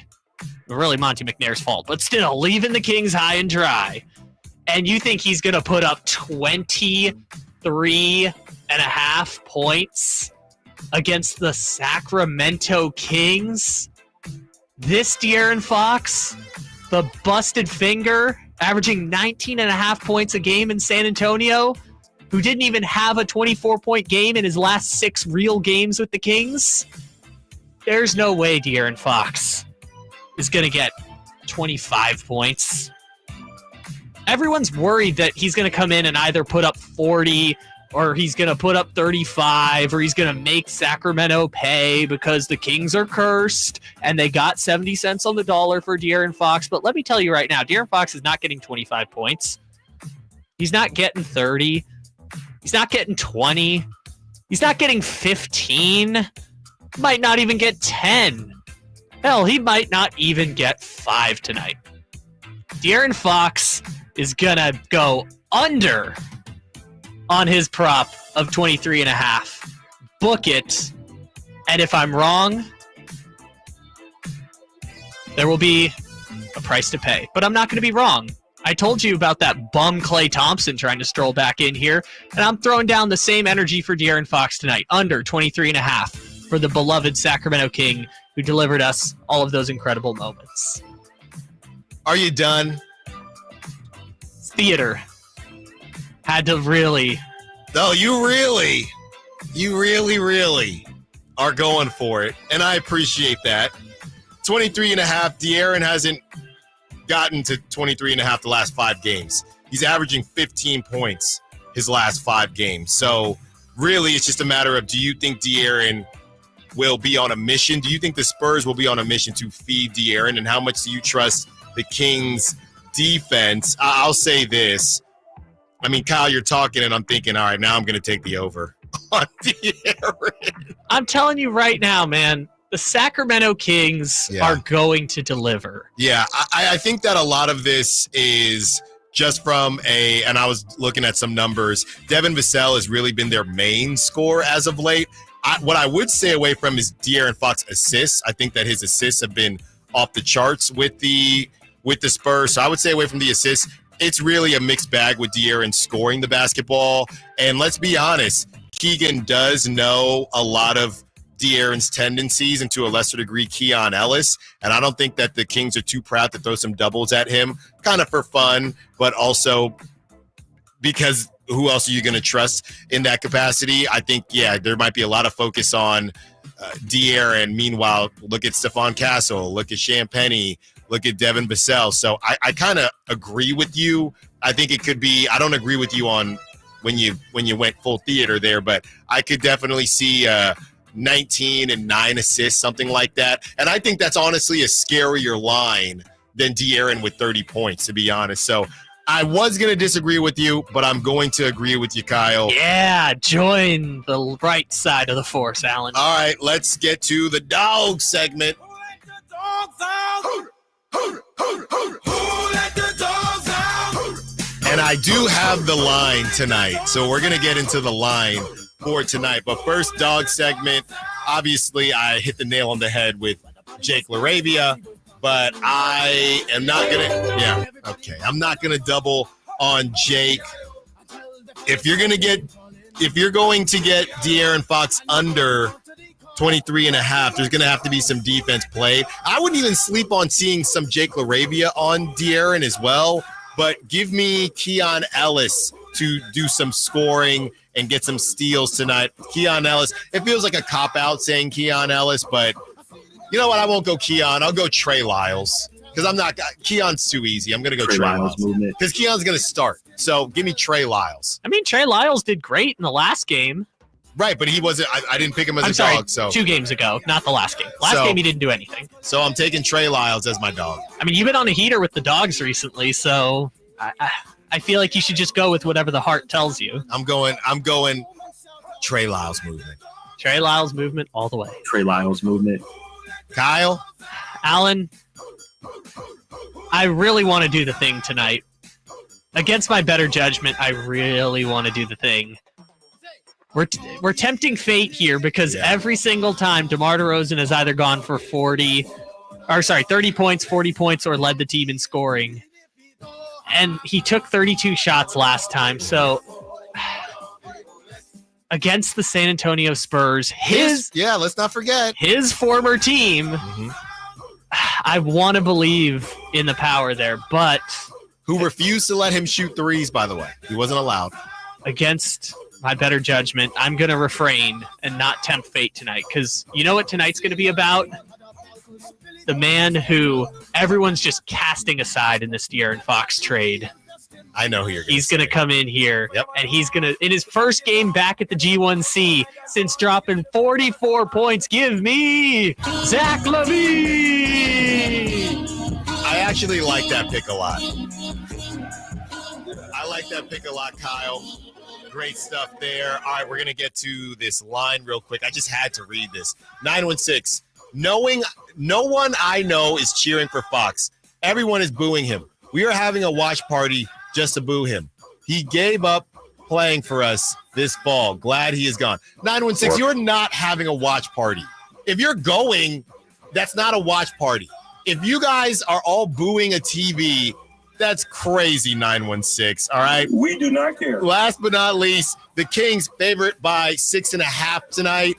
Really Monty McNair's fault, but still, leaving the Kings high and dry. And you think he's going to put up 23.5 points against the Sacramento Kings? This De'Aaron Fox, the busted finger, averaging 19.5 points a game in San Antonio, who didn't even have a 24-point game in his last 6 real games with the Kings? There's no way De'Aaron Fox is going to get 25 points. Everyone's worried that he's going to come in and either put up 40 or he's going to put up 35 or he's going to make Sacramento pay because the Kings are cursed and they got 70 cents on the dollar for De'Aaron Fox. But let me tell you right now, De'Aaron Fox is not getting 25 points. He's not getting 30. He's not getting 20. He's not getting 15. Might not even get 10. Hell, he might not even get 5 tonight. De'Aaron Fox is going to go under on his prop of 23.5. Book it. And if I'm wrong, there will be a price to pay. But I'm not going to be wrong. I told you about that bum Klay Thompson trying to stroll back in here, and I'm throwing down the same energy for De'Aaron Fox tonight, under 23.5 for the beloved Sacramento King who delivered us all of those incredible moments. Are you done? Theater. Had to really... No, you really are going for it, and I appreciate that. 23.5, De'Aaron hasn't gotten to 23.5 the last 5 games. He's averaging 15 points his last 5 games. So really, it's just a matter of, do you think De'Aaron will be on a mission? Do you think the Spurs will be on a mission to feed De'Aaron? And how much do you trust the Kings' defense? I'll say this. I mean, Kyle, you're talking, and I'm thinking, all right, now I'm going to take the over on De'Aaron. I'm telling you right now, man, the Sacramento Kings are going to deliver. Yeah, I think that a lot of this is just from and I was looking at some numbers, Devin Vassell has really been their main scorer as of late. What I would stay away from is De'Aaron Fox assists. I think that his assists have been off the charts with the Spurs, so I would stay away from the assists. It's really a mixed bag with De'Aaron scoring the basketball, and let's be honest, Keegan does know a lot of De'Aaron's tendencies, and to a lesser degree, Keon Ellis. And I don't think that the Kings are too proud to throw some doubles at him, kind of for fun, but also because who else are you going to trust in that capacity? I think, there might be a lot of focus on De'Aaron. Meanwhile, look at Stephon Castle, look at Champagnie, look at Devin Vassell. So I kind of agree with you. I think it could be, I don't agree with you on when you went full theater there, but I could definitely see 19 and 9 assists, something like that. And I think that's honestly a scarier line than De'Aaron with 30 points, to be honest. So I was going to disagree with you, but I'm going to agree with you, Kyle. Yeah, join the right side of the force, Allen. All right, let's get to the dog segment. Who let the dogs out? Who let the dogs out? And I do have the line tonight, so we're going to get into the line for tonight. But first, dog segment. Obviously, I hit the nail on the head with Jake LaRavia, but I am not going to I'm not going to double on Jake. If you're going to get De'Aaron Fox under 23.5, there's going to have to be some defense played. I wouldn't even sleep on seeing some Jake LaRavia on De'Aaron as well, but give me Keon Ellis to do some scoring and get some steals tonight. Keon Ellis, it feels like a cop-out saying Keon Ellis, but you know what? I won't go Keon. I'll go Trey Lyles because Keon's too easy. I'm going to go Trey Lyles because Keon's going to start. So give me Trey Lyles. I mean, Trey Lyles did great in the last game. Right, but he wasn't. I didn't pick him as dog. So 2 games ago, not the last game. Last game he didn't do anything. So I'm taking Trey Lyles as my dog. I mean, you've been on a heater with the dogs recently, so I I feel like you should just go with whatever the heart tells you. I'm going Trey Lyles movement. Trey Lyles movement all the way. Trey Lyles movement. Kyle? Allen, I really want to do the thing tonight. Against my better judgment, I really want to do the thing. We're tempting fate here because every single time DeMar DeRozan has either gone for 30 points, 40 points, or led the team in scoring. And he took 32 shots last time. So against the San Antonio Spurs, let's not forget his former team. I want to believe in the power there, but who refused to let him shoot threes, by the way. He wasn't allowed. Against my better judgment, I'm going to refrain and not tempt fate tonight, because you know what tonight's going to be about? The man who everyone's just casting aside in this De'Aaron Fox trade. I know who you're going to He's going to come in here, and he's going to, in his first game back at the G1C, since dropping 44 points, give me Zach LaVine. I actually like that pick a lot. I like that pick a lot, Kyle. Great stuff there. All right, we're going to get to this line real quick. I just had to read this. 916. Knowing no one I know is cheering for Fox. Everyone is booing him. We are having a watch party just to boo him. He gave up playing for us this fall. Glad he is gone. 916, you're not having a watch party. If you're going, that's not a watch party. If you guys are all booing a TV, that's crazy, 916, all right? We do not care. Last but not least, the Kings favorite by 6.5 tonight.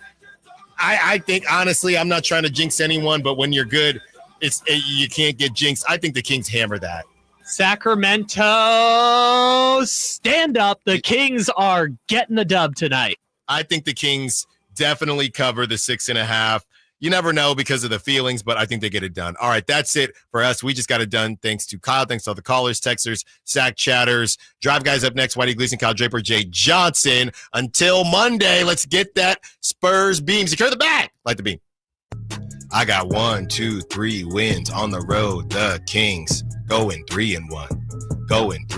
I think, honestly, I'm not trying to jinx anyone, but when you're good, you can't get jinxed. I think the Kings hammer that. Sacramento, stand up. The Kings are getting the dub tonight. I think the Kings definitely cover the 6.5. You never know because of the feelings, but I think they get it done. All right, that's it for us. We just got it done. Thanks to Kyle. Thanks to all the callers, texters, Sack chatters. Drive guys up next. Whitey Gleason, Kyle Draper, Jay Johnson. Until Monday, let's get that Spurs beam. Secure the bag. Like the beam. I got 1, 2, 3 wins on the road. The Kings going 3-1. Going 3.